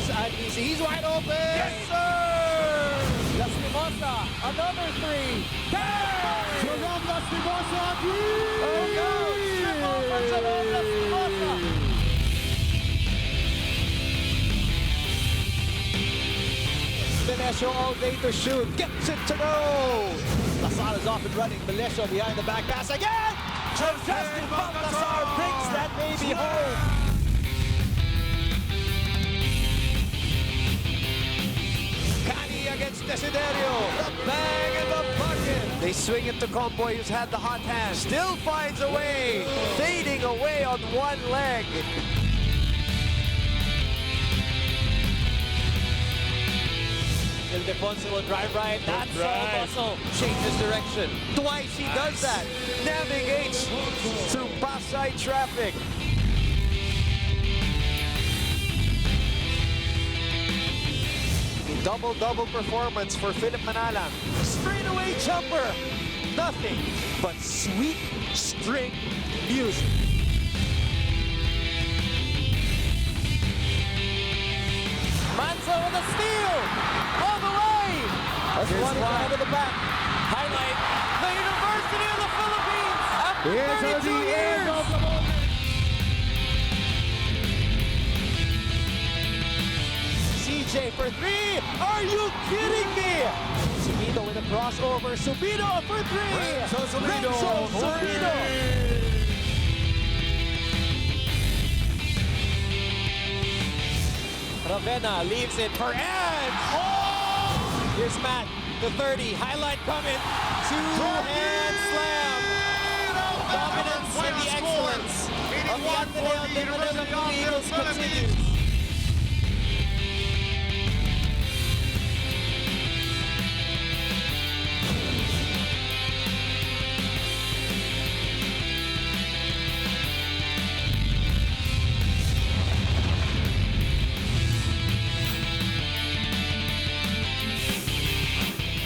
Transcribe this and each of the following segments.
is uneasy. He's wide open. Yes, sir! Lastimosa, another three. Bang! Jerome Lastimosa, Oh, go! Triple for Jerome Lastimosa. Melesio all day to shoot. Gets it to go. Lasar is off and running. Melesio behind the back pass again. Justin Baltasar brings that baby home. Cani against Desiderio. The bang in the bucket. They swing it to Comboy, who's had the hot hand. Still finds a way. Fading away on one leg. Ildefonso will drive right. That's all muscle. Changes direction. Twice he does that. Navigates through Pasay traffic. Double-double performance for Philip Manalang. Straightaway jumper. Nothing but sweet string music. Manzo with a steal. All the way. That's one out of the back. Highlight. The University of the Philippines. After 32 years. CJ for three. Are you kidding me? Subido with a crossover. Subido for three. Renzo Subido. Ravena leaves it for Edge. Oh! Here's Matt, the 30. Highlight coming. Two-hand slam. Dominance and the excellence of the Ateneo de Manila Blue Eagles continues.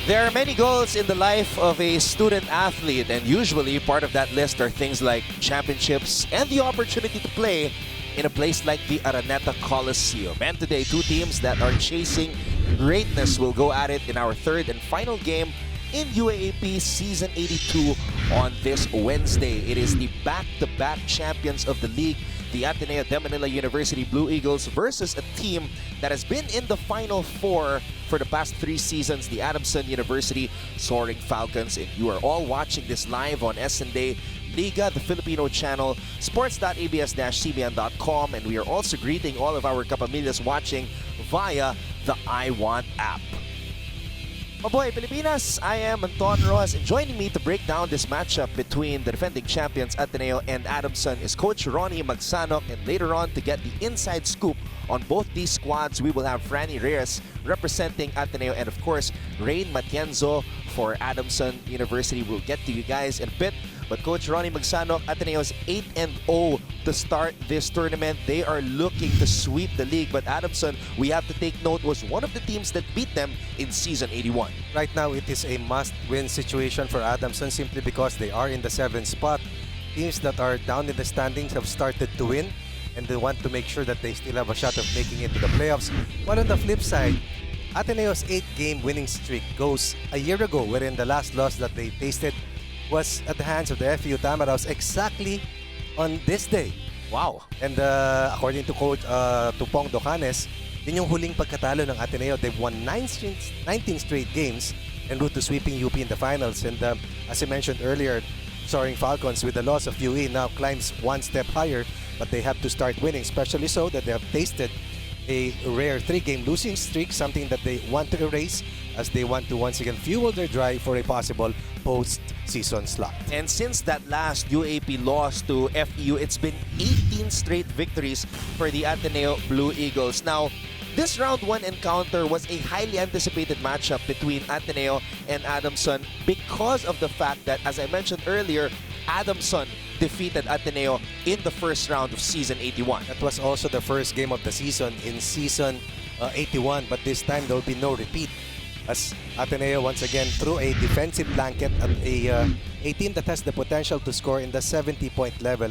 There are many goals in the life of a student athlete, and usually part of that list are things like championships and the opportunity to play in a place like the Araneta Coliseum. And today, two teams that are chasing greatness will go at it in our third and final game in UAAP Season 82 on this Wednesday. It is the back-to-back champions of the league, the Ateneo de Manila University Blue Eagles, versus a team that has been in the Final Four for the past 3 seasons, the Adamson University Soaring Falcons. And you are all watching this live on SND Liga, the Filipino channel, sports.abs-cbn.com, and we are also greeting all of our kapamilyas watching via the iWant app. Mabuhay Pilipinas! I am Anton Rojas, and joining me to break down this matchup between the defending champions Ateneo and Adamson is Coach Ronnie Magsanok, and later on to get the inside scoop on both these squads, we will have Franny Reyes representing Ateneo, and of course, Rain Matienzo for Adamson University. We'll get to you guys in a bit. But Coach Ronnie Magsanok, Ateneo's 8-0 to start this tournament. They are looking to sweep the league, but Adamson, we have to take note, was one of the teams that beat them in Season 81. Right now, it is a must-win situation for Adamson simply because they are in the 7th spot. Teams that are down in the standings have started to win, and they want to make sure that they still have a shot of making it to the playoffs. But on the flip side, Ateneo's 8-game winning streak goes a year ago, wherein the last loss that they tasted was at the hands of the FEU Tamaraws exactly on this day. Wow. And according to Coach Tupong Docanes, yun yung huling pagkatalo ng Ateneo. They've won 19 straight games en route to sweeping UP in the finals. And as I mentioned earlier, Soaring Falcons, with the loss of UE, now climbs one step higher, but they have to start winning, especially so that they have tasted a rare 3-game losing streak, something that they want to erase as they want to once again fuel their drive for a possible post-season slot. And since that last UAP loss to FEU, it's been 18 straight victories for the Ateneo Blue Eagles. Now, this round 1 encounter was a highly anticipated matchup between Ateneo and Adamson because of the fact that, as I mentioned earlier, Adamson defeated Ateneo in the first round of Season 81. That was also the first game of the season in Season 81, but this time there will be no repeat, as Ateneo once again threw a defensive blanket at a team that has the potential to score in the 70-point level.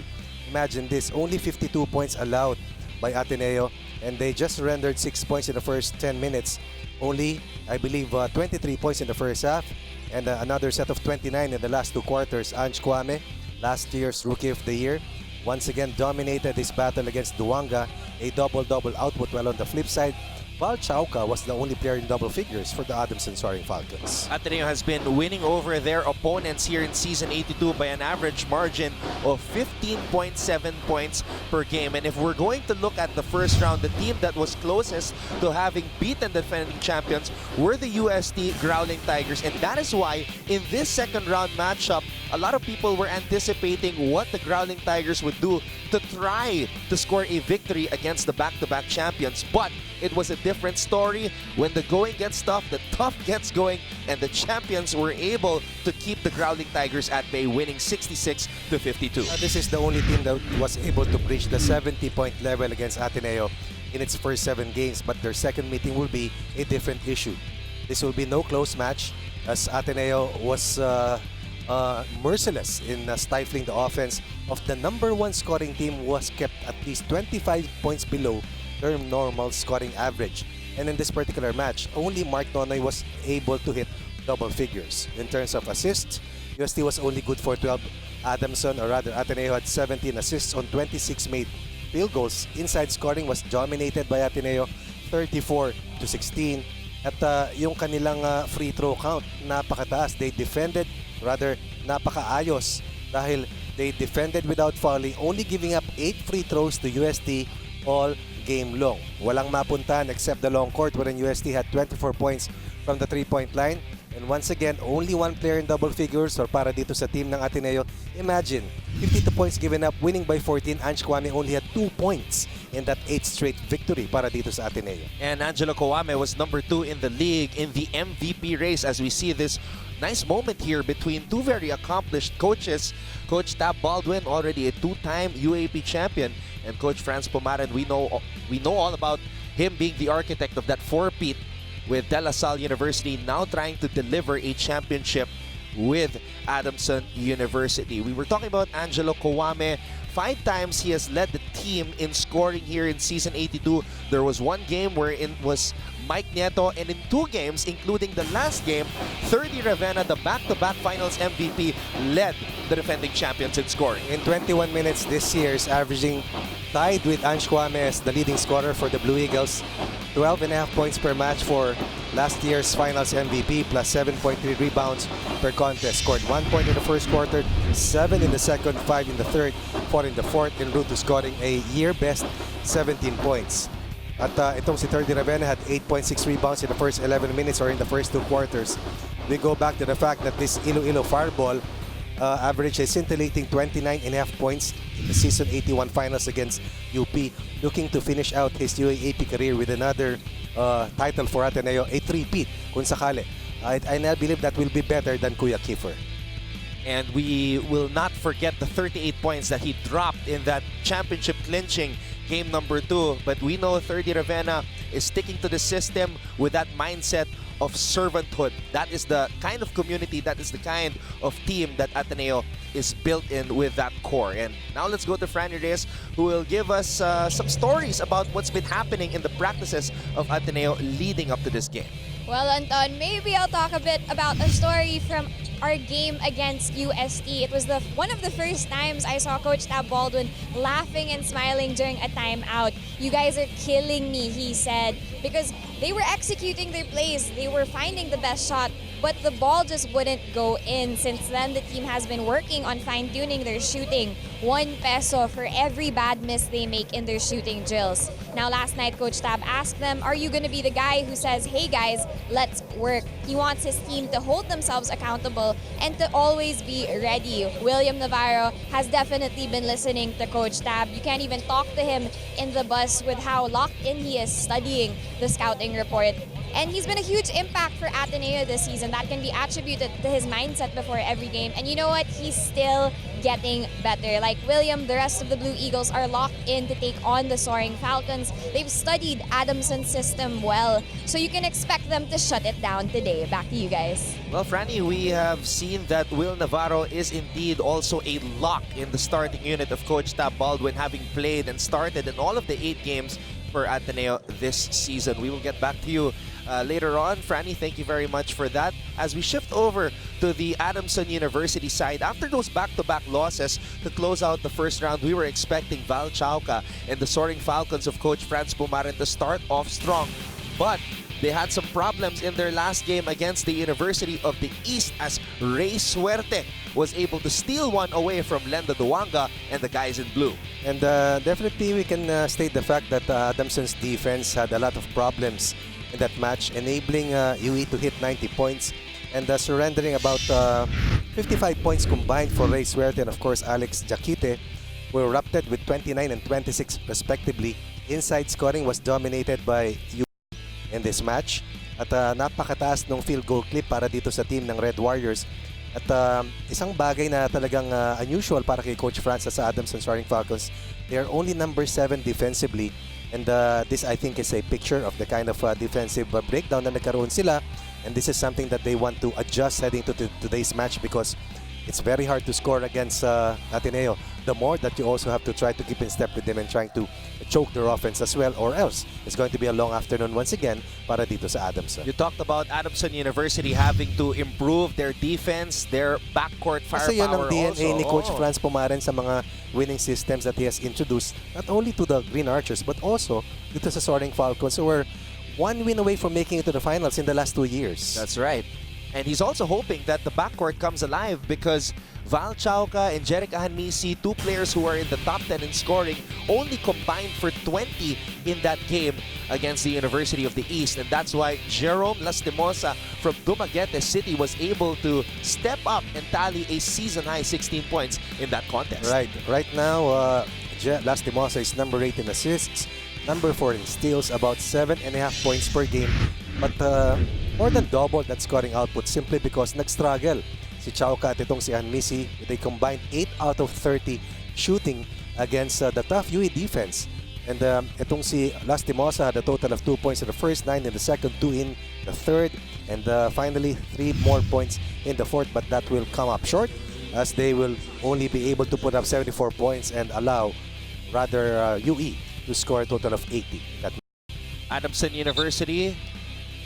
Imagine this, only 52 points allowed by Ateneo, and they just surrendered 6 points in the first 10 minutes. Only, I believe, 23 points in the first half, and another set of 29 in the last 2 quarters. Ange Kwame, last year's Rookie of the Year, once again dominated this battle against Duwanga, a double-double output. While on the flip side, Val Chauca was the only player in double figures for the Adamson Soaring Falcons. Ateneo has been winning over their opponents here in Season 82 by an average margin of 15.7 points per game. And if we're going to look at the first round, the team that was closest to having beaten the defending champions were the UST Growling Tigers. And that is why in this second round matchup, a lot of people were anticipating what the Growling Tigers would do to try to score a victory against the back-to-back champions. But it was a different story. When the going gets tough, the tough gets going, and the champions were able to keep the Growling Tigers at bay, winning 66-52. This is the only team that was able to breach the 70-point level against Ateneo in its first 7 games, but their second meeting will be a different issue. This will be no close match, as Ateneo was merciless in stifling the offense of the #1 scoring team, was kept at least 25 points below their normal scoring average. And in this particular match, only Mark Nonoy was able to hit double figures. In terms of assists, UST was only good for 12. Adamson, or rather Ateneo, had 17 assists on 26 made field goals. Inside scoring was dominated by Ateneo, 34-16. At yung kanilang free throw count, napakataas. They defended, rather napakaayos, dahil they defended without fouling, only giving up 8 free throws to UST all game long. Walang mapuntahan except the long court, wherein UST had 24 points from the 3-point line. And once again, only one player in double figures, or para dito sa team ng Ateneo. Imagine, 52 points given up, winning by 14. Ange Kwame only had 2 points in that 8th straight victory para dito sa Ateneo. And Angelo Kawame was #2 in the league in the MVP race, as we see this nice moment here between two very accomplished coaches. Coach Tab Baldwin, already a 2-time UAAP champion, and Coach Franz Pomaran, we know all about him being the architect of that four-peat with De La Salle University, now trying to deliver a championship with Adamson University. We were talking about Angelo Kawame. 5 times he has led the team in scoring here in Season 82. There was one game where it was Mike Nieto, and in 2 games, including the last game, 30 Ravenna, the back-to-back finals MVP, led the defending champions in scoring. In 21 minutes this year, is averaging, tied with Ange Kwame as the leading scorer for the Blue Eagles. 12.5 points per match for last year's finals MVP, plus 7.3 rebounds per contest. Scored 1 point in the first quarter, 7 in the second, 5 in the third, 4 in the fourth, en route to scoring a year-best 17 points. At itong si 30 Ravenna had 8.6 rebounds in the first 11 minutes, or in the first 2 quarters. We go back to the fact that this Iloilo Fireball averaged a scintillating 29.5 points in the Season 81 finals against UP, looking to finish out his UAAP career with another title for Ateneo, a 3-peat kung sakali. And I believe that will be better than Kuya Kiefer. And we will not forget the 38 points that he dropped in that championship clinching game #2. But we know 30 Ravenna is sticking to the system with that mindset of servanthood. That is the kind of community, that is the kind of team that Ateneo is built in with that core. And now let's go to Franny Reyes, who will give us some stories about what's been happening in the practices of Ateneo leading up to this game. Well, Anton, maybe I'll talk a bit about a story from our game against UST. It was one of the first times I saw Coach Tab Baldwin laughing and smiling during a timeout. "You guys are killing me," he said, because they were executing their plays. They were finding the best shot, but the ball just wouldn't go in. Since then, the team has been working on fine-tuning their shooting. 1 peso for every bad miss they make in their shooting drills. Now, last night, Coach Tab asked them, "Are you going to be the guy who says, 'Hey guys, let's work'?" He wants his team to hold themselves accountable and to always be ready. William Navarro has definitely been listening to Coach Tab. You can't even talk to him in the bus with how locked in he is studying the scouting report. And he's been a huge impact for Ateneo this season. That can be attributed to his mindset before every game. And you know what? He's still getting better. Like William, the rest of the Blue Eagles are locked in to take on the Soaring Falcons. They've studied Adamson's system well, so you can expect them to shut it down today. Back to you guys. Well, Franny, we have seen that Will Navarro is indeed also a lock in the starting unit of Coach Tab Baldwin, having played and started in all of the 8 games for Ateneo this season. We will get back to you later on. Franny, thank you very much for that. As we shift over to the Adamson University side, after those back-to-back losses to close out the first round, we were expecting Val Chauca and the Soaring Falcons of Coach Franz Pumaren to start off strong. But they had some problems in their last game against the University of the East as Ray Suerte was able to steal one away from Lenda Duanga and the guys in blue. And definitely we can state the fact that Adamson's defense had a lot of problems in that match, enabling UE to hit 90 points and surrendering about 55 points combined for Ray Suerte and of course Alex Jaquite, who were erupted with 29 and 26 respectively. Inside scoring was dominated by UE in this match at napakataas ng field goal clip para dito sa team ng Red Warriors at isang bagay na talagang unusual para kay Coach Franz sa Adamson Soaring Falcons. They are only number 7 defensively and this I think is a picture of the kind of defensive breakdown na nagkaroon sila, and this is something that they want to adjust heading to today's match because it's very hard to score against Ateneo. The more that you also have to try to keep in step with them and trying to choke their offense as well, or else it's going to be a long afternoon once again para dito sa Adamson. You talked about Adamson University having to improve their defense, their backcourt firepower. Kasi yun ang DNA also. ni Coach Franz Pumaren sa mga winning systems that he has introduced, not only to the Green Archers but also dito sa Soaring Falcons, who were one win away from making it to the finals in the last 2 years. That's right. And he's also hoping that the backcourt comes alive because Val Chauca and Jeric Ahanmisi, 2 players who are in the top 10 in scoring, only combined for 20 in that game against the University of the East. And that's why Jerome Lastimosa from Dumaguete City was able to step up and tally a season-high 16 points in that contest. Right. Right now, Lastimosa is number 8 in assists, number 4 in steals, about 7.5 points per game. But more than double that scoring output simply because nag-struggle si Chauca at itong si Ahanmisi with a combined 8 out of 30 shooting against the tough UE defense. And itong si Lastimosa had a total of 2 points in the first, 9 in the second, 2 in the third, and finally 3 more points in the fourth, but that will come up short as they will only be able to put up 74 points and allow rather UE to score a total of 80. Adamson University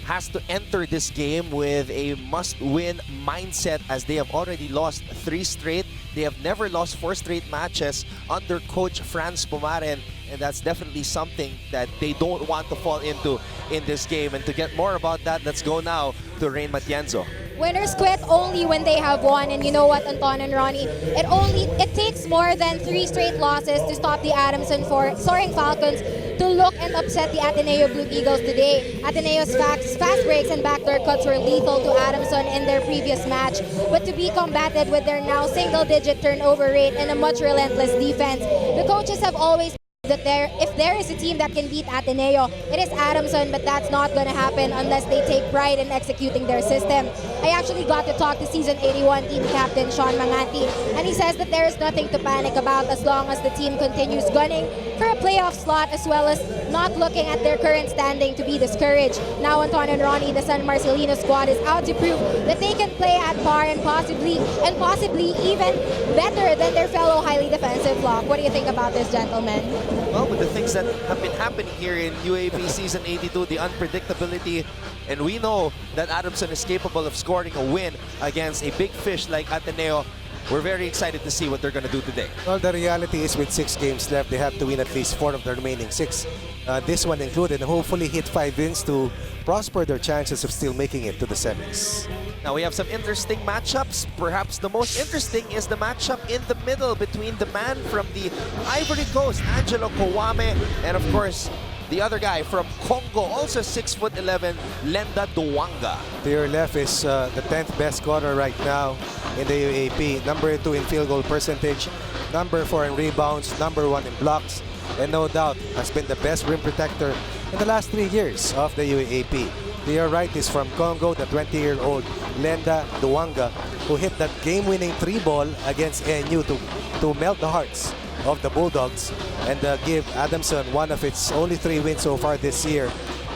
has to enter this game with a must-win mindset as they have already lost 3 straight. They have never lost 4 straight matches under Coach Franz Pumaren, and that's definitely something that they don't want to fall into in this game. And to get more about that, let's go now to Rain Matienzo. Winners quit only when they have won, and you know what, Anton and Ronnie, it takes more than 3 straight losses to stop the Adamson Soaring Falcons to look and upset the Ateneo Blue Eagles today. Ateneo's fast breaks and backdoor cuts were lethal to Adamson in their previous match, but to be combated with their now single-digit turnover rate and a much relentless defense. The coaches have always that if there is a team that can beat Ateneo, it is Adamson, but that's not going to happen unless they take pride in executing their system. I actually got to talk to Season 81 team captain Sean Manganti, and he says that there is nothing to panic about as long as the team continues gunning for a playoff slot as well as not looking at their current standing to be discouraged. Now Anton and Ronnie, the San Marcelino squad, is out to prove that they can play at par and possibly even better than their fellow highly defensive flock. What do you think about this, gentlemen? Well, with the things that have been happening here in UAAP Season 82, the unpredictability, and we know that Adamson is capable of scoring a win against a big fish like Ateneo. We're very excited to see what they're going to do today. Well, the reality is with 6 games left, they have to win at least 4 of the remaining 6. This one included, and hopefully hit 5 wins to prosper their chances of still making it to the semis. Now we have some interesting matchups. Perhaps the most interesting is the matchup in the middle between the man from the Ivory Coast, Angelo Kowame, and of course, the other guy from Congo, also 6'11", Lenda Duanga. To your left is the 10th best scorer right now in the UAAP. Number 2 in field goal percentage, number 4 in rebounds, number 1 in blocks, and no doubt has been the best rim protector in the last 3 years of the UAAP. To your right is from Congo, the 20-year-old Lenda Duanga, who hit that game-winning 3-ball against ADMU to melt the hearts of the Bulldogs and give Adamson one of its only 3 wins so far this year.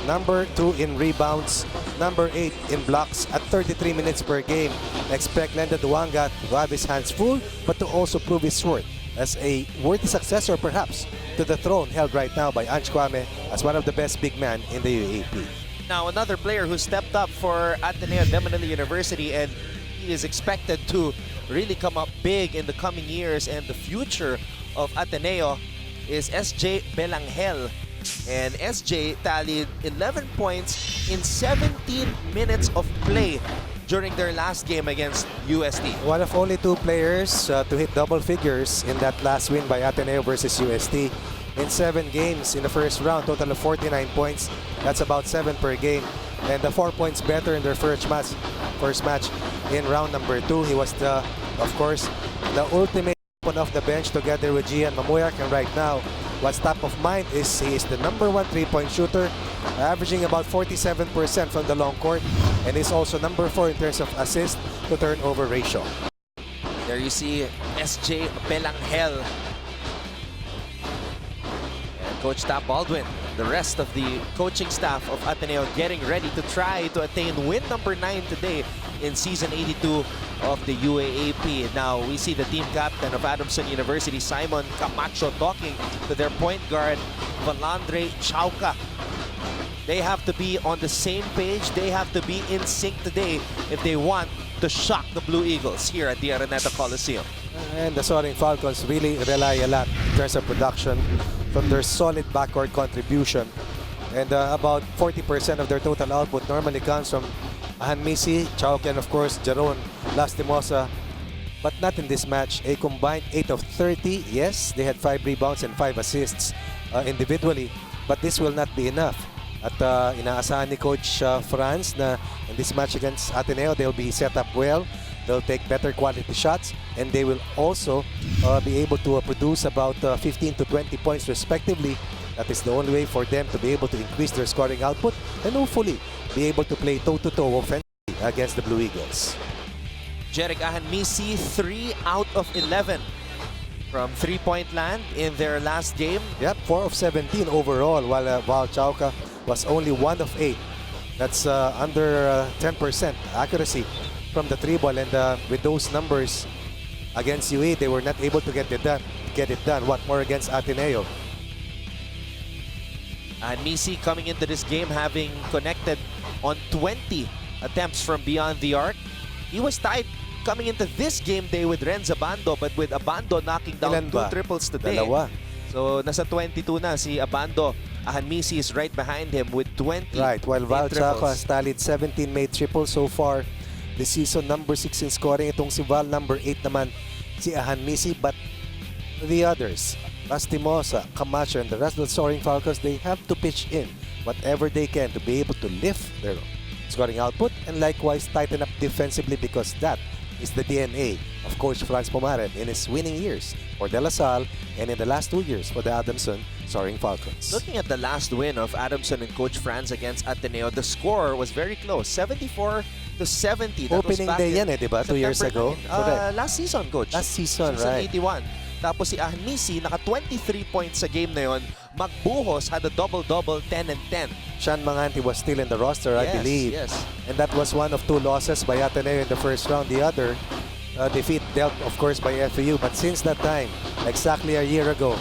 Number 2 in rebounds, number 8 in blocks at 33 minutes per game. Expect Lenda Duanga to have his hands full, but to also prove his worth as a worthy successor perhaps to the throne held right now by Ange Kwame as one of the best big men in the UAAP. Now, another player who stepped up for Ateneo de Manila University, and he is expected to really come up big in the coming years and the future of Ateneo, is SJ Belangel. And SJ tallied 11 points in 17 minutes of play during their last game against UST. One of only 2 players to hit double figures in that last win by Ateneo versus UST. In 7 games in the first round, total of 49 points. That's about 7 per game. And 4 points better in their first match in round number 2. He was, of course, the ultimate weapon off the bench together with Gian Mamuyak. And right now, what's top of mind is he is the #1 3-point shooter, averaging about 47% from the long court, and is also number 4 in terms of assist to turnover ratio. There you see SJ Belangel. And Coach Tap Baldwin, the rest of the coaching staff of Ateneo getting ready to try to attain win number 9 today in season 82 of the UAAP. Now, we see the team captain of Adamson University, Simon Camacho, talking to their point guard, Valandre Chauca. They have to be on the same page. They have to be in sync today if they want to shock the Blue Eagles here at the Araneta Coliseum. And the Soaring Falcons really rely a lot in terms of production from their solid backcourt contribution. And about 40% of their total output normally comes from Ahanmisi, Chauca, and of course Jaron Lastimosa. But not in this match. A combined 8 of 30. Yes, they had 5 rebounds and 5 assists individually. But this will not be enough. At inaasahan ni Coach Franz na in this match against Ateneo, they'll be set up well. They'll take better quality shots, and they will also be able to produce about 15 to 20 points respectively. That is the only way for them to be able to increase their scoring output and hopefully be able to play toe-to-toe offensively against the Blue Eagles. Jeric Ahanmisi, 3 out of 11 from three-point land in their last game. Yep, 4 of 17 overall, while Chauca was only 1 of 8. That's under 10% accuracy from the 3-ball, and with those numbers against UA, they were not able to get it done. What more against Ateneo? And Misi coming into this game having connected on 20 attempts from beyond the arc. He was tied coming into this game day with Renz Abando, but with Abando knocking down Ilan 2 ba? triples today. Dalawa. So nasa 22 na si Abando. Ahanmisi is right behind him with 20. Right, while Val made Chaco triples. has tallied 17 made triples so far this season, number 6 in scoring. Itong si Val, number 8 naman si Ahanmisi. But the others, Lastimosa, Camacho, and the rest of the Soaring Falcons, they have to pitch in whatever they can to be able to lift their scoring output and likewise tighten up defensively, because that is the DNA of Coach Franz Pomaren in his winning years for De La Salle and in the last 2 years for the Adamson Soaring Falcons. Looking at the last win of Adamson and Coach Franz against Ateneo, the score was very close, 74-70. That was Opening back day in yan 'di ba? 2 years September ago. 9. Correct. Last season, Coach. Last season, right. 81. Tapos si Ahanmisi, naka 23 points sa game na yon. Magbuhos had a double-double, 10 and 10. Sean Manganti was still in the roster, I believe. Yes. And that was one of 2 losses by Ateneo in the first round. The other defeat dealt, of course, by FAU. But since that time, exactly a year ago,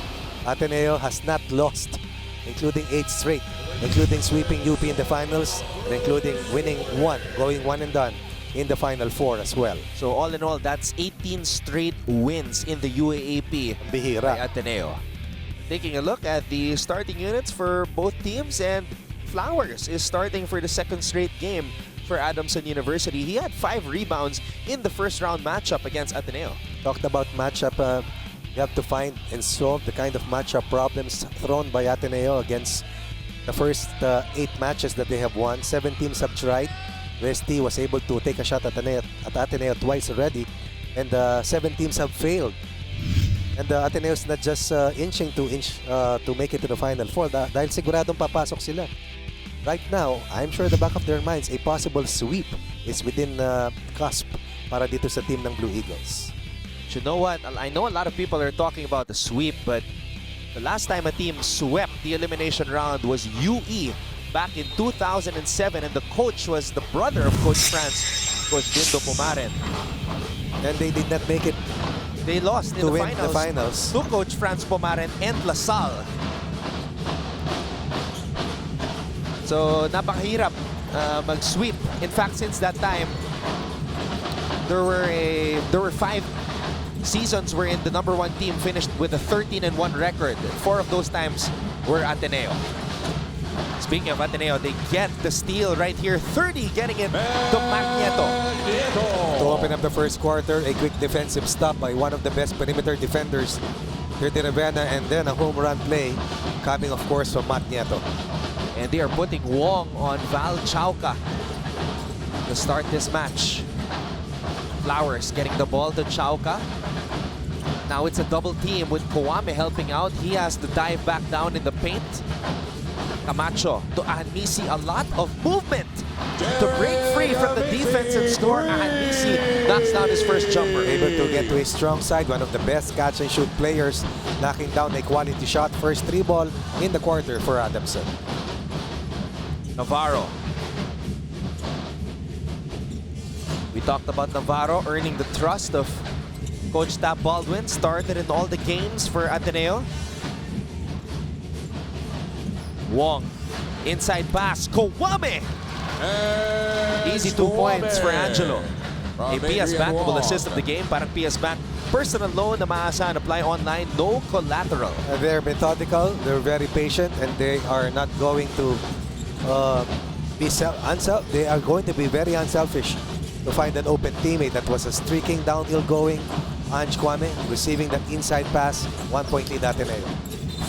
Ateneo has not lost, including 8 straight, including sweeping UP in the finals, and including winning 1, going 1 and done in the Final Four as well. So all in all, that's 18 straight wins in the UAAP by Bihira. Ateneo. Taking a look at the starting units for both teams, and Flowers is starting for the 2nd straight game for Adamson University. He had 5 rebounds in the first round matchup against Ateneo. Talked about matchup, you have to find and solve the kind of matchup problems thrown by Ateneo against the first 8 matches that they have won. 7 teams have tried. UST was able to take a shot at Ateneo twice already, and 7 teams have failed. And Ateneo is not just inching to make it to the Final Four dahil siguradong papasok sila. Right now, I'm sure the back of their minds, a possible sweep is within cusp para dito sa team ng Blue Eagles. But you know what? I know a lot of people are talking about the sweep, but the last time a team swept the elimination round was UE back in 2007, and the coach was the brother of Coach Franz, Coach Dindo Pomaren. And they did not make it They lost in to the win finals, the finals. to Coach Franz Pomaren and LaSalle. So, napakahirap mag-sweep. In fact, since that time, there were 5 seasons wherein the #1 team finished with a 13-1 record. 4 of those times were Ateneo. Speaking of Ateneo, they get the steal right here. 30 getting it to Magneto. To open up the first quarter, a quick defensive stop by one of the best perimeter defenders, G35, and then a home run play coming, of course, from Matt Nieto. And they are putting Wong on Val Chauca to start this match. Flowers getting the ball to Chauca. Now it's a double team with Kawame helping out. He has to dive back down in the paint. Camacho to Ahanmisi. A lot of movement to break free from the defense and score. Ahanmisi knocks down his first jumper. Able to get to his strong side, one of the best catch and shoot players, knocking down a quality shot. First 3 ball in the quarter for Adamson. Navarro. We talked about Navarro earning the trust of Coach Tab Baldwin. Started in all the games for Ateneo. Wong. Inside pass. Kawame. Easy 2 points for Angelo. A PS Bank will assist of the game. Parang PS Bank personal loan na maaasahan. Apply online. No collateral. They're methodical, they're very patient, and they are not going to they are going to be very unselfish to find an open teammate. That was a streaking downhill going Ange Kwame, receiving that inside pass. 1 point lead Ateneo.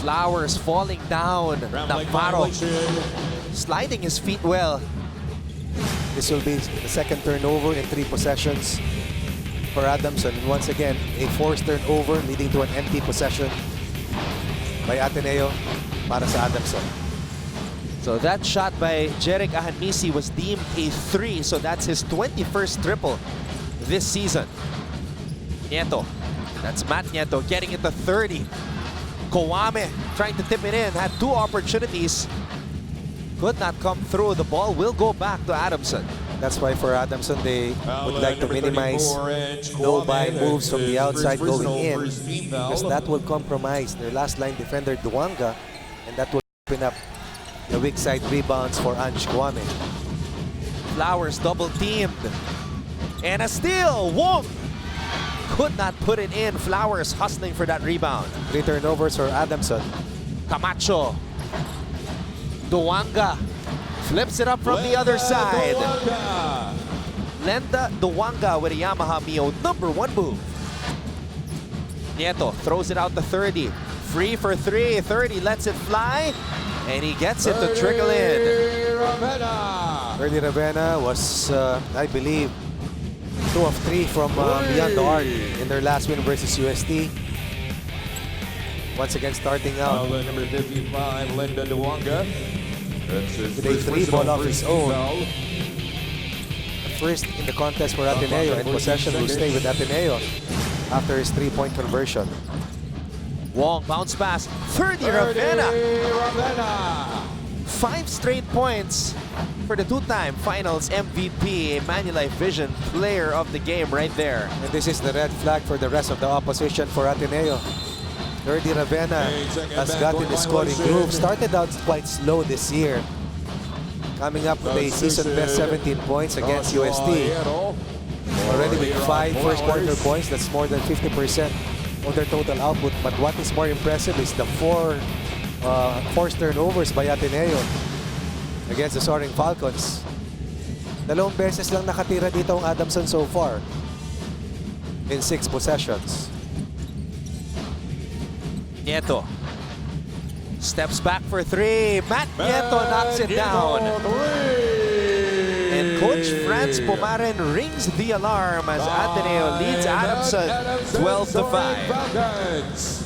Flowers falling down. Navarro sliding his feet well. This will be the second turnover in 3 possessions for Adamson. And once again, a forced turnover leading to an empty possession by Ateneo para sa Adamson. So that shot by Jeric Ahanmisi was deemed a 3. So that's his 21st triple this season. Nieto. That's Matt Nieto getting it to 30. Kawame trying to tip it in. Had 2 opportunities. Could not come through. The ball will go back to Adamson. That's why for Adamson, they would like to minimize low-buy moves from the outside going in, because that will compromise their last line defender, Duanga, and that will open up the weak side rebounds for Ange Kwame. Flowers double teamed. And a steal. Wong could not put it in. Flowers hustling for that rebound. 3 turnovers for Adamson. Camacho. Duanga flips it up from the other side. Lenda Duanga with a Yamaha Mio #1 move. Nieto throws it out to 30. Free for 3. 30 lets it fly. And he gets it to trickle in. G35 was, I believe, 2 of 3 from beyond the arc in their last win versus UST. Once again, starting out number 55, Linda Duanga. with a 3 ball of his own. First in the contest for Ateneo, and possession will stay with Ateneo after his 3-point conversion. Wong bounce pass. 30 Ravenna. 5 straight points for the 2-time finals MVP, a Manulife Vision player of the game right there. And this is the red flag for the rest of the opposition for Ateneo. G35 has gotten the scoring groove. Started out quite slow this year, coming up with a season best 17 points against UST. Already with 5 first quarter points, that's more than 50% of their total output. But what is more impressive is the 4 forced turnovers by Ateneo against the Soaring Falcons. 2 beses lang nakatira dito ang Adamson so far in 6 possessions. Nieto steps back for 3. Matt Nieto knocks it down. And Coach Franz Pomaren rings the alarm as Ateneo leads Adamson 12-5.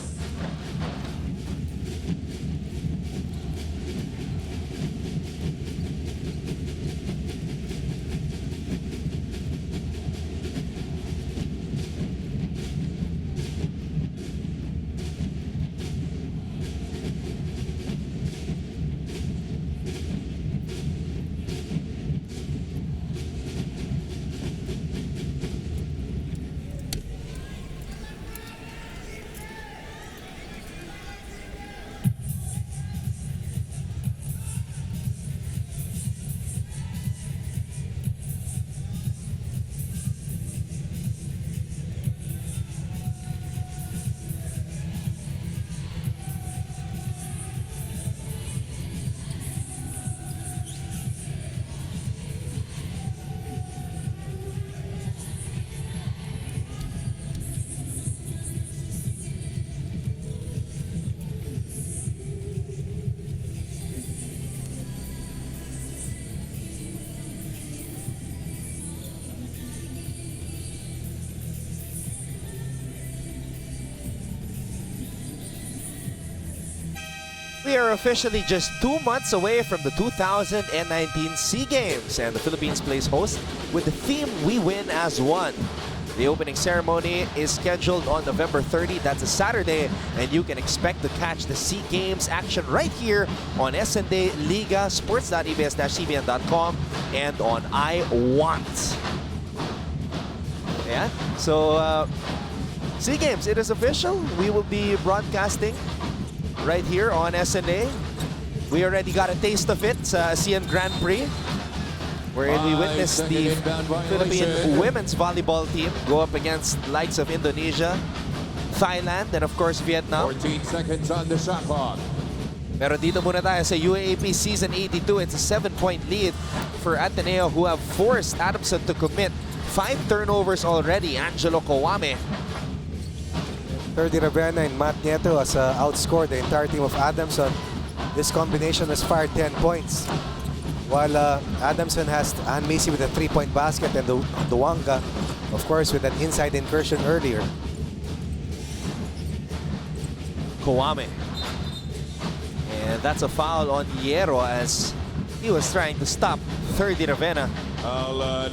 We are officially just 2 months away from the 2019 SEA Games, and the Philippines plays host with the theme We Win as One. The opening ceremony is scheduled on November 30. That's a Saturday, and you can expect to catch the SEA Games action right here on SND Liga, sports.ebs-cbn.com, and on iWant. Yeah, so SEA Games, it is official. We will be broadcasting right here on SNA. We already got a taste of it sa ASEAN Grand Prix, wherein we witnessed the Philippine women's volleyball team go up against likes of Indonesia, Thailand, and of course Vietnam. 14 seconds on the shot clock. Pero dito muna tayo sa UAAP Season 82. It's a 7-point lead for Ateneo, who have forced Adamson to commit 5 turnovers already. Angelo Kawame. Ferdy Ravenna and Matt Nieto has outscored the entire team of Adamson. This combination has fired 10 points. While Adamson has Ann Macy with a 3-point basket and Duwanga, of course, with an inside incursion earlier. Kawame. And that's a foul on Hierro as he was trying to stop Ferdy Ravenna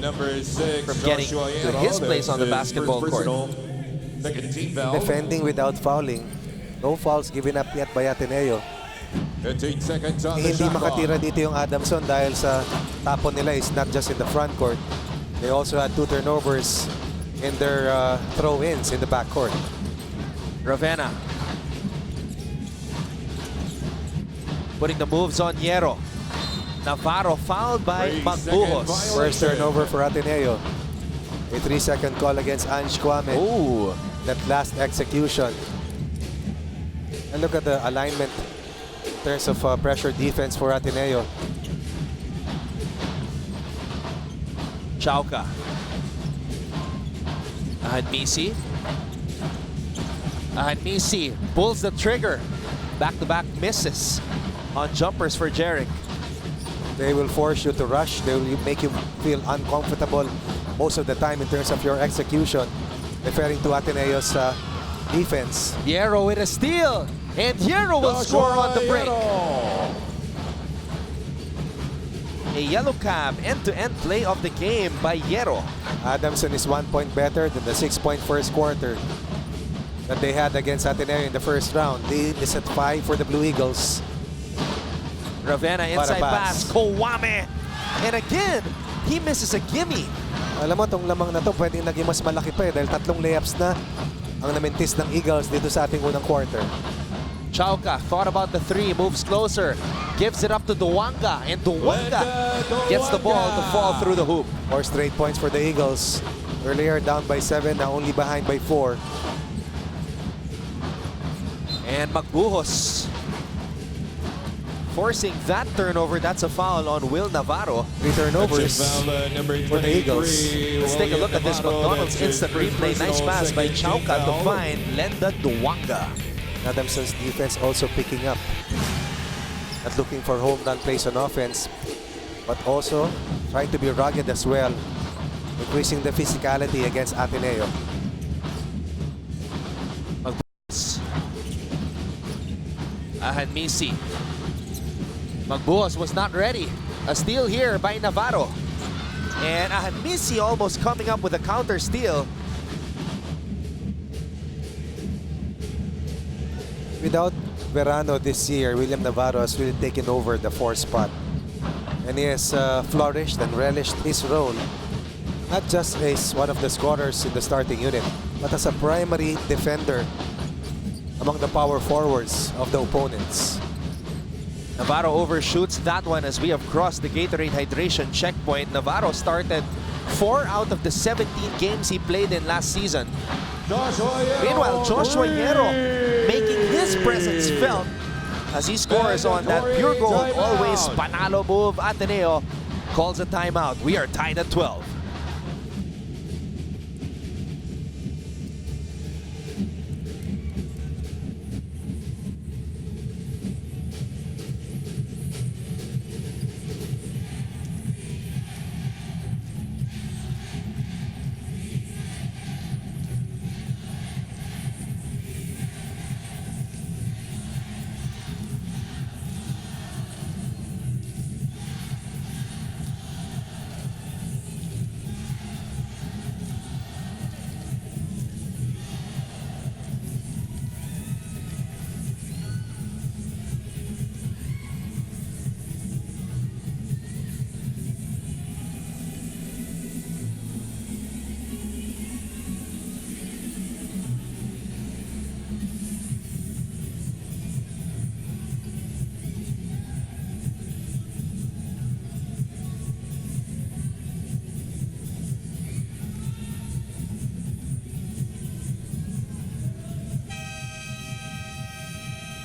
Number 6 from getting Joshua to Hierro. his place on the That's his basketball first court. personal. Second team foul. Defending without fouling. No fouls given up yet by Ateneo. 15 seconds on the Hindi shot clock. makatira dito yung Adamson dahil sa tapon nila is not just in the front court. They also had 2 turnovers in their throw-ins in the backcourt. Ravenna putting the moves on Hierro. Navarro fouled by 3-second Magbuhos. violation. First turnover for Ateneo. A 3-second call against Ange Kwame. Ooh. That last execution. And look at the alignment in terms of pressure defense for Ateneo. Chauca. Ahanmisi. Ahanmisi pulls the trigger. Back-to-back misses on jumpers for Jeric. They will force you to rush. They will make you feel uncomfortable most of the time in terms of your execution. Referring to Ateneo's defense. Hierro with a steal. And Hierro will score on the break. A yellow cab end-to-end play of the game by Hierro. Adamson is 1 point better than the 6-point first quarter that they had against Ateneo in the first round. Lead is at 5 for the Blue Eagles. Ravenna inside pass. Kawame. And again, he misses a gimme. Alam mo, itong lamang na to pwedeng naging mas malaki pa dahil 3 layups na ang namintis ng Eagles dito sa ating unang quarter. Chauca thought about the 3, moves closer, gives it up to Duwanga, and Duwanga gets the ball to fall through the hoop. 4 straight points for the Eagles. Earlier down by 7, now only behind by 4. And Magbuhos forcing that turnover. That's a foul on Will Navarro. 3 turnovers for the Eagles. Let's take a look at this McDonald's instant replay. Nice pass by Chauca to find Lenda Duwanga. Adamson's defense also picking up. Not looking for home run plays on offense, but also trying to be rugged as well, increasing the physicality against Ateneo. Magbuhos. Ahanmisi. Magbuhos was not ready. A steal here by Navarro. And Ahanmisi almost coming up with a counter steal. Without Verano this year, William Navarro has really taken over the 4th spot. And he has flourished and relished his role, not just as one of the scorers in the starting unit, but as a primary defender among the power forwards of the opponents. Navarro overshoots that one as we have crossed the Gatorade hydration checkpoint. Navarro started 4 out of the 17 games he played in last season. Meanwhile, Joshua Hierro making his presence felt as he scores on that pure gold, always panalo move. Ateneo calls a timeout. We are tied at 12.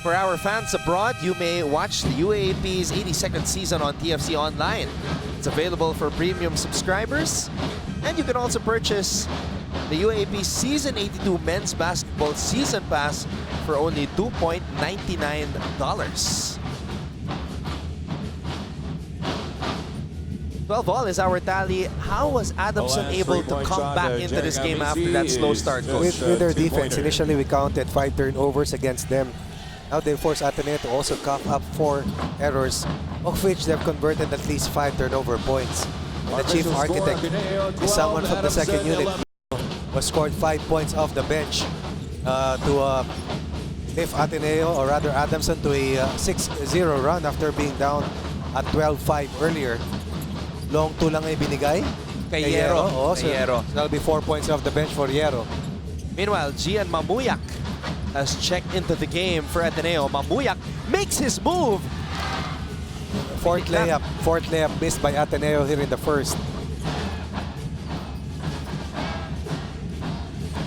For our fans abroad, you may watch the UAAP's 82nd season on TFC Online. It's available for premium subscribers. And you can also purchase the UAAP Season 82 Men's Basketball Season Pass for only $2.99. 12-all is our tally. How was Adamson able to come back into this game after that slow start, Coach? With their defense, initially we counted 5 turnovers against them. Now they force Ateneo to also cough up 4 errors, of which they've converted at least 5 turnover points. The chief architect is someone from the second unit who scored 5 points off the bench to lift Ateneo, or rather Adamson, to a 6-0 run after being down at 12-5 earlier. Long 2 lang ay binigay Kay Yero. Oh, so Kay Yero. that'll be 4 points off the bench for Yero. Meanwhile, Gian Mamuyak has checked into the game for Ateneo. Mamuyak makes his move. Fourth layup missed by Ateneo here in the first.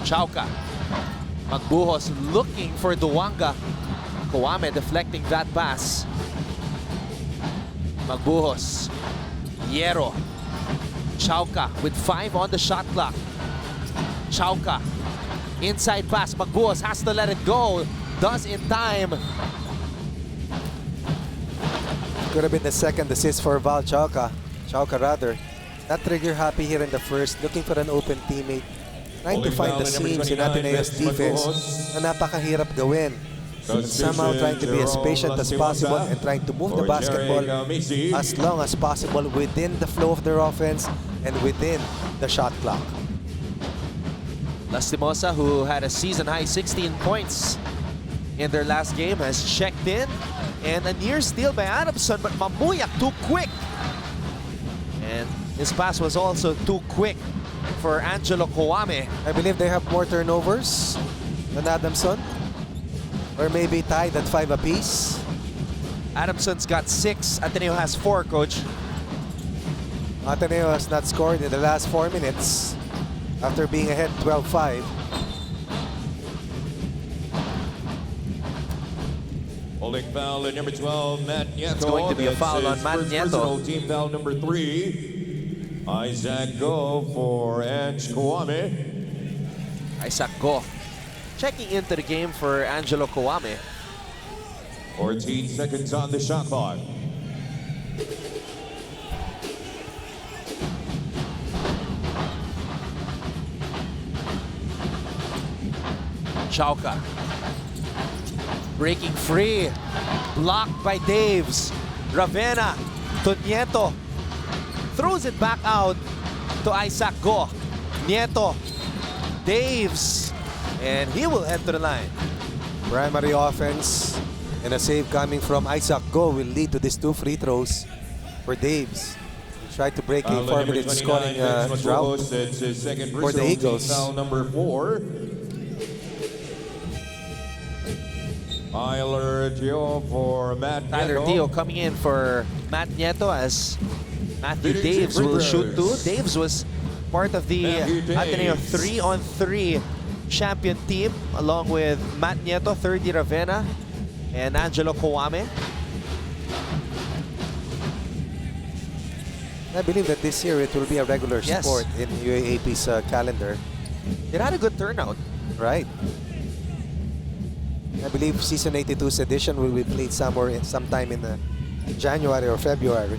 Chauka. Magbuhos looking for Duwanga. Kawame deflecting that pass. Magbuhos. Yero. Chauka with 5 on the shot clock. Chauka. Inside pass. Magbuhos has to let it go. Does in time. Could have been the second assist for Val Chauka. Chauka rather. Not trigger happy here in the first. Looking for an open teammate. Trying to find the seams in Ateneo's defense na napakahirap gawin. Somehow trying to be as patient as possible and trying to move the basketball as long as possible within the flow of their offense and within the shot clock. Lastimosa, who had a season-high 16 points in their last game, has checked in. And a near steal by Adamson, but Mamuyak too quick. And his pass was also too quick for Angelo Kawame. I believe they have more turnovers than Adamson. Or maybe tied at 5 apiece. Adamson's got 6. Ateneo has 4, Coach. Ateneo has not scored in the last 4 minutes after being ahead 12-5. Holding foul at number 12, Matt Nieto. It's going to be a foul on Matt Nieto. Personal team foul number 3. Isaac Go for Ange Kawame. Isaac Go checking into the game for Angelo Kawame. 14 seconds on the shot clock. Chauka breaking free, blocked by Daves. Ravenna to Nieto, throws it back out to Isaac Go. Nieto, Daves, and he will head to the line. Primary offense and a save coming from Isaac Go will lead to these 2 free throws for Daves. He tried to break a 4-minute scoring drought for the Eagles. Foul number 4. Tyler Teo for Matt Tyler Nieto. Teo coming in for Matt Nieto as Matthew Daves will shoot 2. Daves was part of the Ateneo 3-on-3 champion team along with Matt Nieto, 3rd-year Ravenna, and Angelo Kawame. I believe that this year it will be a regular sport in UAAP's calendar. It had a good turnout. Right. I believe Season 82's edition will be played sometime in January or February.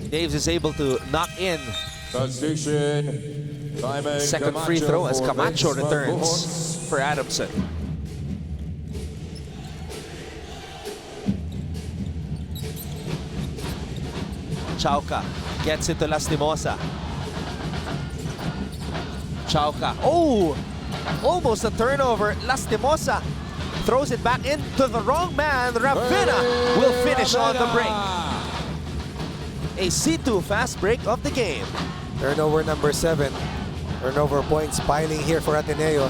Daves is able to knock in Substitution. second free throw as Camacho returns for Adamson. Chauka gets it to Lastimosa. Chauka. Oh! Almost a turnover. Lastimosa throws it back into the wrong man. Ravenna will finish on the break. A C2 fast break of the game. Turnover number 7. Turnover points piling here for Ateneo.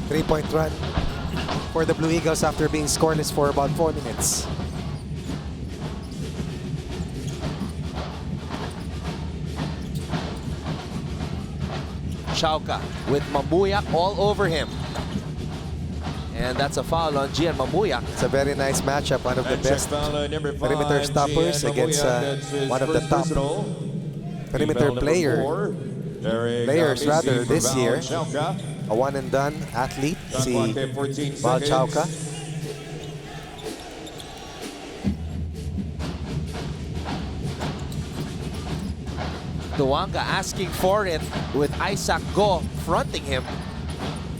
3-point run for the Blue Eagles after being scoreless for about 4 minutes. Valchauca with Mamuyak all over him. And that's a foul on Gian Mamuyak. It's a very nice matchup. One of the best perimeter stoppers against one of the top perimeter players rather this year. A one and done athlete, si Valchauca. Duanga asking for it with Isaac Go fronting him.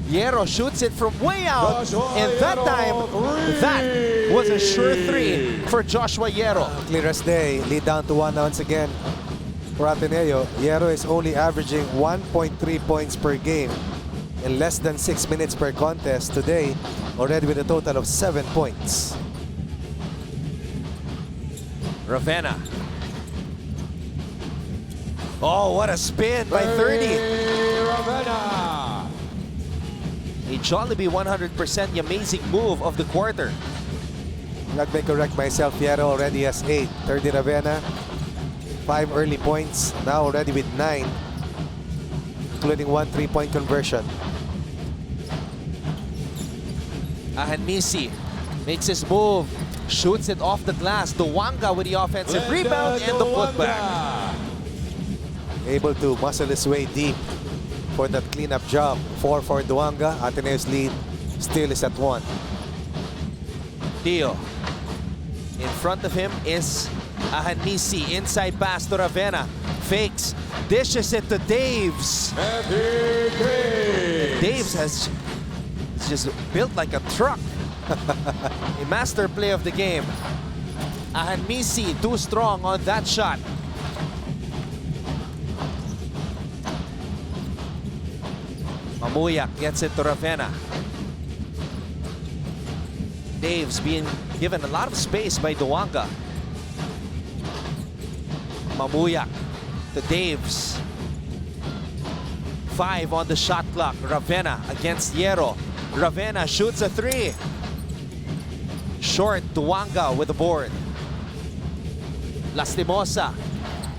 Hierro shoots it from way out, and that time, that was a sure three for Joshua Hierro. Clear as day, lead down to one once again for Ateneo. Hierro is only averaging 1.3 points per game in less than 6 minutes per contest today, already with a total of 7 points. Ravenna. Oh, what a spin by 30. Ravenna. A Jollibee 100% amazing move of the quarter. Let me correct myself, Hierro already has 8. 30 Ravenna, 5 early points, now already with 9, including 1 3-point conversion. Ahanmisi makes his move, shoots it off the glass. Duanga with the offensive rebound and the putback. Able to muscle his way deep for that cleanup job. 4 for Duanga. Ateneo's lead still is at 1. Dio. In front of him is Ahanmisi. Inside pass to Ravenna. Fakes. Dishes it to Daves. Daves has just built like a truck. A master play of the game. Ahanmisi too strong on that shot. Mamuyak gets it to Ravenna. Daves being given a lot of space by Duanga. Mamuyak to Daves. 5 on the shot clock. Ravenna against Hierro. Ravenna shoots a 3. Short, Duanga with the board. Lastimosa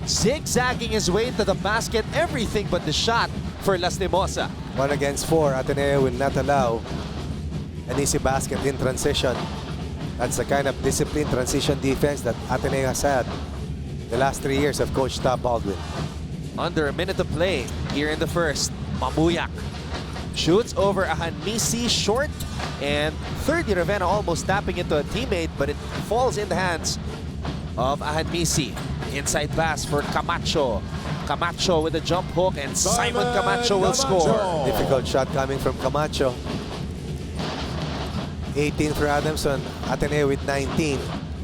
zigzagging his way to the basket. Everything but the shot for Lastimosa. 1 against 4. Ateneo will not allow an easy basket in transition. That's the kind of disciplined transition defense that Ateneo has had the last 3 years of Coach Tab Baldwin. Under a minute to play here in the first. Mamuyak shoots over Ahanmisi short, and 30 Ravenna almost tapping into a teammate, but it falls in the hands of Ahanmisi. Inside pass for Camacho. Camacho with a jump hook, and Simon Camacho will score. Difficult shot coming from Camacho. 18 for Adamson. Ateneo with 19.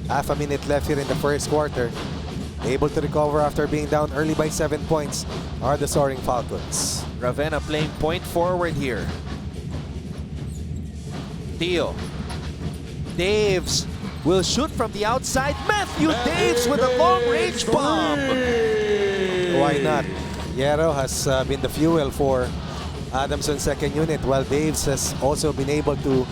Half a minute left here in the first quarter. Able to recover after being down early by 7 points are the Soaring Falcons. Ravenna playing point forward here. Tio. Daves will shoot from the outside. Matthew Daves with a long-range bomb. Why not? Hierro has been the fuel for Adamson's second unit, while Daves has also been able to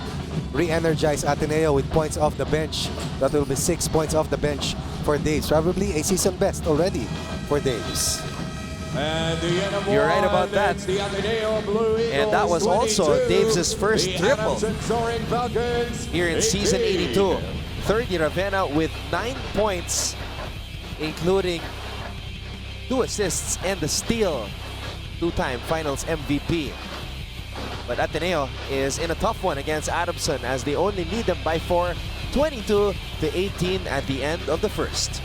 re-energize Ateneo with points off the bench. That will be 6 points off the bench for Daves. Probably a season best already for Daves. You're right about that. And that was also Daves' first triple here in season 82. 30 Ravenna with 9 points, including 2 assists and the steal. 2-time finals MVP. But Ateneo is in a tough one against Adamson as they only lead them by 4, 22-18 at the end of the first.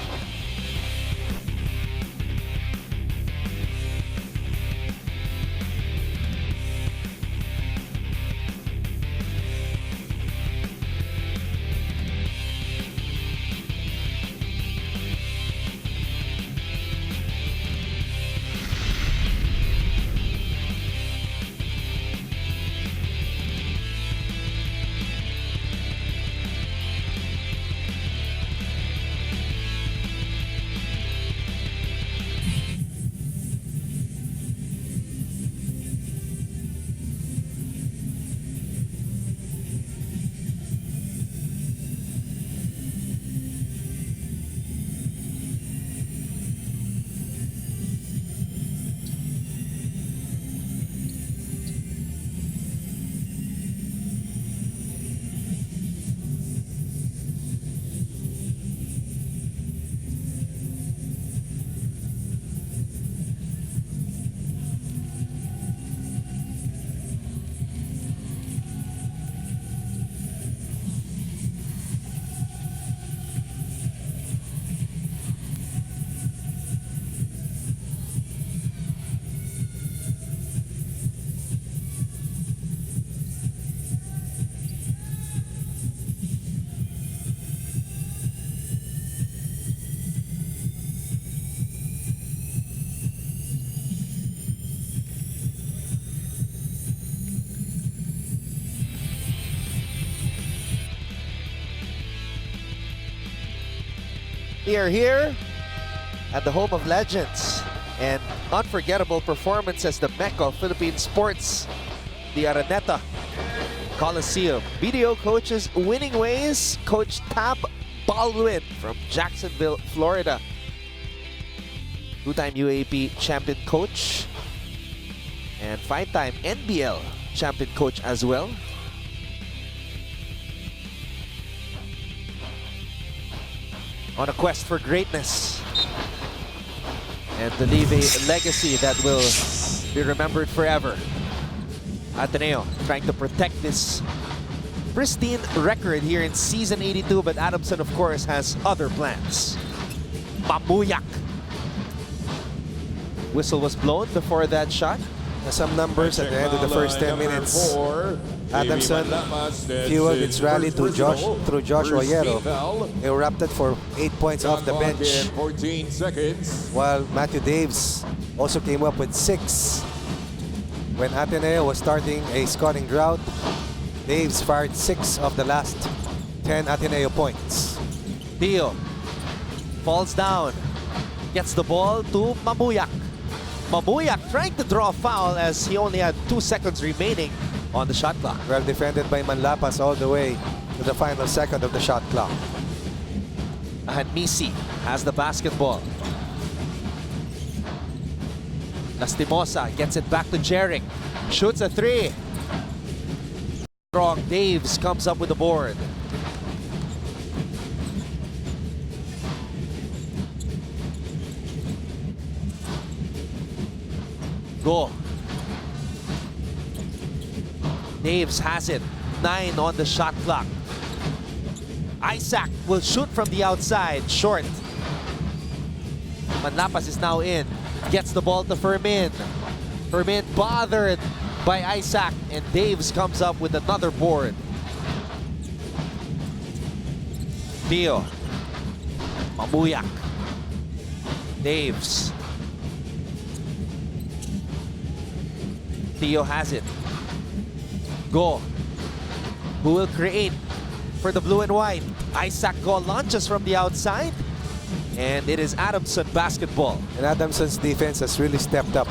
We are here at the home of legends and unforgettable performance as the Mecca of Philippine sports, the Araneta Coliseum. BDO coaches winning ways, Coach Tab Baldwin from Jacksonville, Florida. Two-time UAAP champion coach and five-time NBL champion coach as well. On a quest for greatness and to leave a legacy that will be remembered forever. Ateneo trying to protect this pristine record here in season 82, but Adamson of course has other plans. Mamuyak. Whistle was blown before that shot. Some numbers at the end of the first 10 minutes. Adamson fueled its rally to through Joshua Hierro. Erupted for 8 points off the bench. 14 seconds. While Matthew Daves also came up with 6. When Ateneo was starting a scoring drought, Daves fired 6 of the last 10 Ateneo points. Theo falls down, gets the ball to Mamuyak. Mamuyak trying to draw a foul as he only had 2 seconds remaining on the shot clock. Well defended by Manlapas all the way to the final second of the shot clock. Hanmisi has the basketball. Lastimosa gets it back to Jerick. Shoots a 3. Strong Daves comes up with the board. Go. Daves has it. 9 on the shot clock. Isaac will shoot from the outside. Short. Manlapas is now in. Gets the ball to Fermin. Fermin bothered by Isaac, and Daves comes up with another board. Theo. Mamuyak. Daves. Theo has it. Go. Who will create for the blue and white? Isaac Go launches from the outside. And it is Adamson basketball. And Adamson's defense has really stepped up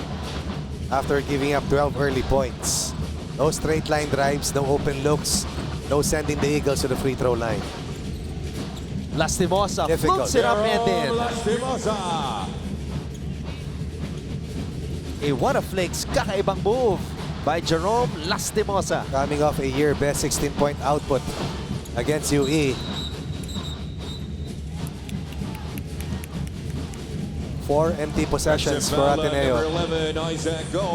after giving up 12 early points. No straight line drives, no open looks, no sending the Eagles to the free throw line. Lastimosa Difficult. floats it up and in. Lastimosa. A what a flicks, kakaibang move by Jerome Lastimosa. Coming off a year best 16-point output against UE. 4 empty possessions for Ateneo.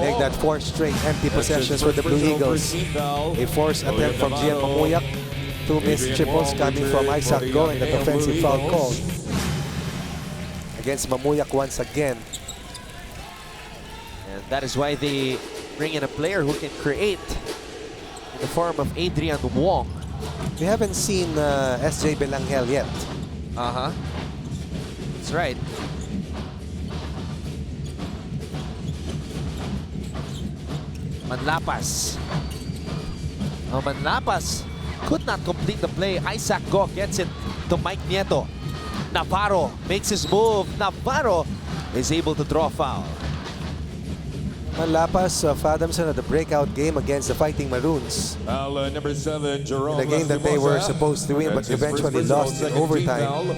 Make that 4 straight empty possessions for the Blue Eagles. A forced attempt from Gian Mamuyak. 2 missed triples coming from Isaac Go in the offensive foul call against Mamuyak once again. And that is why they bring in a player who can create in the form of Adrian Wong. We haven't seen SJ Belangel yet. That's right. Manlapas. Oh, Manlapas could not complete the play. Isaac Go gets it to Mike Nieto. Navarro makes his move. Navarro is able to draw foul. Manlapas of Adamson at the breakout game against the Fighting Maroons. Number 7, Jerome. The game that they were supposed to win but eventually lost in overtime.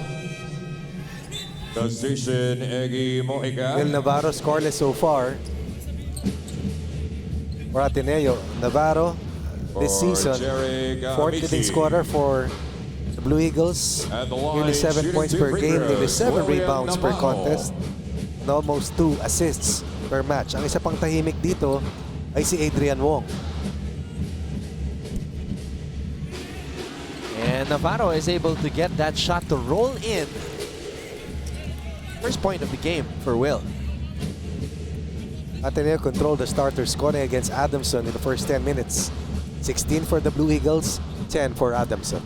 The station, Eggy Mojica. Will Navarro scoreless so far for Ateneo. Navarro this season, 4th leading scorer for the Blue Eagles. Nearly 7 points per game, nearly 7 rebounds per contest, and almost 2 assists per match. Ang isa pang tahimik dito ay si Adrian Wong. And Navarro is able to get that shot to roll in. First point of the game for Will. Ateneo controlled the starter scoring against Adamson in the first 10 minutes. 16 for the Blue Eagles, 10 for Adamson.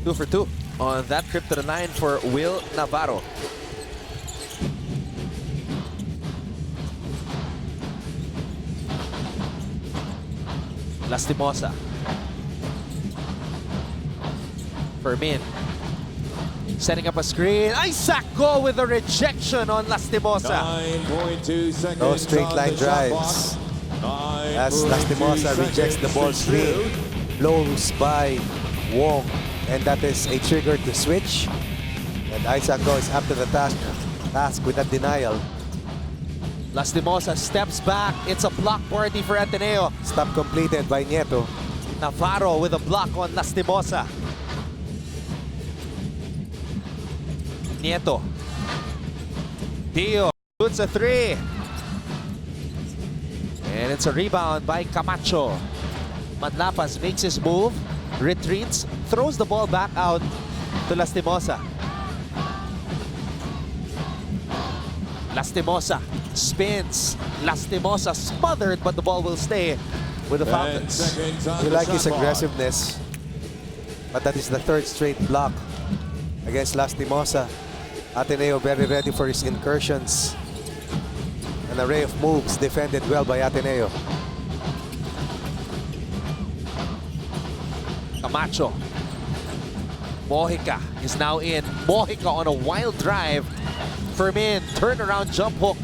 2 for 2 on that trip to the line for Will Navarro. Lastimosa. Fermin. Setting up a screen. Isaac Go with a rejection on Lastimosa. 9.2 seconds. No straight on line the shot drives. clock. As 9.2 Lastimosa rejects the ball seconds to screen. shoot. Blows by Wong. And that is a trigger to switch. And Isaac Go is up to the task with that denial. Lastimosa steps back. It's a block party for Ateneo. Stop completed by Nieto. Navarro with a block on Lastimosa. Nieto. Dio shoots a three. And it's a rebound by Camacho. Manlapas makes his move, retreats, throws the ball back out to Lastimosa. Lastimosa spins. Lastimosa smothered, but the ball will stay with the 10 Falcons. seconds on You the like shot his clock. aggressiveness. But that is the third straight block against Lastimosa. Ateneo very ready for his incursions. An array of moves defended well by Ateneo. Camacho. Mojica is now in. Mojica on a wild drive. Fermin, turnaround jump hook.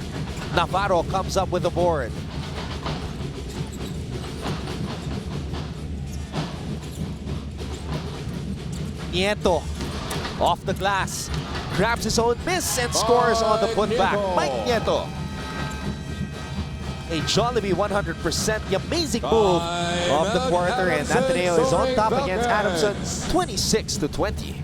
Navarro comes up with the board. Nieto off the glass. Grabs his own miss and scores on the putback. Nieto. Mike Nieto. A Jollibee 100%, the amazing move of the quarter, and Adamson Ateneo is on top soaring against Falcons. Adamson, 26-20.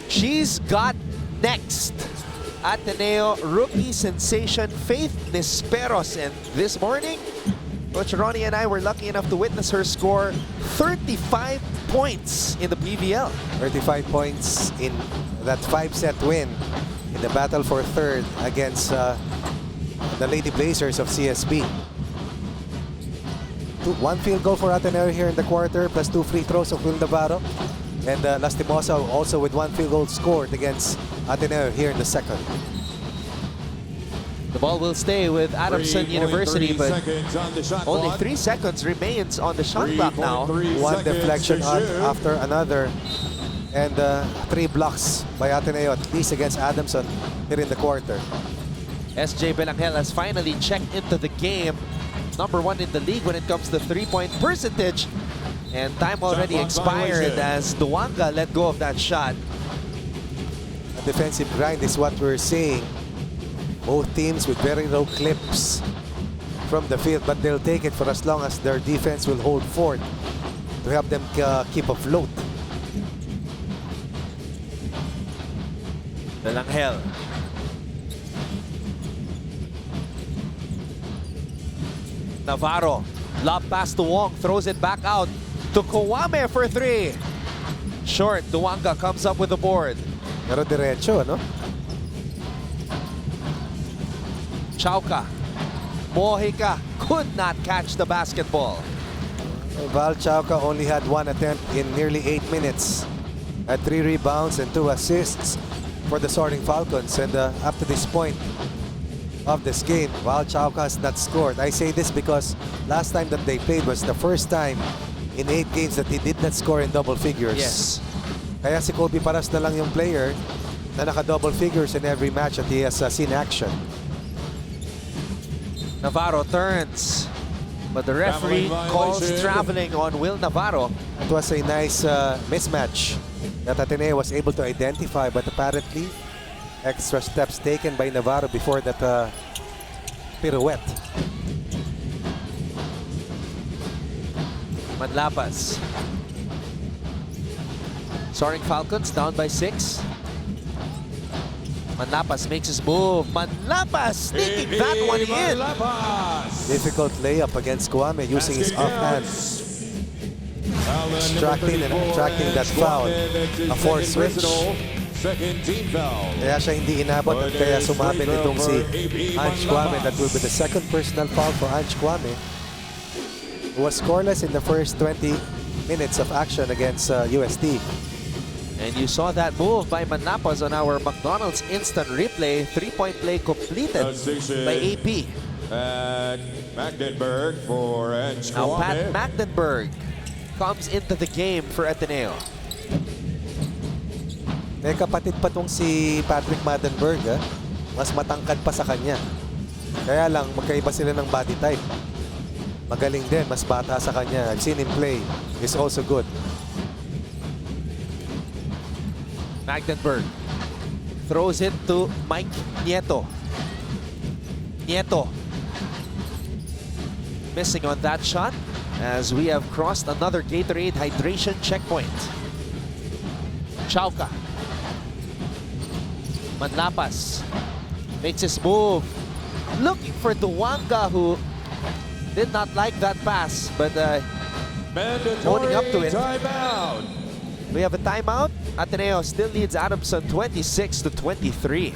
She's got next. Ateneo rookie sensation Faith Nisperos. And this morning, Coach Ronnie and I were lucky enough to witness her score 35 points in the PVL. 35 points in that 5-set win in the battle for third against the Lady Blazers of CSB. One field goal for Ateneo here in the quarter, plus 2 free throws of Will Navarro. And Lastimosa also with 1 field goal scored against Ateneo here in the second. The ball will stay with Adamson 3.3 University, but seconds on the shot only clock. 3 seconds remains on the shot clock now. 3.3 One seconds deflection to shoot. after another. And 3 blocks by Ateneo, at least against Adamson here in the quarter. SJ Belangel has finally checked into the game. Number 1 in the league when it comes to 3-point percentage. And time already clock expired violation. as Duanga let go of that shot. A defensive grind is what we're seeing. Both teams with very low clips from the field, but they'll take it for as long as their defense will hold fort to help them keep afloat. Belangel. Navarro, lob pass to Wong, throws it back out to Kawame for 3. Short, Duanga comes up with the board. Pero diretso, ano? Chauca. Mojica could not catch the basketball. Val Chauca only had one attempt in nearly 8 minutes. Had 3 rebounds and 2 assists for the Soaring Falcons. And up to this point of this game, Val Chauca has not scored. I say this because last time that they played was the first time in 8 games that he did not score in double figures. Yes. Kaya si Kobe Paras na lang yung player na naka-double figures in every match that he has seen action. Navarro turns, but the referee calls traveling on Will Navarro. It was a nice mismatch that Ateneo was able to identify, but apparently extra steps taken by Navarro before that pirouette. Manlapas. Soaring Falcons down by 6. Manlapas makes his move. Manlapas sneaking that one in. Difficult layup against Kwame using his offhand. Extracting and attracting that foul. A forced switch. Kaya siya hindi inabot at kaya sumabit itong si Ange Kwame. That will be the second personal foul for Ange Kwame, who was scoreless in the first 20 minutes of action against UST. And you saw that move by Manlapas on our McDonald's instant replay. 3-point play completed by AP. Pat Magdenberg for Edge Now Pat Kwame. Magdenberg comes into the game for Ateneo. May kapatid pa tong si Patrick Magdenberg. Mas matangkad pa sa kanya. Kaya lang magkaiba sila ng body type. Magaling din, mas bata sa kanya. I've seen him play. He's also good. Magdenberg throws it to Mike Nieto. Nieto missing on that shot as we have crossed another Gatorade hydration checkpoint. Chauca. Manlapas makes his move. Looking for Duwanga, who did not like that pass, but holding up to it. Timeout. We have a timeout. Ateneo still leads Adamson 26-23.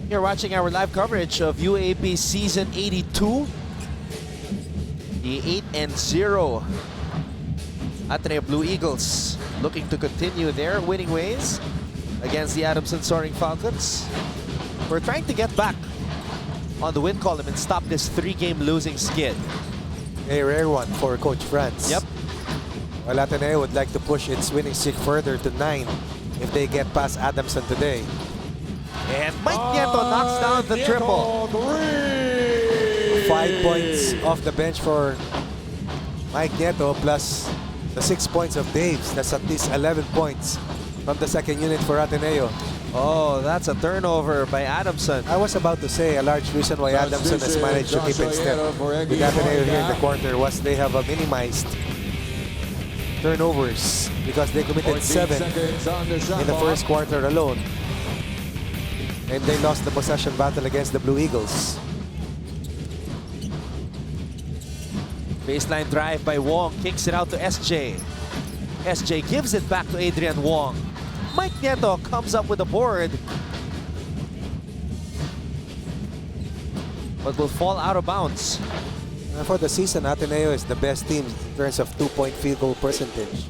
You're watching our live coverage of UAAP Season 82. The 8-0 Ateneo Blue Eagles looking to continue their winning ways against the Adamson Soaring Falcons. We're trying to get back on the win column and stop this 3-game losing skid. A rare one for Coach Franz. Yep. While Ateneo would like to push its winning streak further to 9 if they get past Adamson today. And Mike Nieto knocks down the triple. 5 points off the bench for Mike Nieto plus the 6 points of Daves. That's at least 11 points from the second unit for Ateneo. Oh, that's a turnover by Adamson. I was about to say a large reason why Adamson has managed to keep in step with Ateneo here in the quarter was they have minimized turnovers because they committed 7 in the first quarter alone. And they lost the possession battle against the Blue Eagles. Baseline drive by Wong, kicks it out to SJ. SJ gives it back to Adrian Wong. Mike Nieto comes up with a board, but will fall out of bounds. For the season, Ateneo is the best team in terms of 2-point field goal percentage.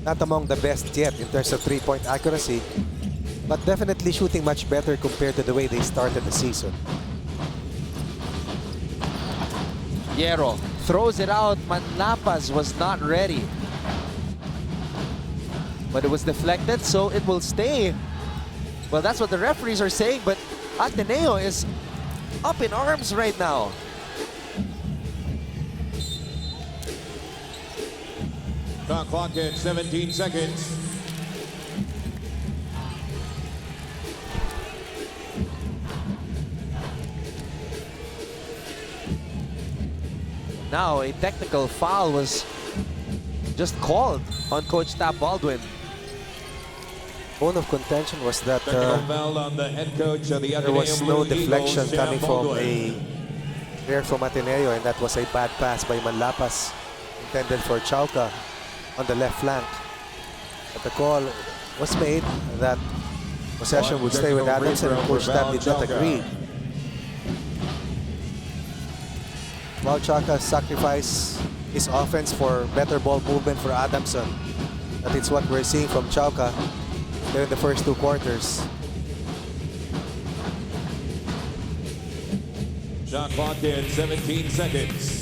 Not among the best yet in terms of 3-point accuracy, but definitely shooting much better compared to the way they started the season. Hierro throws it out. Manlapas was not ready. But it was deflected, so it will stay. Well, that's what the referees are saying, but Ateneo is up in arms right now. Shot clock at 17 seconds. Now a technical foul was just called on Coach Tab Baldwin. Bone of contention was that Technical foul on the head coach of the there was Ateneo no Blue deflection Eagles, coming Sam from Baldwin. a player from Ateneo, and that was a bad pass by Manlapas intended for Chauca on the left flank. But the call was made that possession would stay with Adamson, and Coach Tab did not agree. While Chauca sacrificed his offense for better ball movement for Adamson. That is what we're seeing from Chauca during the first 2 quarters. Shot clock at 17 seconds.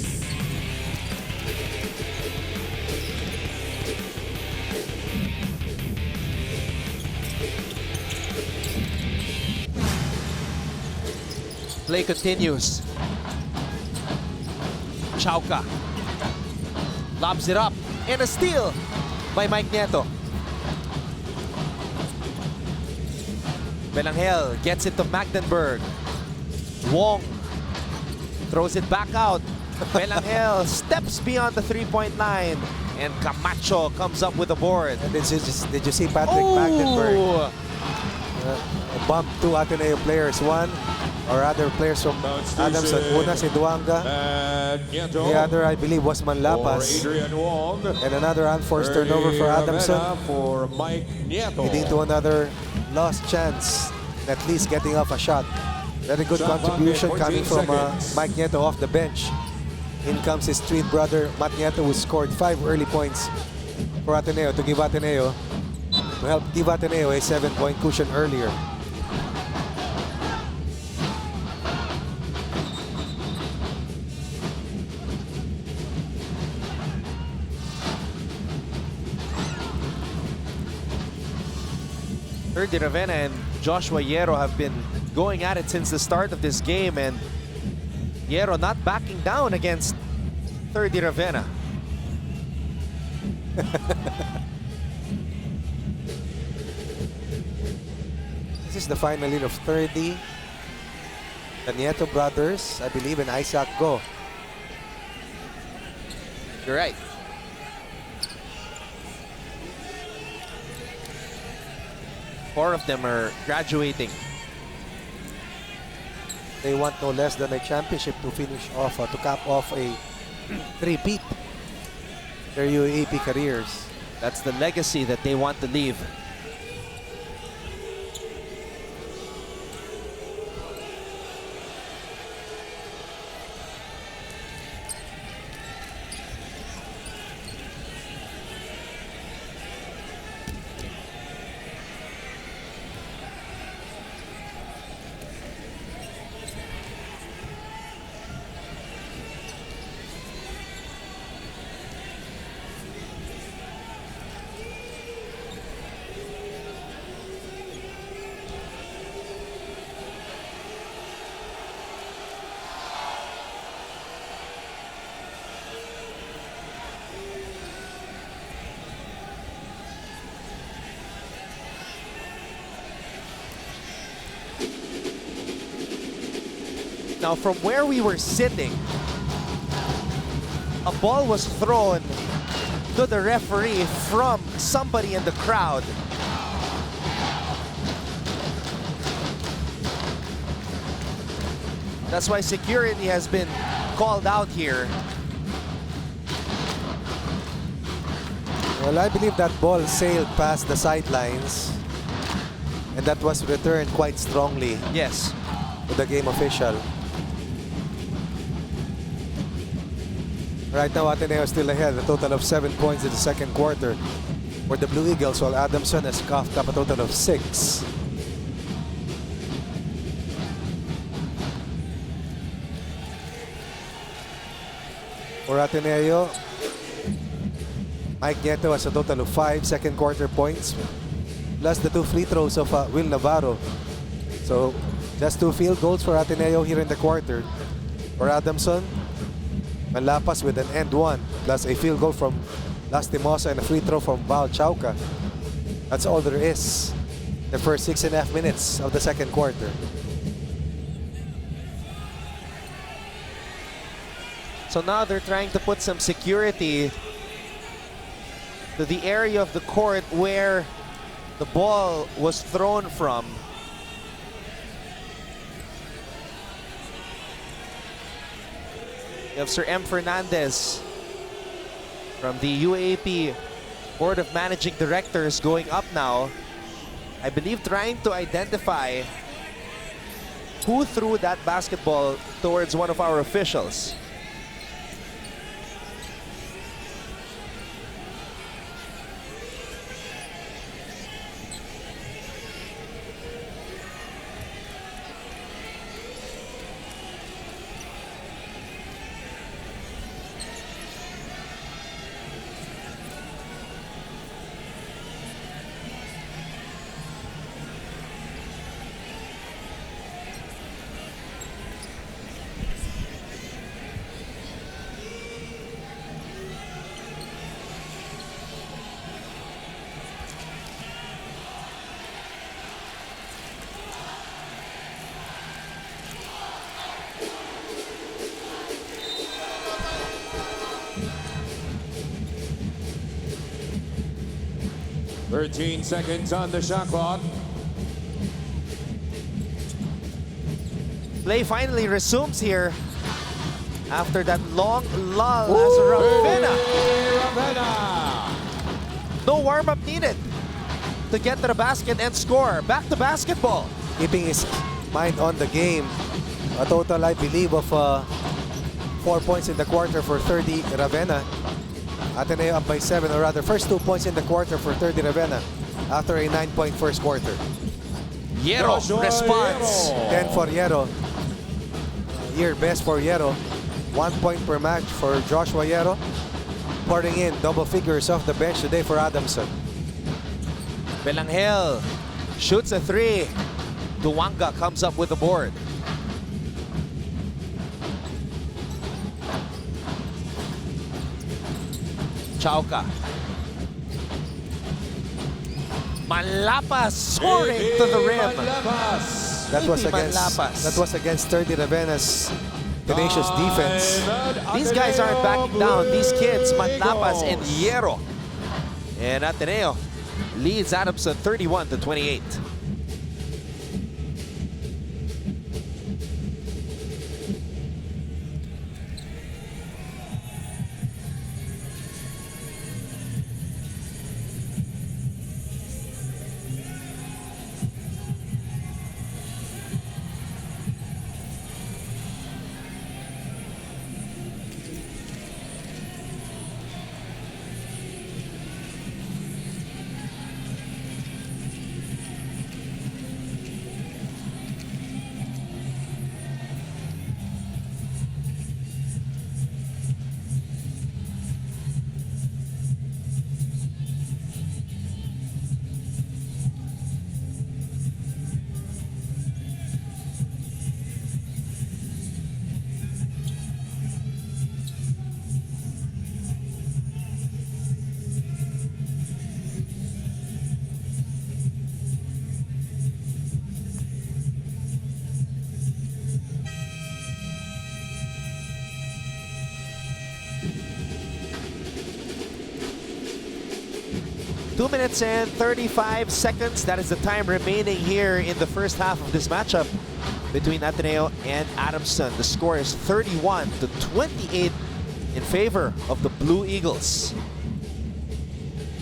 Play continues. Chauca lobs it up, and a steal by Mike Nieto. Belangel gets it to Magdenburg. Wong throws it back out. Belangel steps beyond the 3-point line, and Camacho comes up with a board. And did you see Patrick Magdenburg bump 2 Ateneo players? One, or other players from Adamson. Una si Duanga. The other, I believe, was Manlapas. Adrian Wong. And another unforced turnover for Adamson, For Mike Nieto. leading to another lost chance, at least getting off a shot. Very good Shot contribution clock at coming 14 from seconds. Mike Nieto off the bench. In comes his street brother, Matt Nieto, who scored 5 early points for Ateneo to help give Ateneo a 7-point cushion earlier. Erdi Ravenna and Joshua Hierro have been going at it since the start of this game, and Hierro not backing down against Erdi Ravenna. This is the final lead of 30. The Nieto brothers, I believe, and Isaac Go. You're right. Four of them are graduating. They want no less than a championship to finish off, to cap off a three-peat their UAAP careers. That's the legacy that they want to leave. Now, from where we were sitting, a ball was thrown to the referee from somebody in the crowd. That's why security has been called out here. Well, I believe that ball sailed past the sidelines and that was returned quite strongly Yes. to the game official. Right now, Ateneo is still ahead, a total of 7 points in the second quarter for the Blue Eagles, while Adamson has coughed up a total of 6. For Ateneo, Mike Nieto has a total of 5 second quarter points, plus the 2 free throws of Will Navarro. So just 2 field goals for Ateneo here in the quarter. For Adamson, Malapas with an end one, plus a field goal from Lastimosa and a free throw from Val Chauca. That's all there is the first 6.5 minutes of the second quarter. So now they're trying to put some security to the area of the court where the ball was thrown from. You have Sir M. Fernandez from the UAAP Board of Managing Directors going up now. I believe trying to identify who threw that basketball towards one of our officials. Thirteen seconds on the shot clock. Play finally resumes here after that long lull as Ravenna. No warm-up needed to get to the basket and score. Back to basketball. Keeping his mind on the game. A total, I believe, of 4 points in the quarter for 30 Ravenna. Ateneo up by 7, or rather, first 2 points in the quarter for 30 Ravenna after a 9-point first quarter. Hierro responds. 10 for Hierro. Year best for Hierro. 1 point per match for Joshua Hierro. Pouring in double figures off the bench today for Adamson. Belangel shoots a 3. Duwanga comes up with the board. Chauca. Malapas soaring to the rim. That was against 30 Ravenna's tenacious defense. These guys aren't backing down. These kids, Malapas and Hierro. And Ateneo leads Adamson 31-28. Two minutes and 35 seconds. That is the time remaining here in the first half of this matchup between Ateneo and Adamson. The score is 31-28 in favor of the Blue Eagles.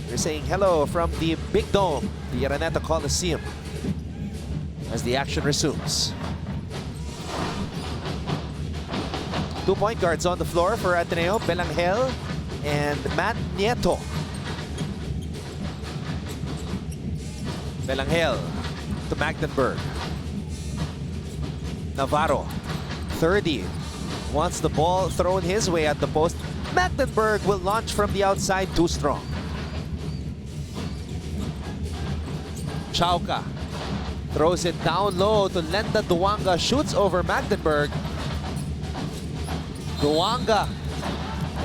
We're saying hello from the Big Dome, the Araneta Coliseum, as the action resumes. 2 point guards on the floor for Ateneo, Belangel and Matt Nieto. Belangel to Magdenburg. Navarro, 30, wants the ball thrown his way at the post. Magdenburg will launch from the outside, too strong. Chauka throws it down low to Lenda Duanga, shoots over Magdenburg. Duanga,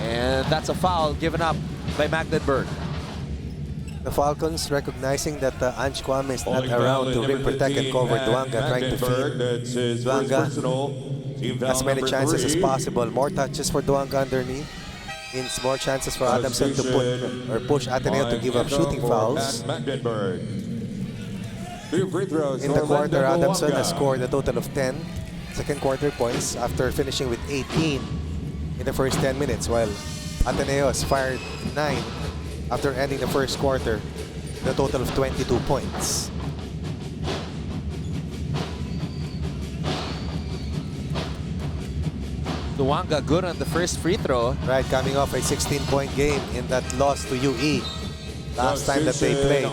and that's a foul given up by Magdenburg. The Falcons recognizing that Ange Kwame is not around to ring, protect, and cover Duanga, trying to feed Duanga as many chances as possible. More touches for Duanga underneath means more chances for Adamson to put or push Ateneo to give up shooting fouls. In the quarter, Adamson has scored a total of 10 second quarter points after finishing with 18 in the first 10 minutes, while Ateneo has fired 9 after ending the first quarter, the total of 22 points. Duanga good on the first free throw. Right, coming off a 16-point game in that loss to UE last time that they played.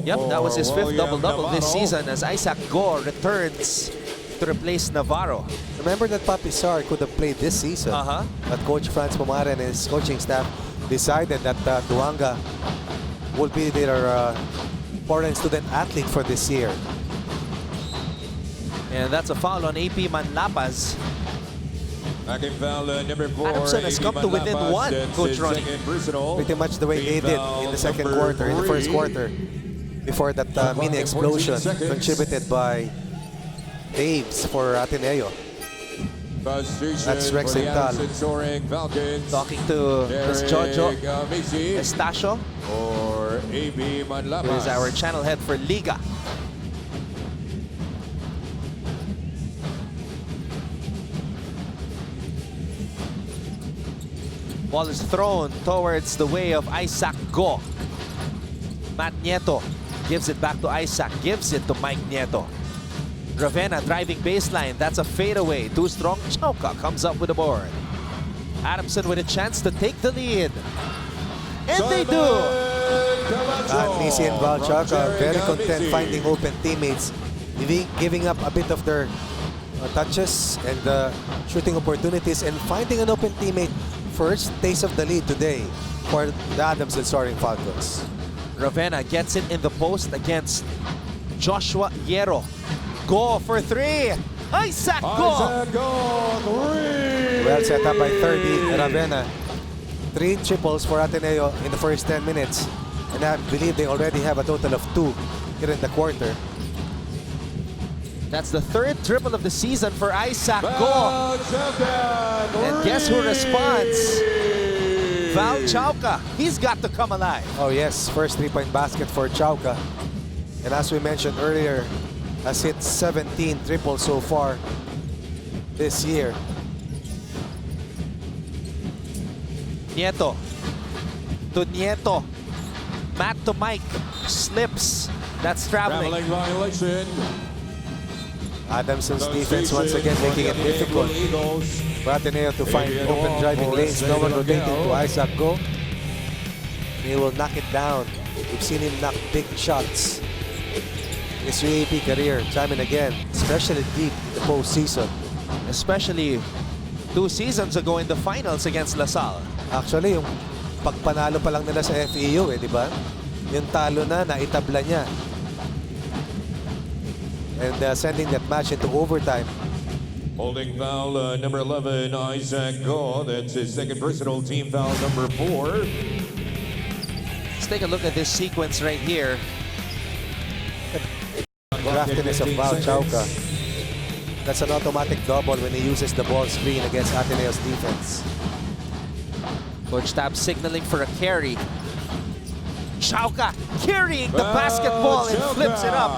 Yep, that was his 5th double-double this season as Isaac Go returns to replace Navarro. Remember that Papi Sarr could have played this season, but Coach Franz Pomara and his coaching staff decided that Duanga will be their foreign student athlete for this year. And that's a foul on AP Manlapas. Adamson has come to within 1, Coach Ronnie. Pretty much the way they did in the second quarter, in the first quarter, before that mini explosion contributed by Daves for Ateneo. That's Rex Intal talking to Ms. Jojo Estacio, who is our channel head for Liga. Ball is thrown towards the way of Isaac Go. Matt Nieto gives it back to Isaac, gives it to Mike Nieto. Ravenna driving baseline, that's a fadeaway, too strong. Chauka comes up with the board. Adamson with a chance to take the lead. And they do! Nisi and Val Chauka very content finding open teammates, giving up a bit of their touches and shooting opportunities, and finding an open teammate. First taste of the lead today for the Adamson Soaring Falcons. Ravenna gets it in the post against Joshua Hierro. Go for 3. Isaac Go! Well set up by 30, Ravenna. 3 triples for Ateneo in the first 10 minutes. And I believe they already have a total of 2 here in the quarter. That's the 3rd triple of the season for Isaac Go. And guess who responds? Val Chauka. He's got to come alive. Oh yes, first 3-point basket for Chauka. And as we mentioned earlier, has hit 17 triples so far this year. Nieto to Nieto. Matt to Mike. Slips. That's traveling. Violation. Adamson's defense once again making it difficult for Ateneo to find open driving lanes. No one rotating to Isaac Go. He will knock it down. We've seen him knock big shots in his UAAP career, time and again, especially deep in the postseason. Especially 2 seasons ago in the finals against LaSalle. Actually, yung pagpanalo pa lang nila sa FEU, di ba? Yung talo na, naitabla niya. And sending that match into overtime. Holding foul number 11, Isaac Go. That's his 2nd personal, team foul number 4. Let's take a look at this sequence right here. Craftiness of Val Chauka. That's an automatic double when he uses the ball screen against Ateneo's defense. Coach Tab signaling for a carry. Chauka carrying the basketball and flips it up.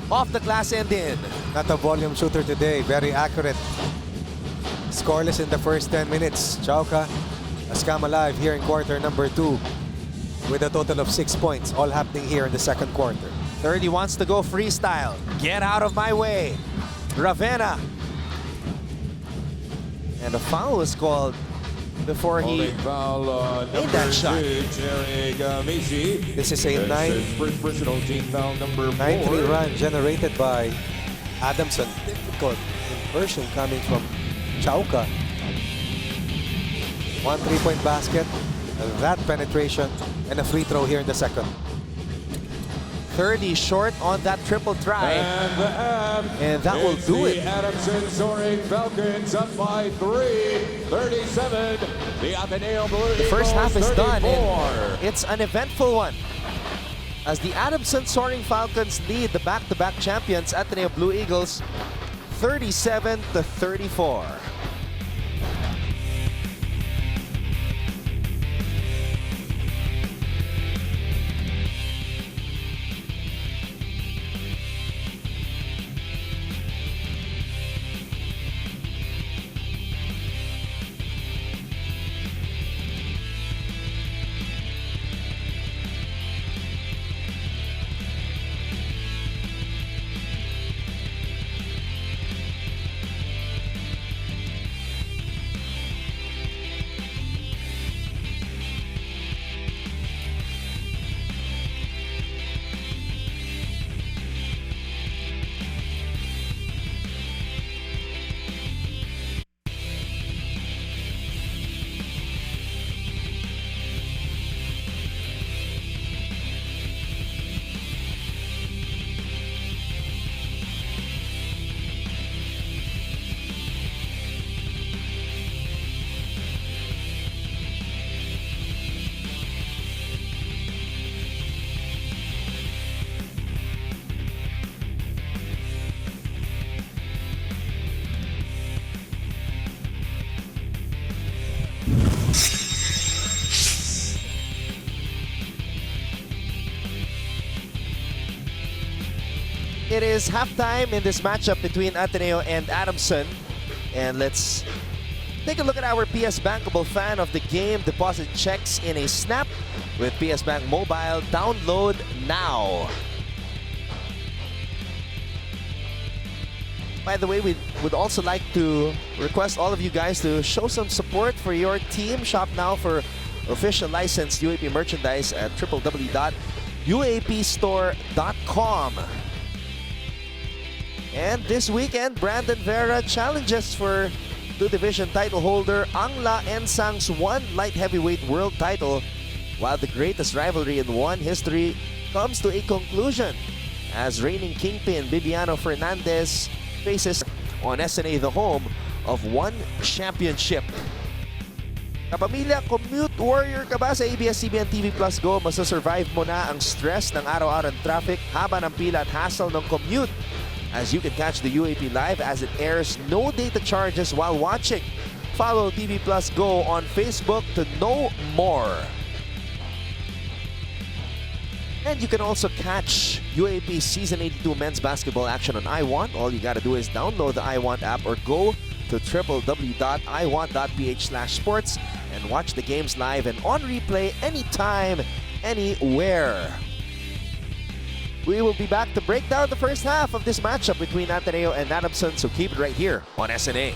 Off the glass and in. Not a volume shooter today, very accurate. Scoreless in the first 10 minutes. Chauka has come alive here in quarter number 2. with a total of 6 points, all happening here in the second quarter. 30 wants to go freestyle. Get out of my way. Ravenna. And a foul was called before he Holding foul made that shot. This is a 9 personal team foul number 4. 9-3 run generated by Adamson. Difficult inversion coming from Chauka. 1 3-point basket, that penetration, and a free throw here in the second. 30 short on that triple try. And the half. And that will do the it. Adamson Soaring Falcons up by 3, 37. The Ateneo Blue The first half is done, 34. and it's an eventful one. As the Adamson Soaring Falcons lead the back-to-back champions Ateneo Blue Eagles 37-34. It is halftime in this matchup between Ateneo and Adamson. And let's take a look at our PS Bankable fan of the game. Deposit checks in a snap with PS Bank Mobile. Download now. By the way, we would also like to request all of you guys to show some support for your team. Shop now for official licensed UAP merchandise at www.uapstore.com. And this weekend, Brandon Vera challenges for the division title holder Angla Ensang's 1 light heavyweight world title, while the greatest rivalry in one history comes to a conclusion as reigning kingpin Bibiano Fernandez faces on SNA, the home of one championship. Kapamilya, commute warrior ka ba sa ABS-CBN TV Plus Go? Masasurvive mo na ang stress ng araw-araw traffic, haba ng pila at hassle ng commute, as you can catch the UAP live as it airs, no data charges while watching. Follow TV Plus Go on Facebook to know more. And you can also catch UAP Season 82 men's basketball action on iWant. All you gotta do is download the iWant app or go to www.iwant.ph/sports and watch the games live and on replay anytime, anywhere. We will be back to break down the first half of this matchup between Ateneo and Adamson, so keep it right here on SNA.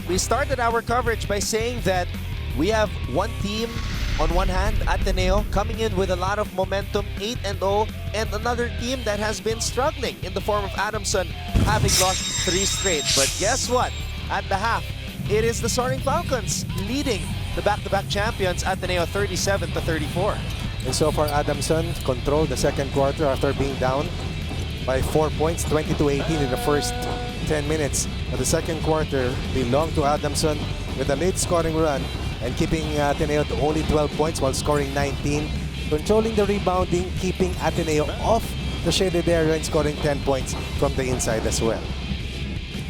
We started our coverage by saying that we have one team on one hand, Ateneo, coming in with a lot of momentum, 8-0, and another team that has been struggling in the form of Adamson, having lost 3 straight. But guess what? At the half, it is the Soaring Falcons leading the back-to-back champions, Ateneo, 37-34. And so far, Adamson controlled the second quarter after being down by 4 points, 20-18 in the first 10 minutes. But the second quarter belonged to Adamson with a late scoring run and keeping Ateneo to only 12 points while scoring 19. Controlling the rebounding, keeping Ateneo off the shaded area and scoring 10 points from the inside as well.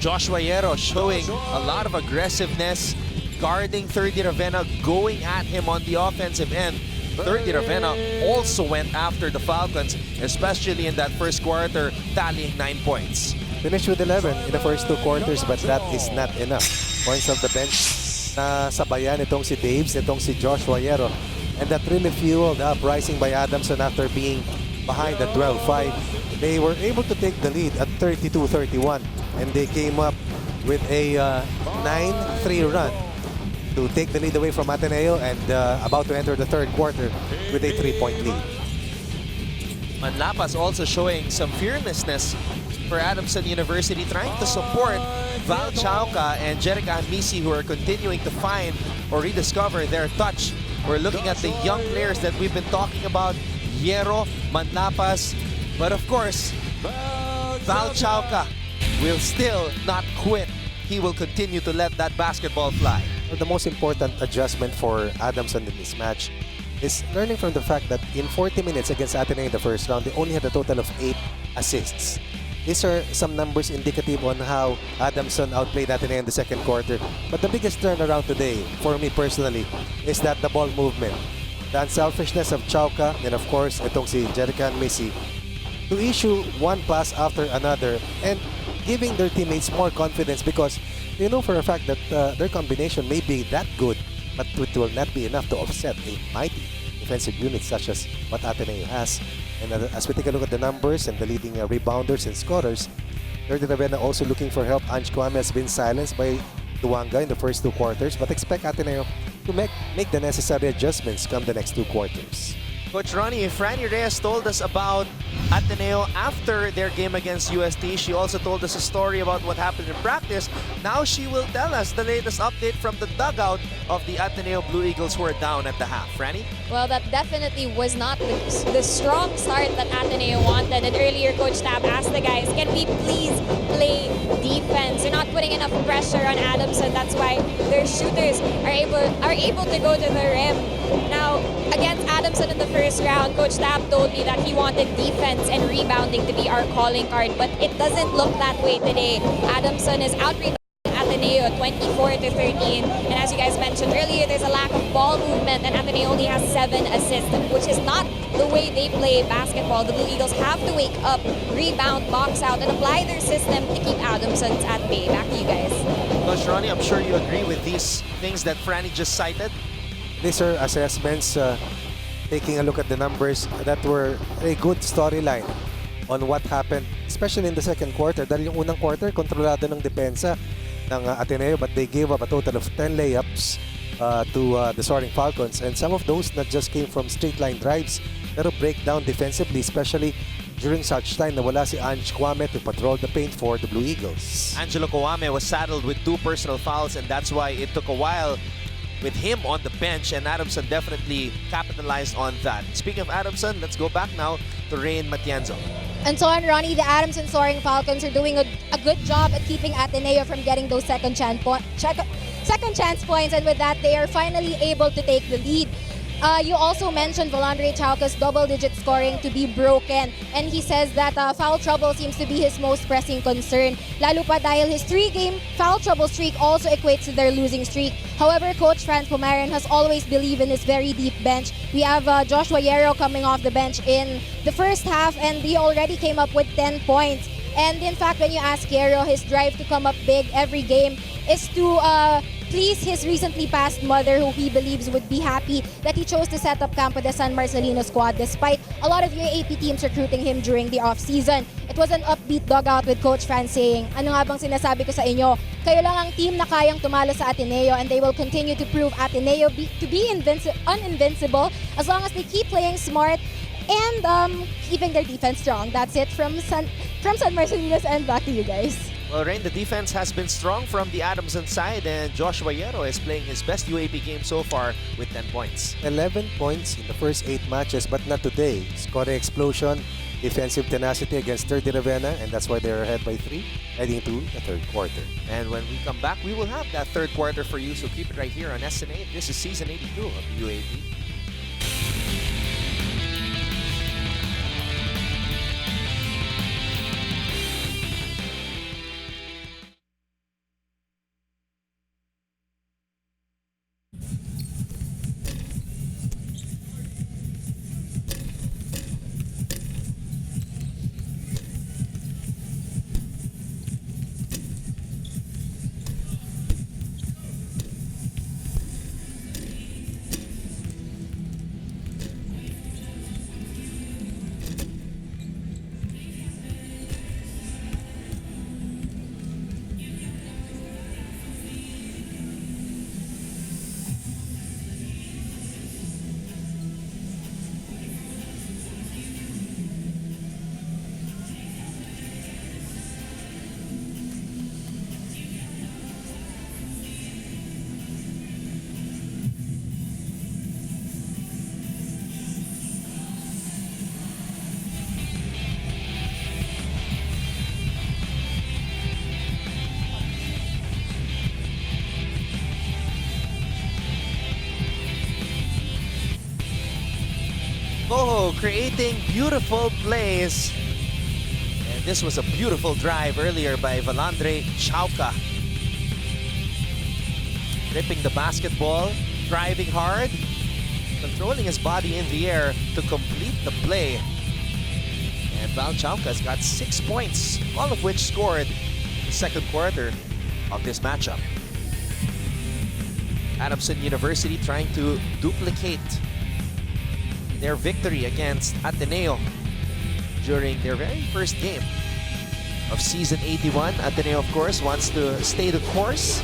Joshua Hierro showing a lot of aggressiveness, guarding 30 Ravenna, going at him on the offensive end. 30 Ravenna also went after the Falcons, especially in that first quarter, tallying 9 points. Finished with 11 in the first 2 quarters, but that is not enough. Points of the bench na sabayan itong si Daves, itong si Joshua Hierro. And that really fueled the uprising by Adamson after being behind at 12-5. They were able to take the lead at 32-31, and they came up with a 9-3 run to take the lead away from Ateneo, and about to enter the third quarter with a 3-point lead. Manlapas also showing some fearlessness for Adamson University, trying to support Val Chauca and Jerica Amisi, who are continuing to find or rediscover their touch. We're looking at the young players that we've been talking about, Hierro, Manlapas, but of course, Val Chauca will still not quit. He will continue to let that basketball fly. The most important adjustment for Adamson in this match is learning from the fact that in 40 minutes against Ateneo in the first round, they only had a total of 8 assists. These are some numbers indicative on how Adamson outplayed Ateneo in the second quarter. But the biggest turnaround today, for me personally, is that the ball movement. The unselfishness of Chauca, and of course, itong si Jerica Missy, to issue one pass after another and giving their teammates more confidence because they know for a fact that their combination may be that good, but it will not be enough to offset a mighty defensive unit such as what Ateneo has. And as we take a look at the numbers and the leading rebounders and scorers, Third Ravenna also looking for help. Ange Kwame has been silenced by Duanga in the first 2 quarters, but expect Ateneo to make the necessary adjustments come the next 2 quarters. Coach Ronnie, Franny Reyes told us about Ateneo after their game against UST. She also told us a story about what happened in practice. Now she will tell us the latest update from the dugout of the Ateneo Blue Eagles who are down at the half. Franny? Well, that definitely was not the strong start that Ateneo wanted. And earlier, Coach Tab asked the guys, can we please play defense? They're not putting enough pressure on Adamson. That's why their shooters are able to go to the rim. Now, against Adamson in the first round, Coach Tab told me that he wanted defense and rebounding to be our calling card, but it doesn't look that way today. Adamson is out-rebounding Ateneo 24-13, and as you guys mentioned earlier, there's a lack of ball movement, and Ateneo only has 7 assists, which is not the way they play basketball. The Blue Eagles have to wake up, rebound, box out, and apply their system to keep Adamson's at bay. Back to you guys. Coach Ronnie, I'm sure you agree with these things that Franny just cited. These are assessments, taking a look at the numbers that were a good storyline on what happened, especially in the second quarter. Dahil yung unang quarter, kontrolado ng depensa ng Ateneo, but they gave up a total of 10 layups to the Soaring Falcons. And some of those not just came from straight line drives, pero breakdown defensively, especially during such time na wala si Ange Kwame to patrol the paint for the Blue Eagles. Angelo Kwame was saddled with 2 personal fouls, and that's why it took a while with him on the bench, and Adamson definitely capitalized on that. Speaking of Adamson, let's go back now to Rain Matienzo. And so on, Ronnie, the Adamson Soaring Falcons are doing a good job at keeping Ateneo from getting those second chance points, and with that, they are finally able to take the lead. You also mentioned Volandre Chauca's double-digit scoring to be broken, and he says that foul trouble seems to be his most pressing concern. Lalo pa dahil his 3-game foul trouble streak also equates to their losing streak. However, Coach Franz Pumarin has always believed in his very deep bench. We have Joshua Yero coming off the bench in the first half, and he already came up with 10 points. And in fact, when you ask Yero, his drive to come up big every game is to please his recently passed mother, who he believes would be happy that he chose to set up Campo de San Marcelino squad despite a lot of UAAP teams recruiting him during the off-season. It was an upbeat dugout with Coach Franz saying, ano nga bang sinasabi ko sa inyo? Kayo lang ang team na kayang tumalo sa Ateneo, and they will continue to prove Ateneo to be uninvincible as long as they keep playing smart and keeping their defense strong. That's it from San Marcelino's end. Back to you guys. Well, Rain, the defense has been strong from the Adamson side, and Joshua Yero is playing his best UAP game so far with 10 points. 11 points in the first 8 matches, but not today. Scoring explosion, defensive tenacity against Third Ravenna, and that's why they're ahead by 3 heading to the third quarter. And when we come back, we will have that third quarter for you, so keep it right here on SN8. This is Season 82 of UAP. Boho creating beautiful plays. And this was a beautiful drive earlier by Volandre Chauca. Gripping the basketball, driving hard, controlling his body in the air to complete the play. And And Val Chauca's got 6 points, all of which scored in the second quarter of this matchup. Adamson University trying to duplicate their victory against Ateneo during their very first game of Season 81. Ateneo, of course, wants to stay the course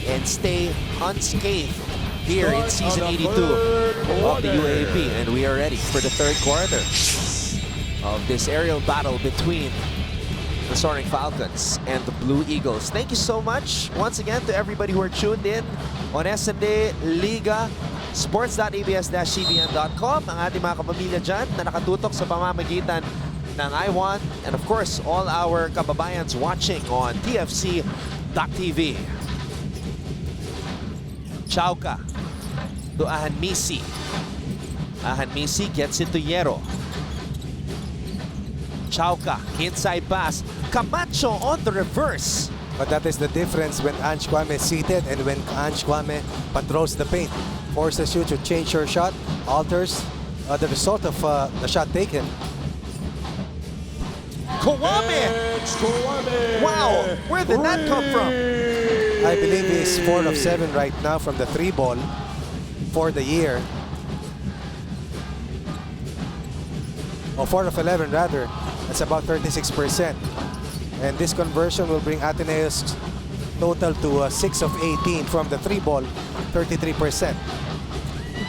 and stay unscathed here in Season 82 of the UAAP. And we are ready for the third quarter of this aerial battle between the Soaring Falcons and the Blue Eagles. Thank you so much once again to everybody who are tuned in on SND Liga, sports.abs-cbn.com, ang ating mga kapamilya dyan na nakatutok sa pamamagitan ng I1, and of course, all our kababayans watching on TFC.tv. Chauca to Ahanmisi. Ahanmisi gets it to Yero. Chauca, inside pass. Camacho on the reverse. But that is the difference when Ange Kwame is seated and when Ange Kwame patrols the paint. Forces you to change your shot, alters the result of the shot taken. Kwame! Wow, where did that come from? I believe he's 4 of 7 right now from the 3 ball for the year. Or 4 of 11 rather. That's about 36%. And this conversion will bring Ateneo's total to 6 of 18 from the 3 ball, 33%.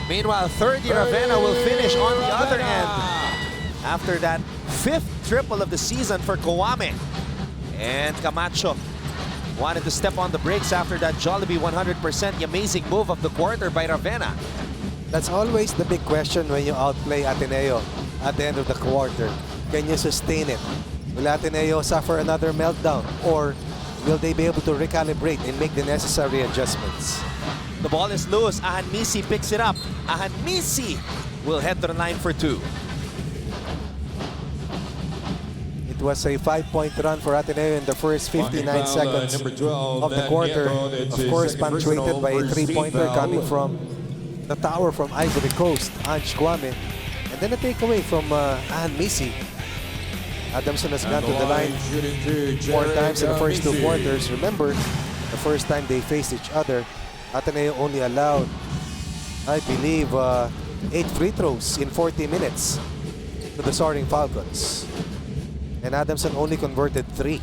Meanwhile, third year Ravenna will finish on the other end after that 5th triple of the season for Kwame. And Camacho wanted to step on the brakes after that Jollibee 100%, the amazing move of the quarter by Ravenna. That's always the big question when you outplay Ateneo at the end of the quarter. Can you sustain it? Will Ateneo suffer another meltdown, or will they be able to recalibrate and make the necessary adjustments? The ball is loose. Ahanmisi picks it up. Ahanmisi will head to the line for 2. It was a 5-point run for Ateneo in the first 59 seconds of the quarter. Of course, punctuated by a 3-pointer coming from the tower from Ivory Coast, Ange Kwame. And then a takeaway from Ahanmisi. Adamson has gone to the line 4 times in the first 2 quarters. Remember, the first time they faced each other, Ateneo only allowed, I believe, 8 free throws in 40 minutes to the Soaring Falcons. And Adamson only converted 3.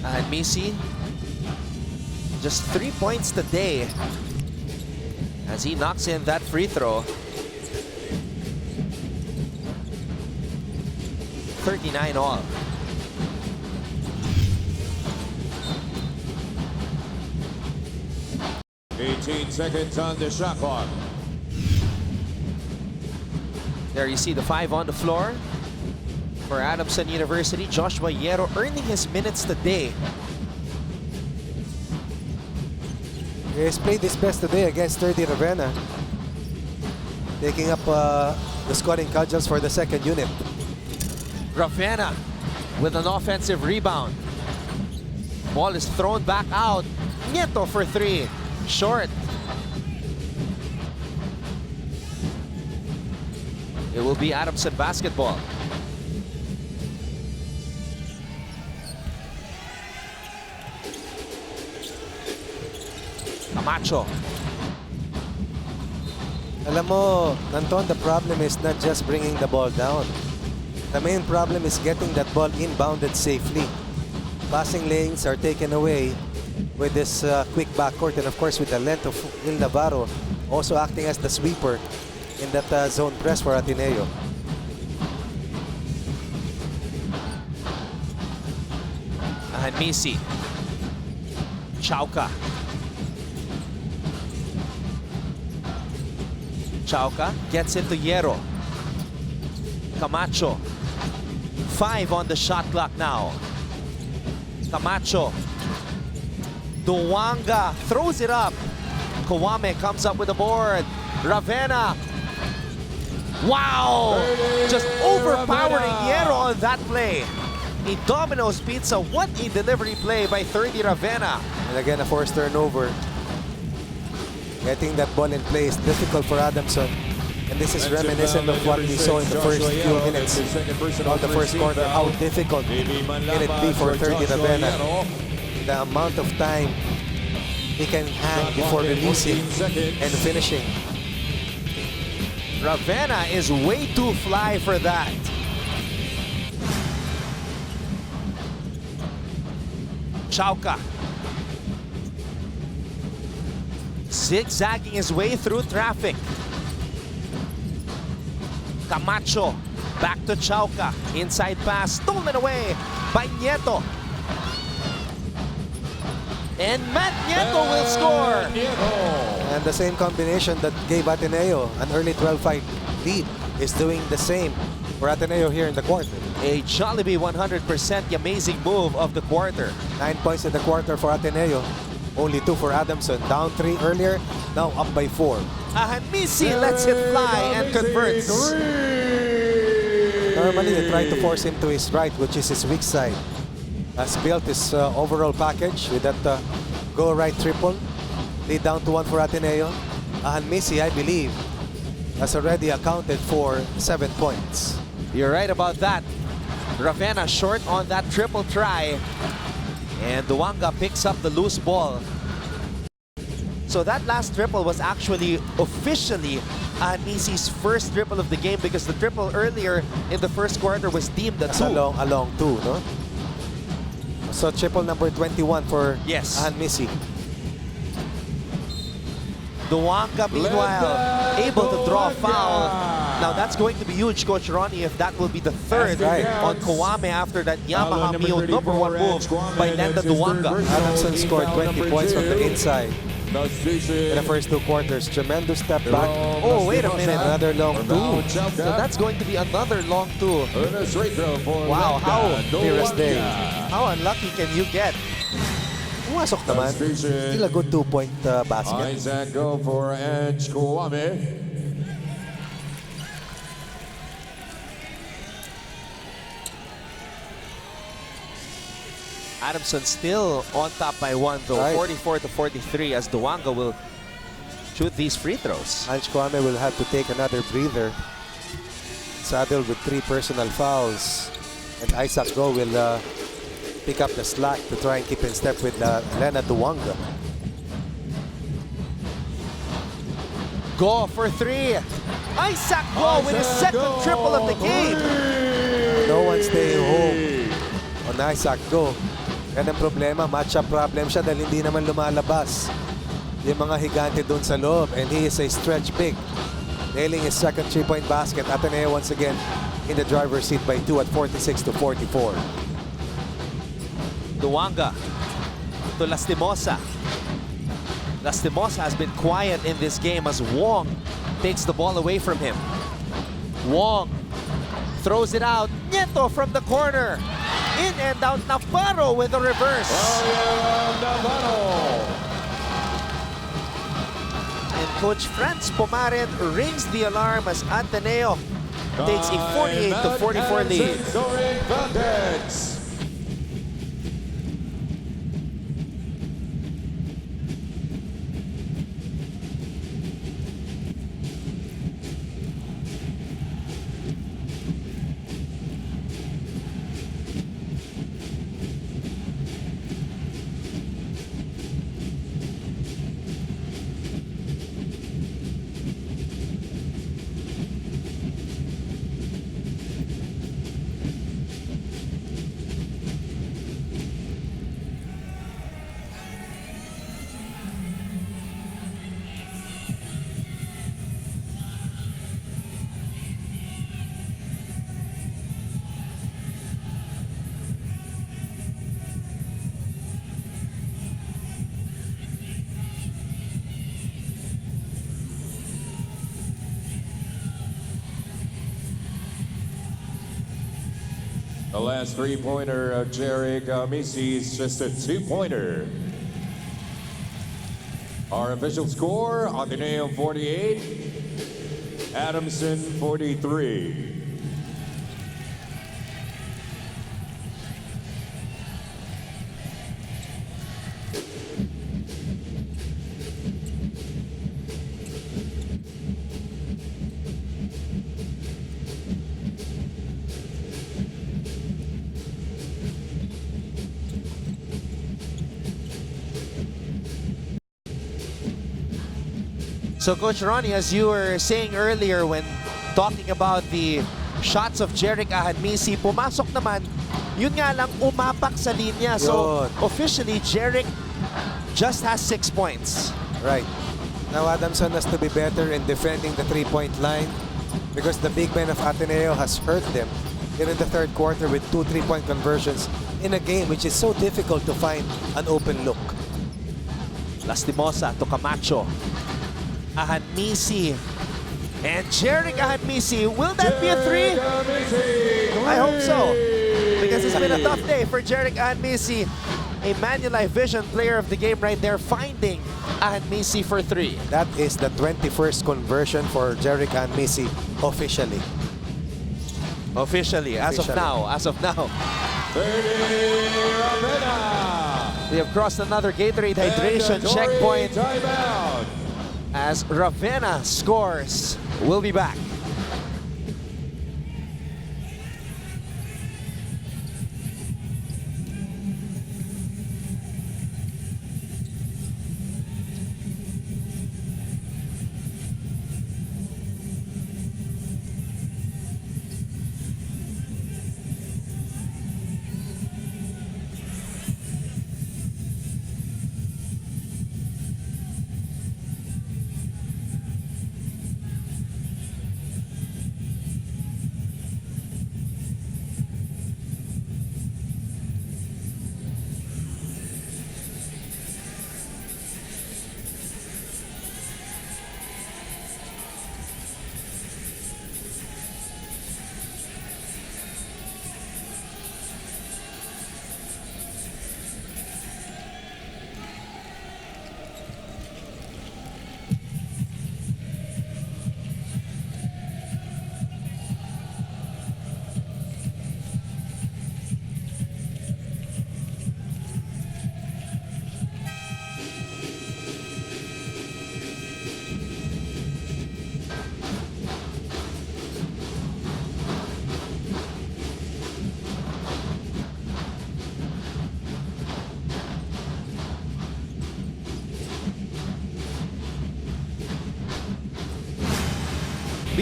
Ahanmisi, just 3 points today as he knocks in that free throw. 39 all. $18 seconds on the shot clock. There you see the 5 on the floor for Adamson University. Joshua Yero earning his minutes today. He has played his best today against 30 Ravenna, taking up the scoring cudgels for the second unit. Ravenna with an offensive rebound. Ball is thrown back out. Nieto for 3. Short. It will be Adamson basketball. Camacho. Alam mo, Nanton, the problem is not just bringing the ball down. The main problem is getting that ball inbounded safely. Passing lanes are taken away with this quick backcourt, and of course with the length of Il Navarro also acting as the sweeper in that zone press for Ateneo. Ahanmisi. Chauca. Chauca gets into Yero. Camacho. 5 on the shot clock now. Camacho. Duwanga throws it up. Kwame comes up with the board. Ravenna. Wow! Just overpowering Yero on that play. A Domino's Pizza. What a delivery play by 30 Ravenna. And again, a forced turnover. Getting that ball in play is difficult for Adamson. And this is reminiscent of what we saw in the first few minutes of the first quarter, how difficult can it be for 30 Ravenna. The amount of time he can hang before releasing and finishing. Ravenna is way too fly for that. Chauca. Zigzagging his way through traffic. Camacho. Back to Chauca. Inside pass. Stolen away by Nieto. And Matt Nieto will score. And the same combination that gave Ateneo an early 12-5 lead is doing the same for Ateneo here in the quarter. A Jollibee 100% amazing move of the quarter. 9 points in the quarter for Ateneo. Only 2 for Adamson. Down 3 earlier, now up by 4. Ahanmisi lets it fly and converts. Normally, they try to force him to his right, which is his weak side. Has built his overall package with that go right triple. Lead down to 1 for Ateneo. Ahanmisi, I believe, has already accounted for 7 points. You're right about that. Ravenna short on that triple try. And Duanga picks up the loose ball. So that last triple was actually officially Ahanmisi's first triple of the game, because the triple earlier in the first quarter was deemed a That's two. a long 2, no? So triple number 21 for Yes. Ahanmisi. Duanga, meanwhile, able to draw a foul. Now that's going to be huge, Coach Ronnie, if that will be the third on Kawame after that Yamaha Mio number 1 move by Nanda Duanga. Adamson scored 20 points from the inside in the first 2 quarters. Tremendous step back. Oh, wait a minute. Another long 2. So that's going to be another long 2. Wow, how unlucky can you get? Pumasok naman. Still a good 2-point basket. Isaac go for Edge Kawame. Adamson still on top by 1 though, Right. 44-43, as Duanga will shoot these free throws. Ange Kwame will have to take another breather. Saddled with 3 personal fouls. And Isaac Go will pick up the slack to try and keep in step with Lena Duanga. Go for 3. Isaac Go with his second triple of the game. No one staying home on Isaac Go. Yan ang problema, matchup problem siya dahil hindi naman lumalabas yung mga higante doon sa loob, and he is a stretch big. Nailing his second 3-point basket. Ateneo once again in the driver's seat by 2 at 46-44. Duanga to Lastimosa. Lastimosa has been quiet in this game as Wong takes the ball away from him. Wong throws it out. Nieto from the corner. In and out. Navarro with the reverse. And Coach Franz Pomarin rings the alarm as Ateneo takes a 48-44 lead. The last 3-pointer of Jerry Ahanmisi is just a 2-pointer. Our official score, Ateneo 48, Adamson 43. So Coach Ronnie, as you were saying earlier when talking about the shots of Jeric Ahadmisi, pumasok naman, yun nga lang umapak sa linya. So officially, Jeric just has 6 points. Right. Now Adamson has to be better in defending the three-point line because the big man of Ateneo has hurt them here in the third quarter with 2 3-point conversions in a game which is so difficult to find an open look. Lastimosa to Camacho. Ahadmisi. And Jeric Ahadmisi, will that be a 3? I hope so. Because it's been a tough day for Jeric Ahadmisi. A Manulife Vision player of the game right there, finding Ahadmisi for 3. That is the 21st conversion for Jeric Ahadmisi officially. Officially, as of now. We have crossed another Gatorade hydration checkpoint as Ravenna scores. We'll be back.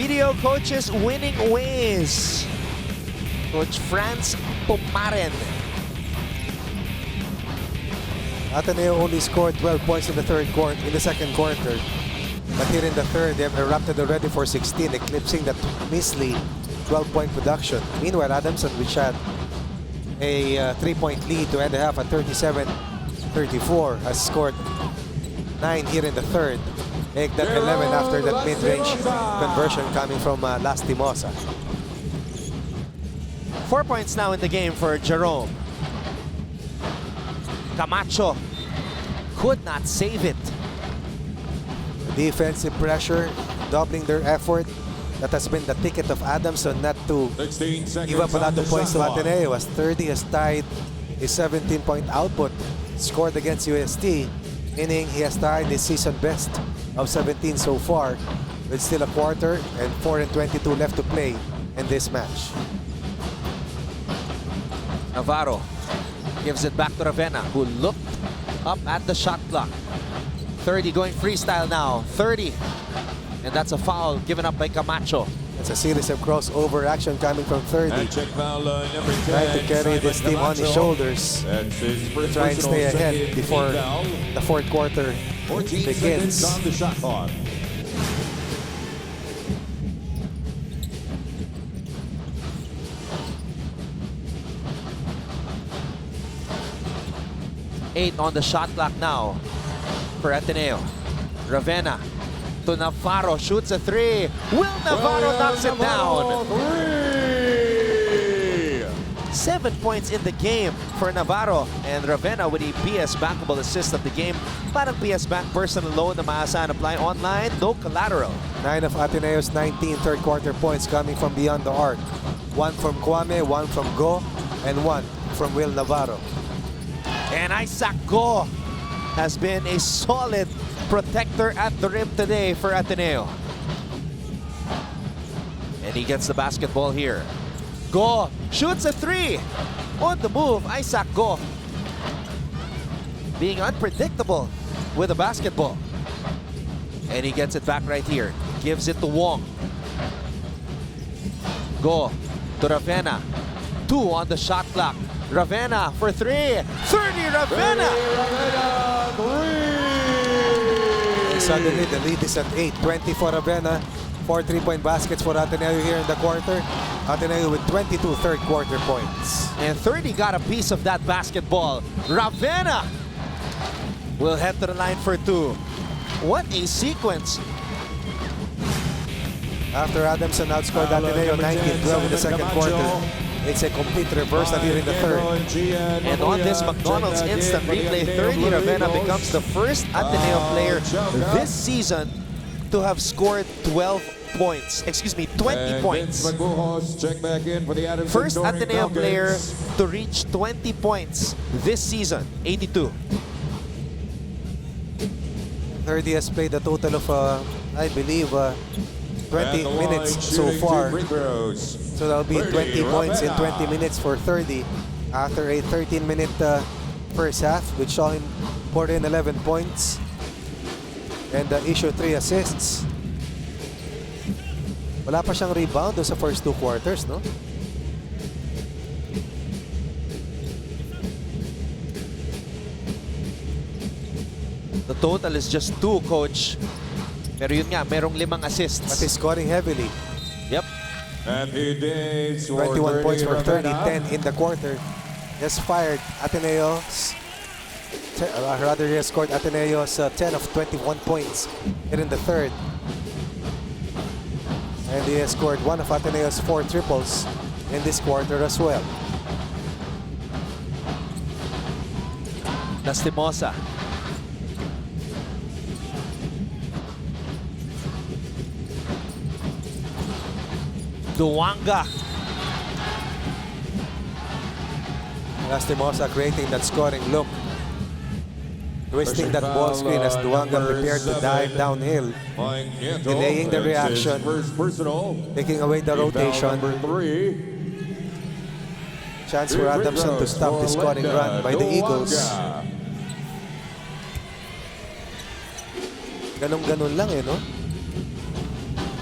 Video coaches winning ways. Coach Franz Pumaren. Ateneo only scored 12 points in the second quarter. But here in the third, they have erupted already for 16, eclipsing that measly 12-point production. Meanwhile, Adamson, which had a 3-point lead to end the half at 37-34, has scored 9 here in the third. Make that 11 after that mid-range conversion coming from Lastimosa. 4 points now in the game for Jerome. Camacho could not save it. Defensive pressure, doubling their effort. That has been the ticket of Adamson not to give up a lot of points to Ateneo, as 30 has tied his 17-point output scored against UST, meaning he has tied his season best of 17 so far, with still a quarter and 4:22 left to play in this match. Navarro gives it back to Ravenna, who looked up at the shot clock. 30 going freestyle now. 30. And that's a foul given up by Camacho. It's a series of crossover action coming from 30. And check foul number 10. Trying to carry this team on his shoulders. That's his first Try and personal stay ahead second before team foul. the fourth quarter 14 begins. seconds on the shot clock. Eight on the shot clock now for Ateneo. Ravenna to Navarro, shoots a 3. Will Navarro knocks it down? 7 points in the game for Navarro, and Ravenna with a PS bankable assist of the game. Parang PS bank personal loan na maasahan apply online, no collateral. 9 of Ateneo's 19 third quarter points coming from beyond the arc. 1 from Kwame, 1 from Go, and 1 from Will Navarro. And Isaac Go has been a solid protector at the rim today for Ateneo. And he gets the basketball here. Go shoots a 3. On the move, Isaac Go. Being unpredictable with the basketball. And he gets it back right here. Gives it to Wong. Go to Ravenna. 2 on the shot clock. Ravenna for 3. 30 Ravenna! And suddenly, the lead is at 8. 20 for Ravenna. 4 3-point baskets for Ateneo here in the quarter. Ateneo with 22 third quarter points. And 30 got a piece of that basketball. Ravenna will head to the line for 2. What a sequence. After Adamson outscored Ateneo 19-12 in the second quarter, it's a complete reversal here in the third. And on this McDonald's instant replay, 30 Ravenna becomes the first Ateneo player this season to have scored 12 points. Excuse me, 20 points. First Ateneo player to reach 20 points this season, 82. 30 has played a total of, I believe, 20 minutes so far. So that'll be 20 points in 20 minutes for 30 after a 13-minute first half, which saw him pour in 11 points and issue 3 assists. Wala pa siyang rebound sa first 2 quarters, no? The total is just 2, Coach. Pero yun nga, merong 5 assists. But he's scoring heavily. Yep. 21 points for 30, 10 in the quarter. Has fired Ateneo's, rather he has scored Ateneo's 10 of 21 points here in the third. And he has scored 1 of Ateneo's 4 triples in this quarter as well. Lastimosa. Duwanga. Lastimosa creating that scoring look. Twisting that ball screen as Duwanga prepared to dive downhill. Delaying the reaction. Taking away the rotation. Chance for Adamson to stop the scoring run by the Eagles. Ganun-ganun lang no?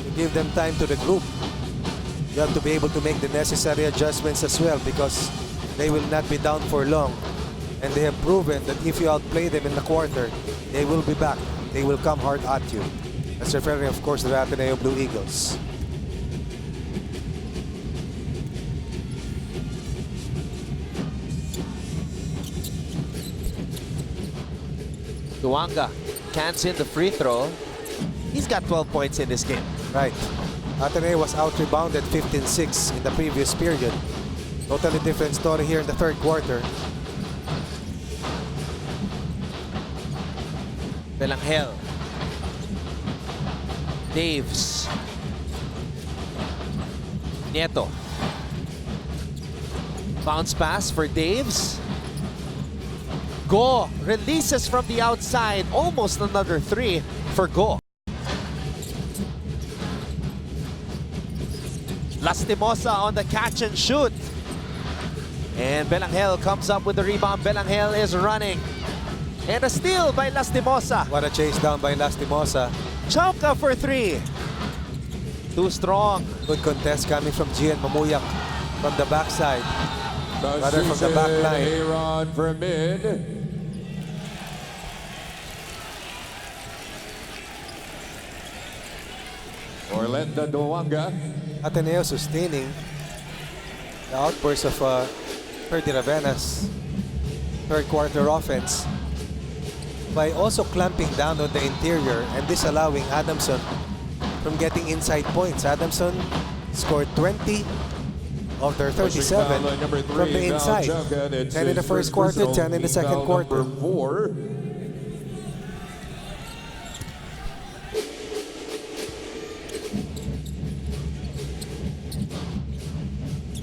To give them time to regroup. You have to be able to make the necessary adjustments as well because they will not be down for long. And they have proven that if you outplay them in the quarter, they will be back. They will come hard at you. That's referring, of course, to the Ateneo Blue Eagles. Duwanga can't in the free throw. He's got 12 points in this game. Right. Ateneo was out-rebounded 15-6 in the previous period. Totally different story here in the third quarter. Belangel. Daves. Nieto. Bounce pass for Daves. Go. Releases from the outside. Almost another 3 for Go. Lastimosa on the catch and shoot. And Belangel comes up with the rebound. Belangel is running. And a steal by Lastimosa. What a chase down by Lastimosa. Chauka for 3. Too strong. Good contest coming from Gian Mamuyak from the backside. Rather from the back line. Aaron for mid. Orlando Duwanga. Ateneo sustaining the outburst of 30 Ravenna's third quarter offense by also clamping down on the interior and disallowing Adamson from getting inside points. Adamson scored 20 of their 37 from the inside. 10 in the first quarter, 10 in the second quarter.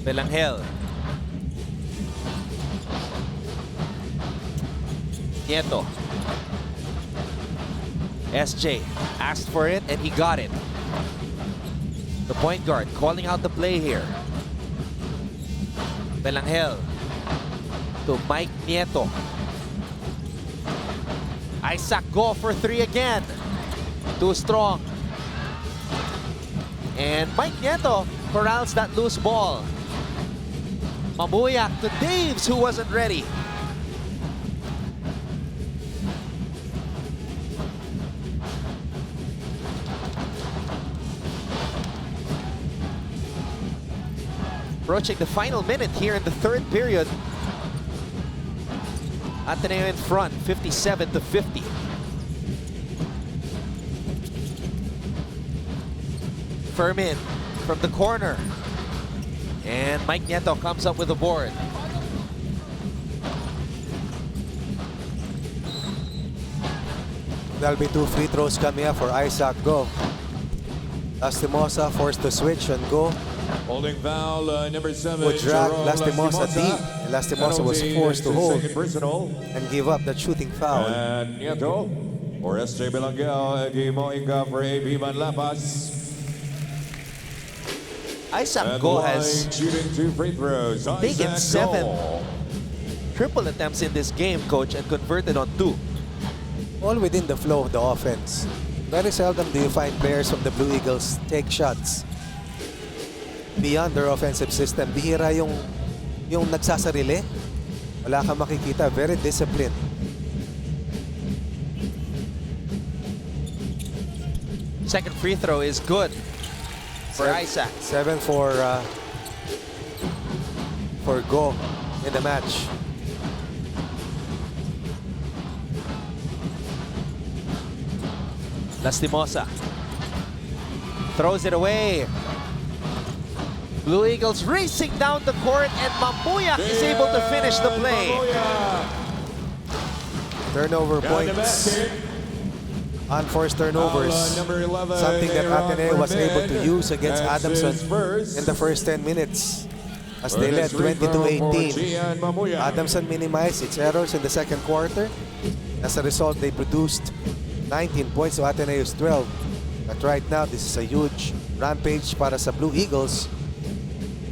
Belangel. Nieto. SJ asked for it and he got it. The point guard calling out the play here. Belangel to Mike Nieto. Isaac Go for 3 again. Too strong. And Mike Nieto corrals that loose ball. Mabuyak to Daves, who wasn't ready. Approaching the final minute here in the third period. Ateneo in front, 57-50. Fermin from the corner. And Mike Nieto comes up with the board. There'll be 2 free throws coming up for Isaac Go. Lastimosa forced to switch and go. Holding foul number 7. Would drag Jerome Lastimosa deep. And Lastimosa was forced to hold Second personal. and give up that shooting foul. And Nieto for SJ Belangel. Gimoinga for AB Manlapas. Isaac And Go Line has shooting 2 free throws. taken Isaac 7 Go. triple attempts in this game, coach, and converted on 2. All within the flow of the offense. Very seldom do you find players from the Blue Eagles take shots beyond their offensive system. Bihira yung nagsasarili. Wala kang makikita. Very disciplined. Second free throw is good for Isaac. 7 for Go in the match. Lastimosa throws it away. Blue Eagles racing down the court, and Mabuyak is able to finish the play. Turnover points. Unforced turnovers. Number 11, Something that Aaron Ateneo was able to Fermin. use against That's Adamson his first. in the first 10 minutes. As they led First free throw for 22-18. Gian Mabuyak. Adamson minimized its errors in the second quarter. As a result, they produced 19 points to Ateneo's 12. But right now, this is a huge rampage para sa Blue Eagles,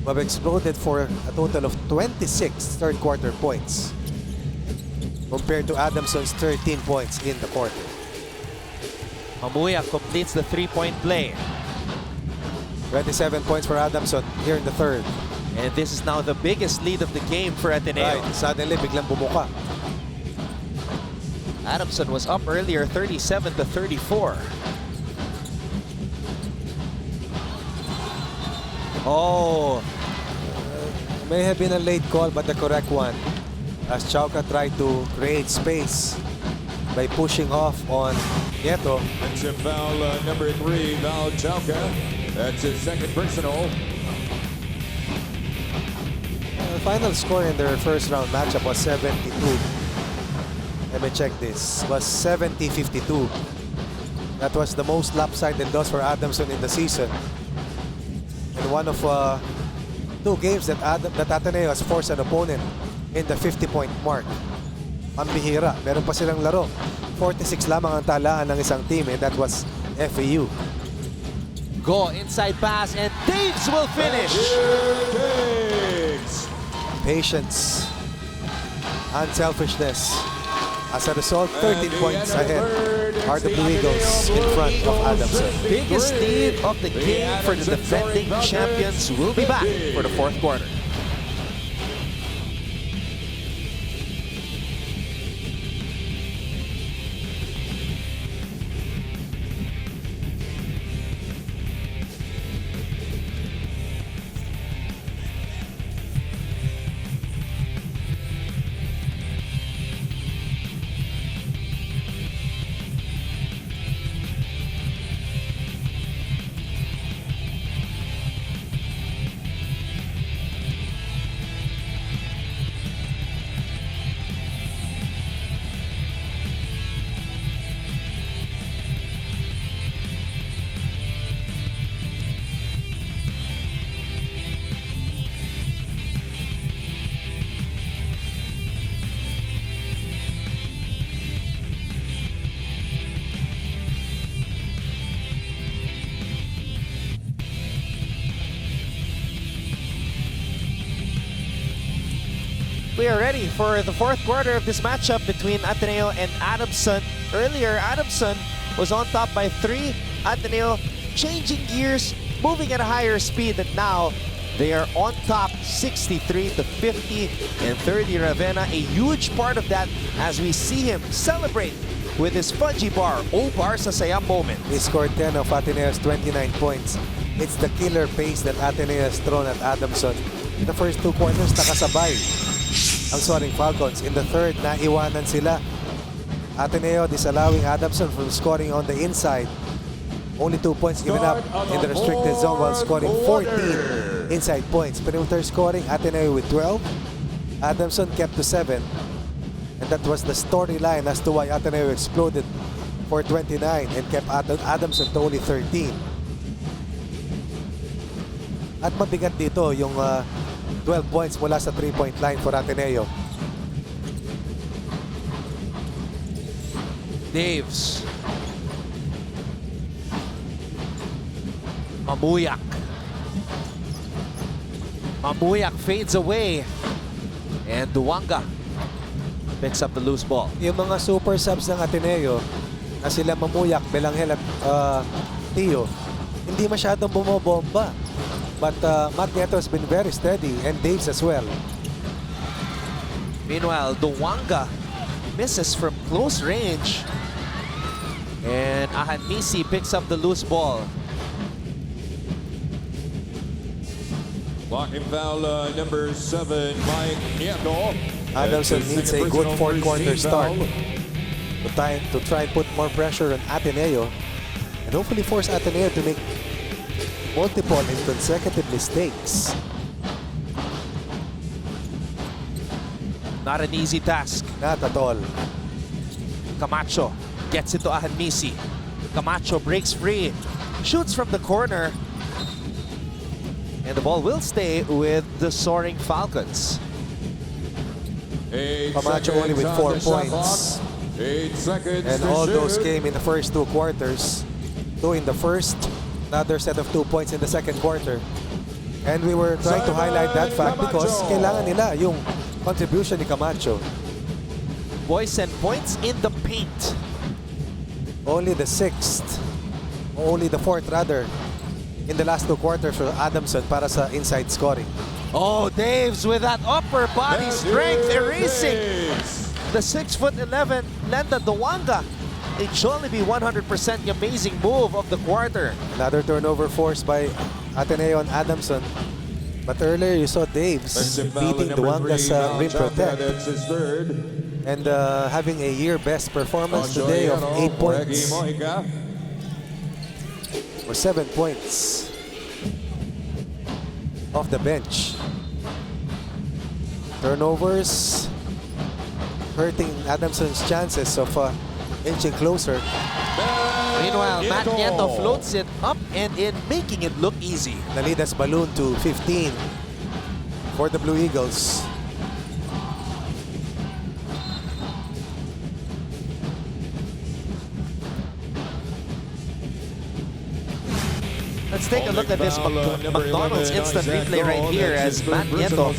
who have exploded for a total of 26 third quarter points compared to Adamson's 13 points in the quarter. Mabuyak completes the three-point play. 27 points for Adamson here in the third. And this is now the biggest lead of the game for Ateneo. Right, suddenly biglang bumuka. Adamson was up earlier, 37-34. Oh, May have been a late call, but the correct one, as Chauca tried to create space by pushing off on Nieto. That's a foul number 3, Val Chauca. That's his second personal. The final score in their first round matchup was 72. Let me check this. Was 70-52. That was the most lopsided loss for Adamson in the season. And one of 2 games that Ateneo has forced an opponent in the 50-point mark. Ang bihira. Meron pa silang laro. 46 lamang ang talaan ng isang team, and that was FAU. Go inside pass, and Daves will finish. Patience. Unselfishness. As a result, 13 points ahead are the Blue Eagles in front of Adamson. Biggest lead of the game for the defending champions will be back for the fourth quarter. We are ready for the fourth quarter of this matchup between Ateneo and Adamson. Earlier, Adamson was on top by 3. Ateneo changing gears, moving at a higher speed, and now they are on top 63 to 50. And 30 Ravenna, a huge part of that as we see him celebrate with his fudgy bar. O-bar sa sayang moment. He scored 10 of Ateneo's 29 points. It's the killer pace that Ateneo has thrown at Adamson. In the first 2 quarters, nakasabay ang Soaring Falcons. In the third, naiwanan sila. Ateneo disallowing Adamson from scoring on the inside. Only 2 points given up in the restricted zone while scoring 14 inside points. Perimeter scoring, Ateneo with 12. Adamson kept to 7. And that was the storyline as to why Ateneo exploded for 29 and kept Adamson to only 13. At mabigat dito yung 12 points mula sa 3-point line for Ateneo. Daves. Mamuyak. Mamuyak fades away. And Duwanga picks up the loose ball. Yung mga super subs ng Ateneo na sila Mamuyak, Belanghel at Tio, hindi masyadong bumobomba. But Matt Nieto has been very steady and Daves as well. Meanwhile, Duwanga misses from close range. And Ahanmisi picks up the loose ball. Blocking foul number 7, Mike Nieto. Adamson That's needs his a good personal fourth-quarter first team start foul. to try and put more pressure on Ateneo and hopefully force Ateneo to make multiple and consecutive mistakes. Not an easy task. Not at all. Camacho gets it to Ahanmisi. Camacho breaks free, shoots from the corner, and the ball will stay with the Soaring Falcons. Camacho only with 4 points. 8 seconds And to all shoot. those came in the first 2 quarters. 2 in the first, another set of 2 points in the second quarter. And we were trying to highlight that fact because kailangan nila yung contribution ni Camacho. Boys and points in the paint. Only the 6th, only the 4th rather, in the last 2 quarters for Adamson para sa inside scoring. Oh, Daves with that upper body strength erasing the 6'11" Lenda Duwanga. It should only be 100% the amazing move of the quarter. Another turnover forced by Ateneo and Adamson. But earlier you saw Daves beating Duwanga's rim protect That's his third. and having a year best performance today of 8 points or 7 points off the bench. Turnovers hurting Adamson's chances of inching closer. Meanwhile, Matt Nieto floats it up and in, making it look easy. Nalidas balloon to 15 for the Blue Eagles. Let's take a look at this McDonald's instant replay right here as Matt Nieto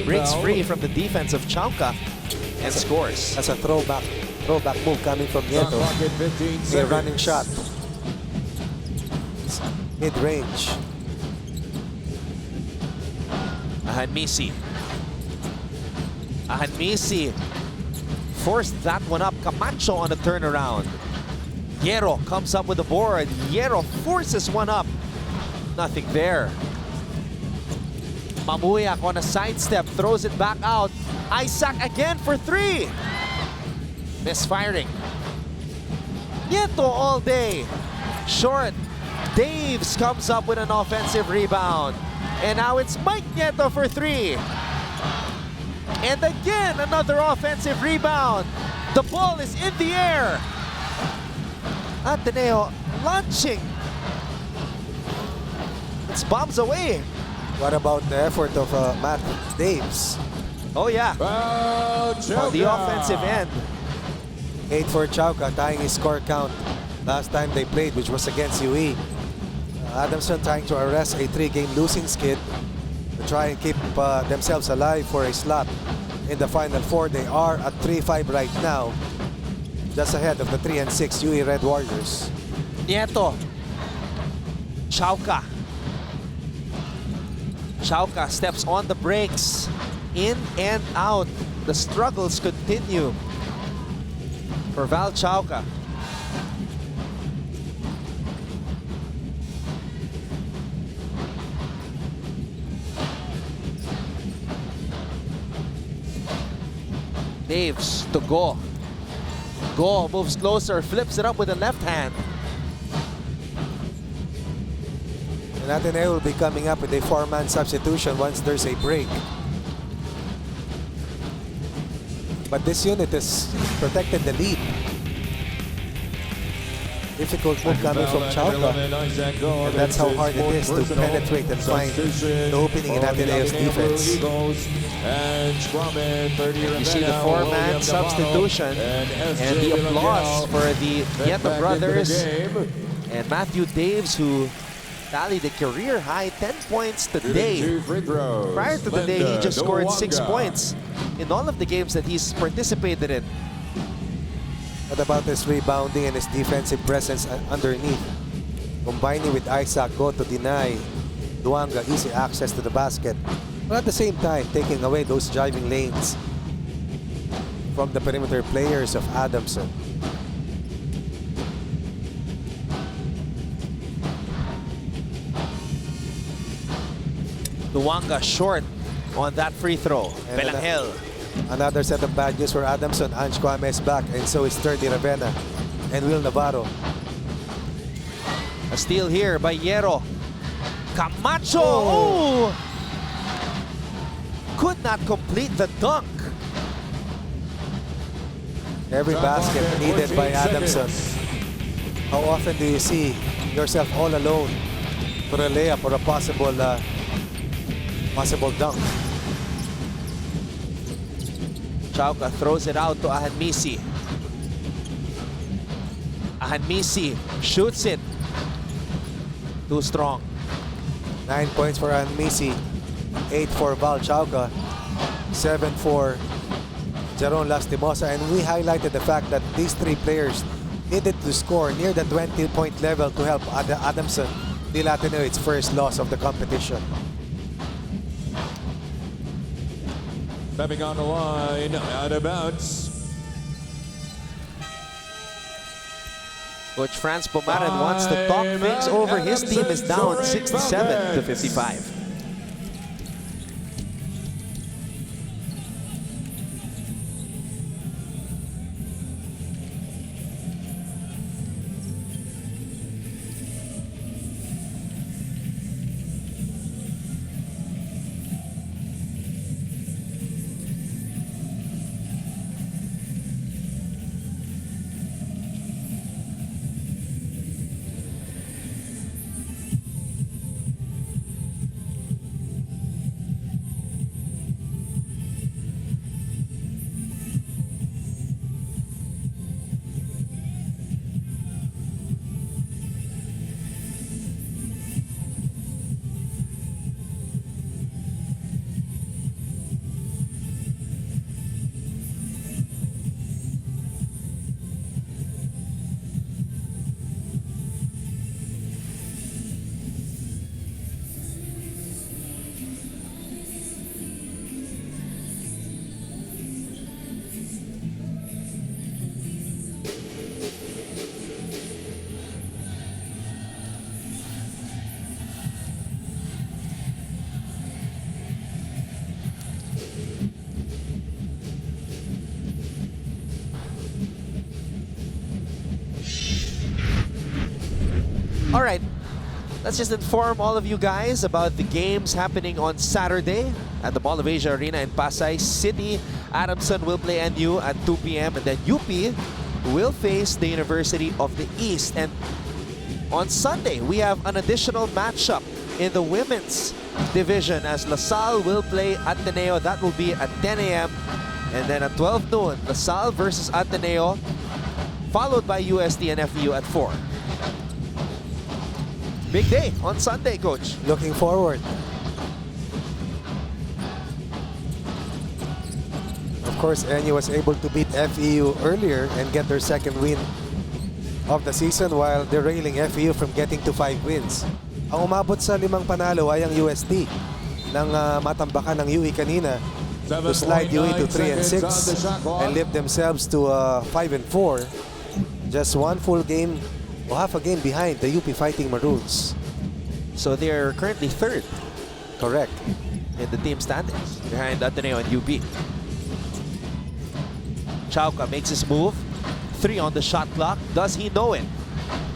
breaks free from the defense of Chauca and scores. That's a throwback move coming from Nieto. A running shot. Mid-range. Ahanmisi. Ahanmisi forced that one up. Camacho on a turnaround. Hierro comes up with the board. Hierro forces one up. Nothing there. Mamuyak on a sidestep, throws it back out. Isaac again for 3. Misfiring. Nieto all day. Short. Daves comes up with an offensive rebound. And now it's Mike Nieto for 3. And again, another offensive rebound. The ball is in the air. Ateneo launching. It's bombs away. What about the effort of Matt Daves? Oh yeah, on the offensive end. 8 for Chauca, tying his score count last time they played, which was against UE. Adamson trying to arrest a 3-game losing skid to try and keep themselves alive for a slot in the Final Four. They are at 3-5 right now. just ahead of the 3 and 6 UE Red Warriors. Nieto. Chauca. Chauca steps on the brakes. In and out. The struggles continue for Val Chauca. Daves to Go. Go moves closer, flips it up with the left hand. And Ateneo will be coming up with a 4-man substitution once there's a break. But this unit has protected the lead. Difficult move coming from Chauca. And that's how hard it is to penetrate and find the opening in Ateneo's defense. You see the 4-man substitution and the applause for the Nieto brothers and Matthew Daves, who tallied a career-high 10 points today. Prior to the day, he just scored 6 points in all of the games that he's participated in. What about his rebounding and his defensive presence underneath? Combining with Isaac Go to deny Duanga easy access to the basket. But at the same time, taking away those driving lanes from the perimeter players of Adamson. Duanga short on that free throw. And Belangel. Another set of bad news for Adamson. Ange Kwame is back, and so is Sturdy Ravenna and Will Navarro. A steal here by Hierro. Camacho! Oh! Could not complete the dunk. Every basket needed by Adamson. How often do you see yourself all alone for a layup or a possible dunk? Chauca throws it out to Ahanmisi. Ahanmisi shoots it. Too strong. 9 points for Ahanmisi, 8 for Val Chauca, 7 for Jaron Lastimosa. And we highlighted the fact that these 3 players needed to score near the 20-point level to help Adamson deal Ateneo its first loss of the competition. Stepping on the line, out of bounds. Coach Franz Pomaran wants to talk things over. His team is down 67 to 55. All right, let's just inform all of you guys about the games happening on Saturday at the Mall of Asia Arena in Pasay City. Adamson will play NU at 2 p.m. and then UP will face the University of the East. And on Sunday, we have an additional matchup in the women's division as LaSalle will play Ateneo. That will be at 10 a.m. And then at 12 noon, LaSalle versus Ateneo, followed by UST and FEU at 4. Big day on Sunday, Coach. Looking forward. Of course, NU was able to beat FEU earlier and get their second win of the season while derailing FEU from getting to 5 wins. Ang umabot sa 5 panalo ay ang UST ng matambakan ng UE kanina to slide UE to 3 and 6 and lift themselves to 5 and 4. Just one full game or half a game behind the UP Fighting Maroons. So they're currently third Correct. in the team standings behind Ateneo and UP. Chauca makes his move. 3 on the shot clock. Does he know it?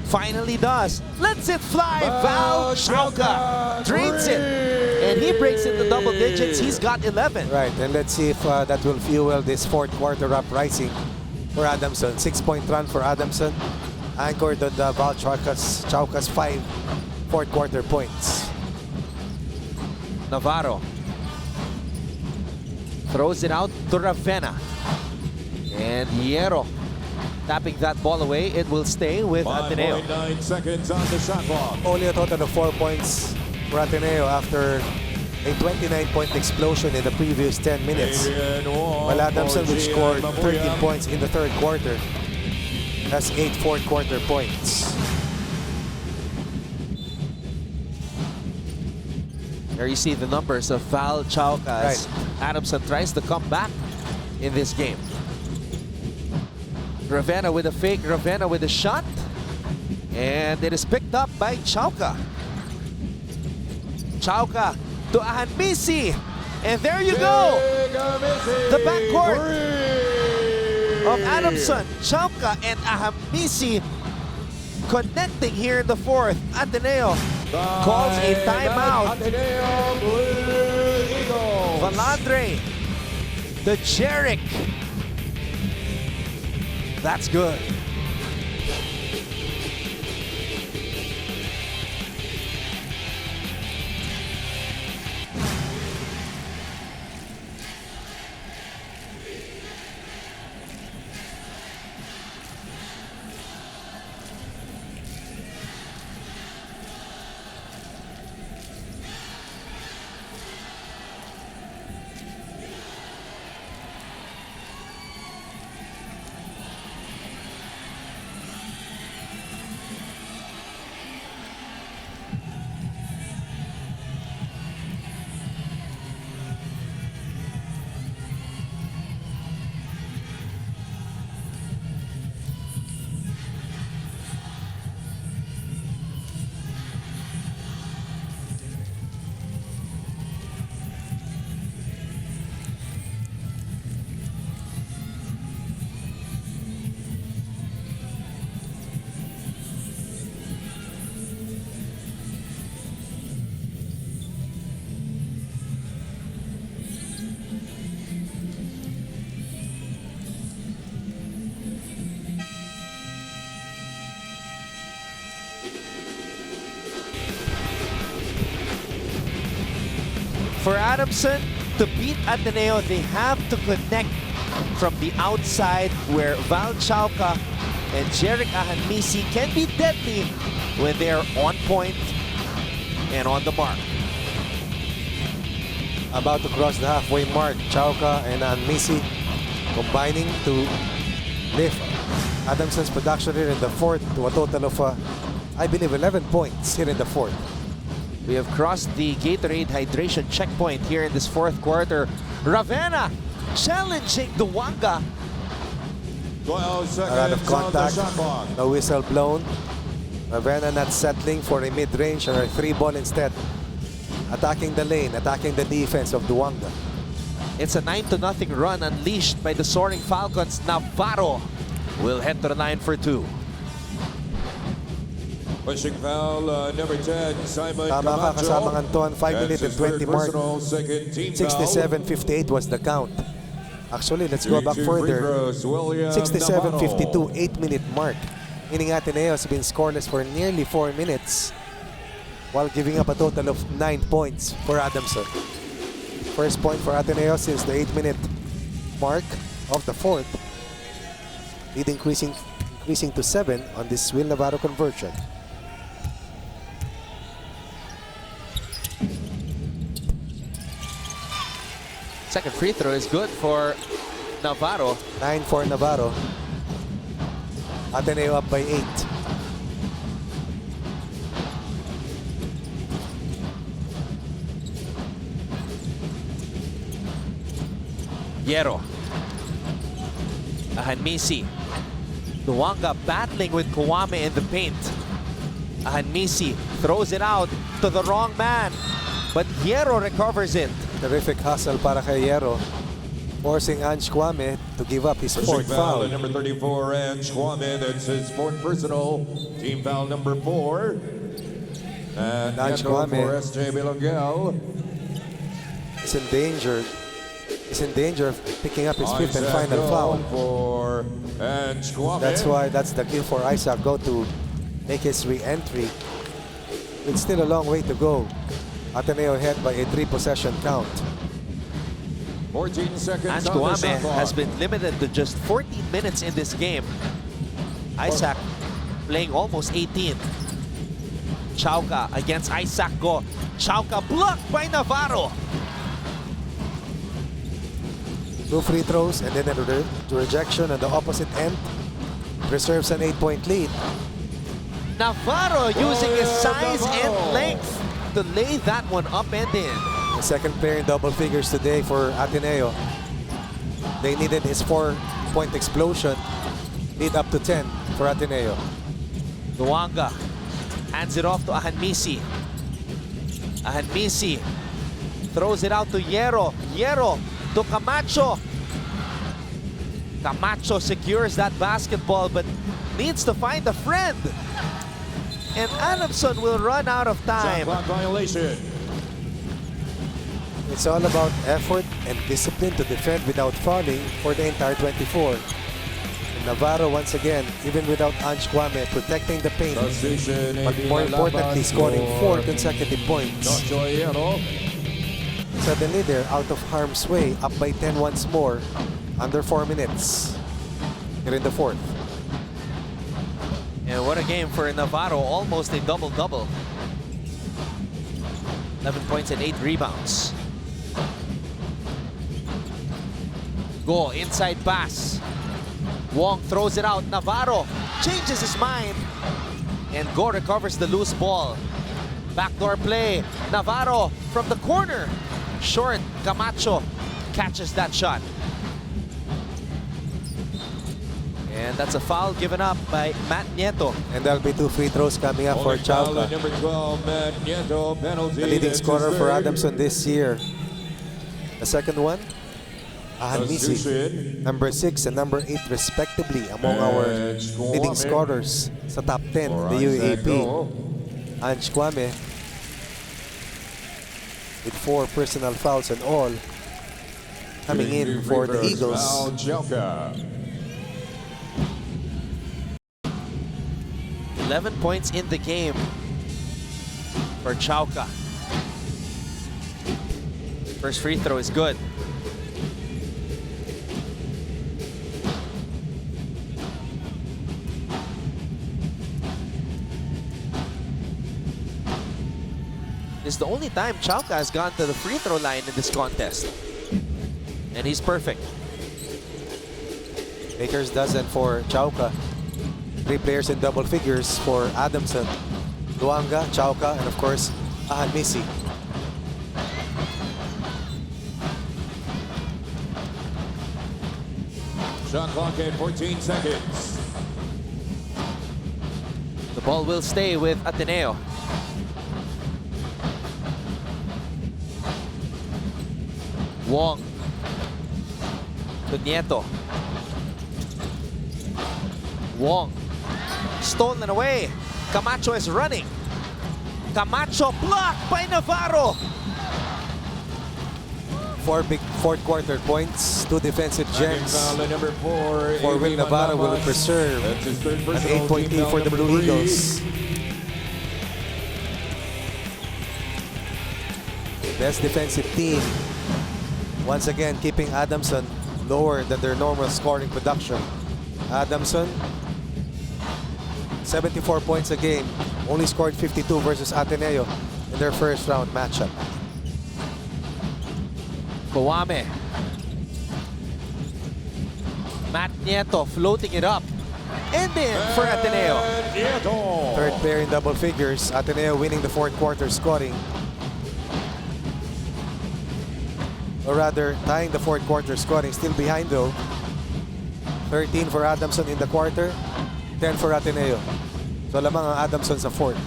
Finally does. Lets it fly. Val Chauca drains it. And he breaks into double digits. He's got 11. Right, and let's see if that will fuel this fourth quarter uprising for Adamson. 6-point run for Adamson. Anchored on the Val Chauca's 5 fourth quarter points. Navarro throws it out to Ravenna. And Hierro tapping that ball away. It will stay with Ateneo. 5.9 seconds on the shot clock. Only a total of 4 points for Ateneo after a 29-point explosion in the previous 10 minutes. While Adamson, which scored 13 points in the third quarter, has 8 fourth quarter points. There you see the numbers of Val Chauca as Adamson tries to come back in this game. Ravenna with a fake, Ravenna with a shot. And it is picked up by Chauca. Chauca to Ahanmisi. And there you go! The backcourt of Adamson, Chauca, and Ahanmisi connecting here in the fourth. Ateneo calls a timeout. Valandre to Jeric. That's good. For Adamson to beat Ateneo, they have to connect from the outside where Val Chauca and Jeric Ahanmisi can be deadly when they're on point and on the mark. About to cross the halfway mark, Chauca and Ahanmisi combining to lift Adamson's production here in the fourth to a total of, I believe, 11 points here in the fourth. We have crossed the Gatorade hydration checkpoint here in this fourth quarter. Ravenna challenging Duwanga. 12 seconds A lot of on the contact, shot clock. no whistle blown. Ravenna not settling for a mid-range and a 3-ball instead. Attacking the lane, attacking the defense of Duwanga. It's a 9-0 run unleashed by the Soaring Falcons. Navarro will head to the line for 2. Pushing foul, number 10, Simon Tama ka, Camacho. kasamang Anton, 5 minutes and 20 mark. Second team foul. 67-58 was the count. Actually, let's go back Two free further. throws, William 67-52, Navarro. 8-minute mark. Meaning Ateneo has been scoreless for nearly 4 minutes while giving up a total of 9 points for Adamson. First point for Ateneo since the 8-minute mark of the fourth. Lead increasing to 7 on this Will Navarro conversion. Second free throw is good for Navarro. 9 for Navarro. Ateneo up by 8. Hierro. Ahanmisi. Luanga battling with Kawame in the paint. Ahanmisi throws it out to the wrong man, but Hierro recovers it. Terrific hustle para kay Hierro, forcing Ange Kwame to give up his fourth foul. At number 34, Ange Kwame. That's his fourth personal. Team foul number 4. And Ange Neto Kwame for SJ Bilongel. is in danger. He's in danger of picking up his fifth and final foul. For Ange Kwame. That's the cue for Isaac Go to make his re-entry. It's still a long way to go. Ateneo ahead by a 3-possession count. 14 seconds Ange on the Kawame shot clock. has been limited to just 14 minutes in this game. Isaac playing almost 18. Chauca against Isaac Go. Chauca blocked by Navarro. 2 free throws and then the rejection on the opposite end preserves an 8-point lead. Navarro using his size Navarro. and length to lay that one up and in. The second player in double figures today for Ateneo. They needed his 4-point explosion, lead up to 10 for Ateneo. Luanga hands it off to Ahanmisi. Ahanmisi throws it out to Hierro. Hierro to Camacho. Camacho secures that basketball but needs to find a friend. And Adamson will run out of Shot time. clock violation. It's all about effort and discipline to defend without falling for the entire 24. And Navarro once again, even without Ange Kwame, protecting the paint, Transition. but more importantly scoring 4 consecutive points. Nacho Hierro. Suddenly they're out of harm's way, up by 10 once more, under 4 minutes here in the fourth. And what a game for Navarro, almost a double-double. 11 points and 8 rebounds. Go, inside pass. Wong throws it out. Navarro changes his mind. And Go recovers the loose ball. Backdoor play. Navarro from the corner. Short. Camacho catches that shot. And that's a foul given up by Matt Nieto. And there'll be 2 free throws coming up for Holding foul Chauca, at number 12, Matt Nieto, penalty. the leading That's his scorer for third. Adamson this year. The second one, Ahanmisi, Substitution. number 6 and number 8 respectively among our Ange Kwame. leading scorers sa top 10 For the Isaac UAAP. Go. Ange Kwame with 4 personal fouls and all coming in for the Eagles. Foul, Chauca. 11 points in the game for Chauca. First free throw is good. This is the only time Chauca has gone to the free throw line in this contest. And he's perfect. Baker's dozen for Chauca. 3 players in double figures for Adamson. Luanga, Chauca, and of course, Ahanmisi. Shot clock at 14 seconds. The ball will stay with Ateneo. Wong to Nieto. Wong stolen away. Camacho is running. Camacho blocked by Navarro. 4 big fourth quarter points, 2 defensive gems. Foul at number 4. For Will Navarro will preserve That's his third an personal. 8-point Team lead foul for the number Blue 3. Eagles. Best defensive team. Once again, keeping Adamson lower than their normal scoring production. Adamson, 74 points a game, only scored 52 versus Ateneo in their first round matchup. Kawame. Matt Nieto floating it up. And in for Ateneo. Nieto. Third player in double figures. Ateneo winning the fourth quarter scoring. Or rather, tying the fourth quarter scoring. Still behind though. 13 for Adamson in the quarter. 10 for Ateneo. So lamang ang Adamson sa fourth.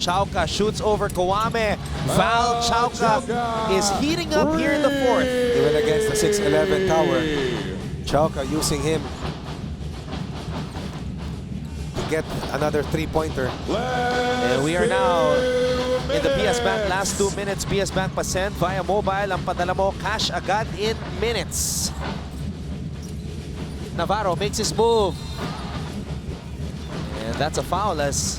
Chauca shoots over Kawame. Val Chauca is heating up here in the fourth. Even against the 6'11 tower. Chauca using him to get another three-pointer. And we are now in the PS Bank last 2 minutes. PS Bank pa send via mobile. Ang padala mo cash agad in minutes. Navarro makes his move. And that's a foul as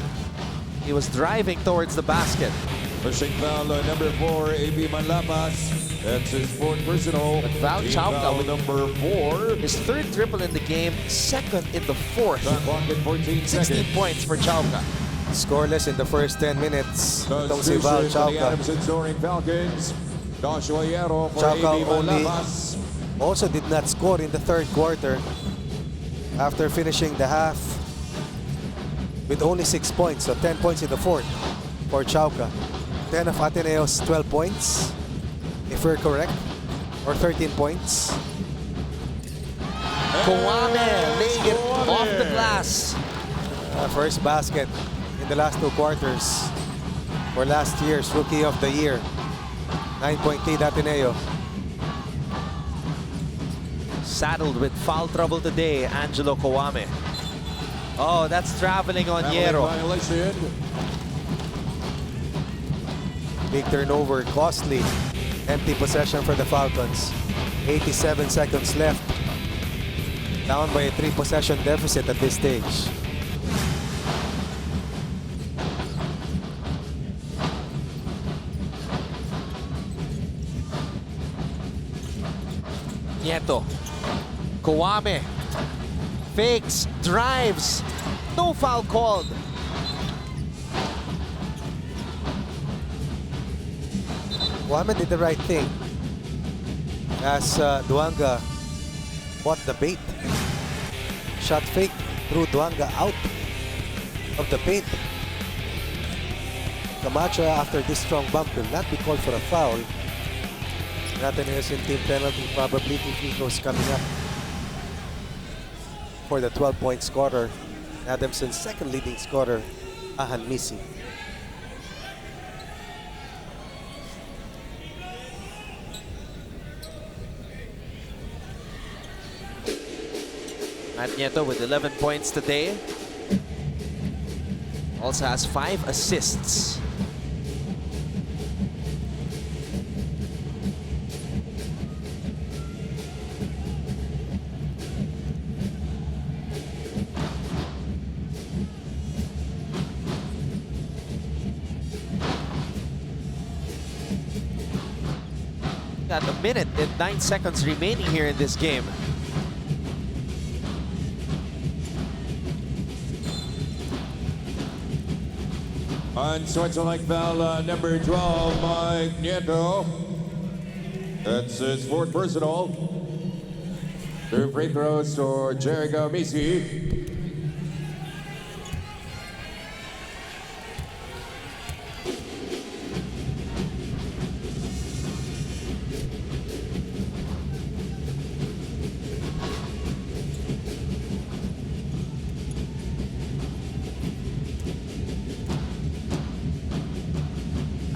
he was driving towards the basket. Pushing foul number 4, AB Manlapas. That's his fourth personal. But Val Team Chauca foul with number 4. his third triple in the game, second in the fourth. Shot clock at 14 16 seconds. points for Chauca. Scoreless in the first 10 minutes. Itong si Substitution Val for the Chauca. Adamson Soaring Falcons. Joshua Hierro for Chauca AB only Manlapas. also did not score in the third quarter after finishing the half with only 6 points, so 10 points in the fourth for Chauca. 10 of Ateneo's 12 points, if we're correct, or 13 points. Kawame laying it off the glass. First basket in the last 2 quarters for last year's Rookie of the Year. 9-point lead Ateneo. Saddled with foul trouble today, Angelo Kawame. Oh, that's traveling on Hierro. Violation. Big turnover, costly. Empty possession for the Falcons. 87 seconds left. Down by a 3-possession deficit at this stage. Nieto. Kawame. Fakes, drives. No foul called. Wame did the right thing as Duanga bought the bait. Shot fake, threw Duanga out of the paint. Camacho, after this strong bump, will not be called for a foul. Ateneo's in team penalty, probably 2 free throws coming up for the 12-point scorer. Adamson's second leading scorer, Ahan Misi. Matt Nieto with 11 points today. Also has 5 assists. Got a minute and 9 seconds remaining here in this game. On Switzerland foul number 12, Mike Nieto. That's his fourth personal. 2 free throws for Jericho Misi.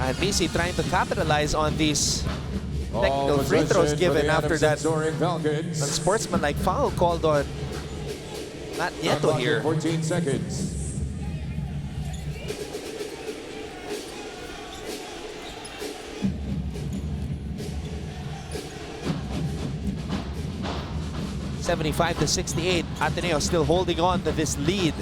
And Misi trying to capitalize on these technical free throws given after that unsportsmanlike foul called on Matt Nieto here. 14 seconds. (75-68). Ateneo still holding on to this lead.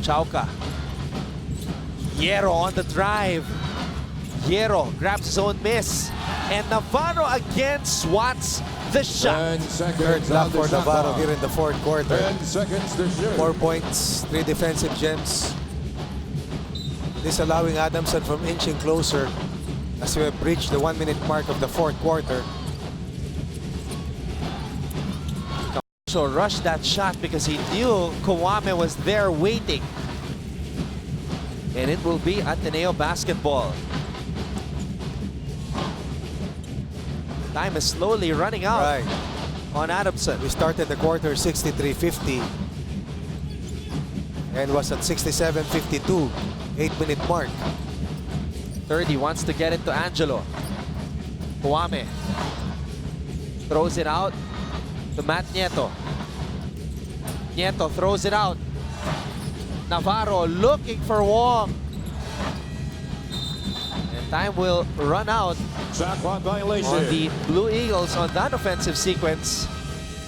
Chauca. Hierro on the drive. Hierro grabs his own miss. And Navarro again swats the shot. 10 seconds. Third block on the for shot Navarro clock. here in the fourth quarter. 10 seconds to shoot. 4 points, 3 defensive gems. This allowing Adamson from inching closer as we have reached the 1 minute mark of the fourth quarter. So rushed that shot because he knew Kawame was there waiting. And it will be Ateneo basketball. Time is slowly running out Right. on Adamson. We started the quarter 63-50 and was at 67-52, 8-minute mark. 30 wants to get it to Angelo. Kawame throws it out to Matt Nieto. Nieto throws it out. Navarro looking for Wong. And time will run out Shot clock violation. on the Blue Eagles on that offensive sequence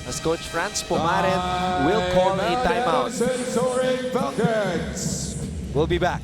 as Coach Franz Pumaren will call a timeout. Soaring Falcons. We'll be back.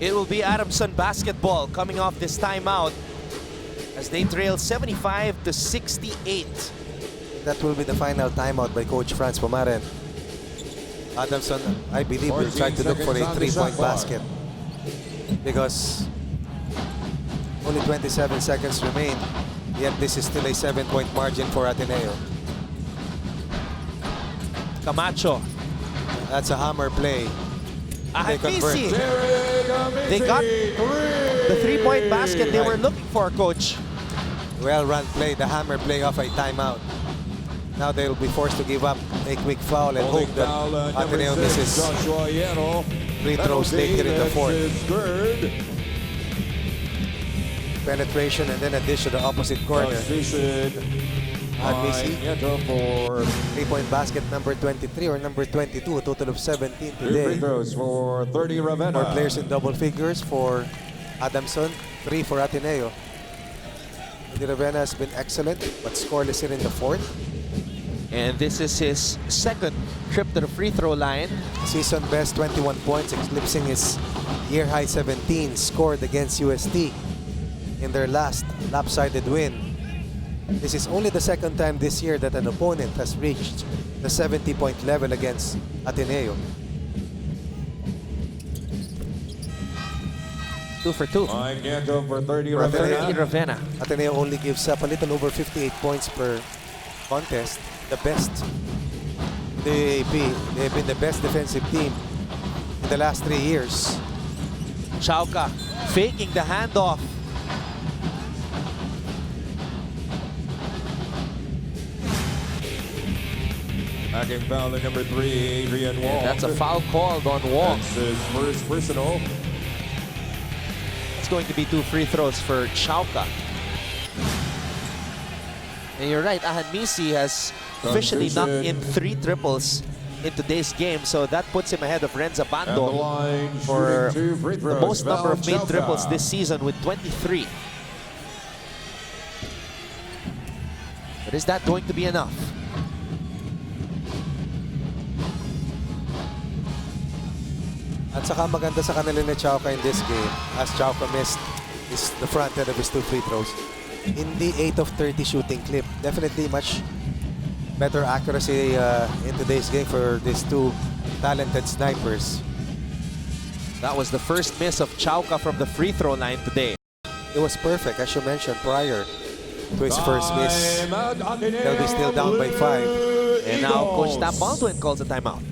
It will be Adamson basketball coming off this timeout as they trail 75-68. That will be the final timeout by Coach Franz Pumaren. Adamson, I believe, will try to look for a 3-point basket because only 27 seconds remain. Yet this is still a 7-point margin for Ateneo. Camacho. That's a hammer play. They convert. Ahadisi. They got the 3-point basket they were looking for, Coach. Well run play, the hammer play off a timeout. Now they'll be forced to give up a quick foul and hope that Ateneo misses Joshua Yano. free throws later in the fourth. Third. Penetration and then a dish to the opposite corner. Admisi. For 3-point basket number 23 or number 22, a total of 17 free today. throws for 30 Ravenna. 4 players in double figures for Adamson, 3 for Ateneo. The Ravenna has been excellent but scoreless here in the fourth. And this is his second trip to the free throw line. Season best 21 points, eclipsing his year high 17 scored against UST in their last lopsided win. This is only the second time this year that an opponent has reached the 70-point level against Ateneo. 2 for 2. Mike Nieto for 30 For Ateneo. 30 Ravenna. Ravenna. Ateneo only gives up a little over 58 points per contest, the best in the UAAP. They have been the best defensive team in the last 3 years. Chauca faking the handoff. Hacking foul at number 3, Adrian Wong. And that's a foul called on Wong. That's his first personal. It's going to be 2 free throws for Chauca. And you're right, Ahadmisi has officially knocked in 3 triples in today's game, so that puts him ahead of Renza And the Bando line for shooting 2 free the throws. most number of made Val triples Chauca. this season with 23. But is that going to be enough? At saka maganda sa kanila ni Chauca in this game, as Chauca missed the front end of his 2 free throws. In the 8 of 30 shooting clip, definitely much better accuracy in today's game for these 2 talented snipers. That was the first miss of Chauca from the free throw line today. It was perfect, as you mentioned prior to his first miss. They'll be still down by 5. And now Coach Tam Baldwin calls a timeout.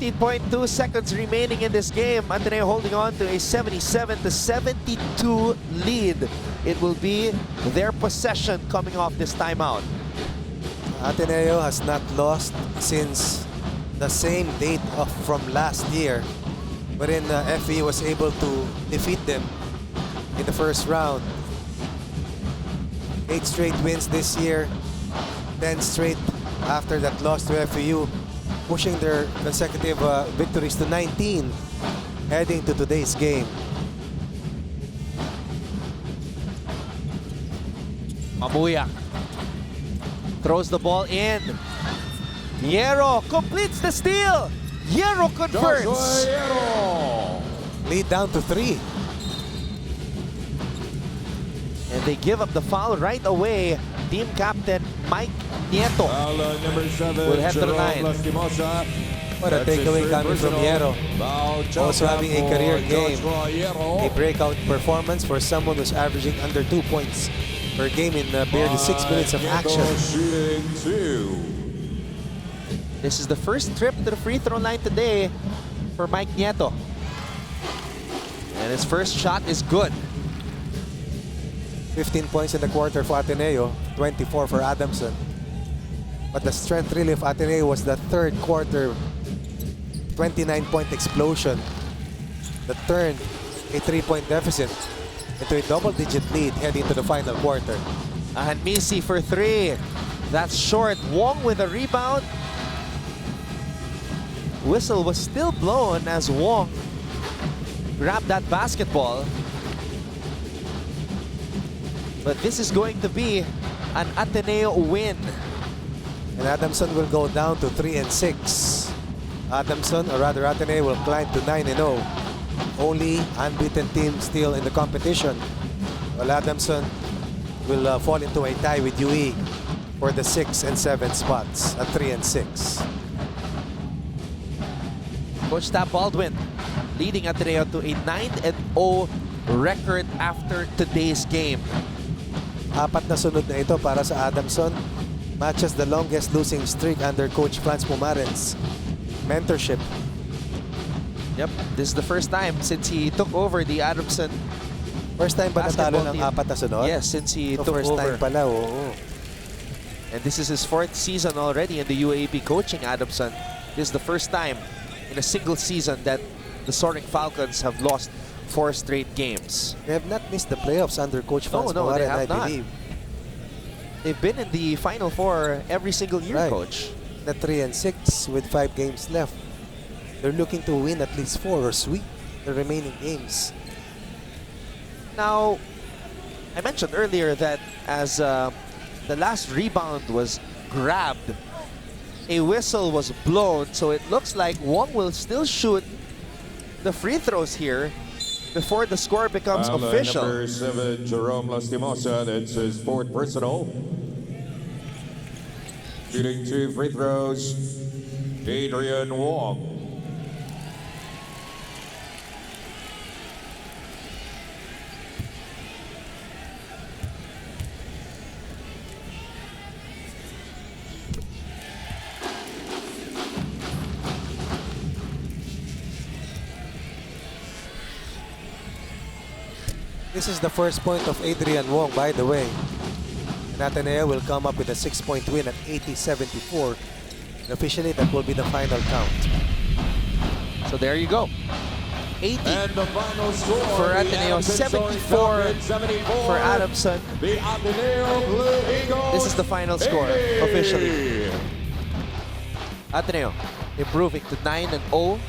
.2 seconds remaining in this game. Ateneo holding on to a 77-72 lead. It will be their possession coming off this timeout. Ateneo has not lost since the same date from last year, wherein FE was able to defeat them in the first round. 8 straight wins this year, 10 straight after that loss to FEU, pushing their consecutive victories to 19 heading to today's game. Mabuyak throws the ball in. Hierro completes the steal. Hierro converts. Lead down to 3. And they give up the foul right away. Team captain Mike Nieto Number 7, will head to the line. What a takeaway coming from Hierro. Also having a career game. A breakout performance for someone who's averaging under 2 points per game in barely 6 minutes of action. This is the first trip to the free throw line today for Mike Nieto. And his first shot is good. 15 points in the quarter for Ateneo, 24 for Adamson. But the strength really of Ateneo was the third quarter 29-point explosion that turned a 3-point deficit into a double-digit lead heading to the final quarter. Ahanmisi for 3. That's short. Wong with a rebound. Whistle was still blown as Wong grabbed that basketball. But this is going to be an Ateneo win. And Adamson will go down to 3-6. Adamson, or rather Ateneo, will climb to 9-0. Only unbeaten team still in the competition. While Adamson will fall into a tie with UE for the 6 and 7 spots at 3-6. Coach Tam Baldwin leading Ateneo to a 9-0 record after today's game. 4 na sunod na ito para sa Adamson. Matches the longest losing streak under Coach Franz Pumaren's mentorship. Yep, this is the first time since he took over the Adamson. First time ba natalo ng 4 na sunod? Yes, since he So took first over. time pala, oo. And this is his 4th season already in the UAAP coaching Adamson. This is the first time in a single season that the Soaring Falcons have lost 4 straight games. They have not missed the playoffs under Coach Franz No, they Pumaren, have I not. believe. They've been in the Final Four every single year, Right. Coach. Na 3-6 with 5 games left. They're looking to win at least 4 or sweep the remaining games. Now, I mentioned earlier that as the last rebound was grabbed, a whistle was blown, so it looks like Wong will still shoot the free throws here before the score becomes official. Number 7, Jerome Lastimosa, that's his 4th personal. Shooting 2 free throws, Adrian Wong. This is the first point of Adrian Wong, by the way. And Ateneo will come up with a 6-point win at 80-74. And officially, that will be the final count. So there you go. 80 And the final score for the Ateneo, Adamson 74 Soaring Falcons, 74 for Adamson. The Ateneo Blue Eagles. This is the final score 80. officially. Ateneo improving to 9-0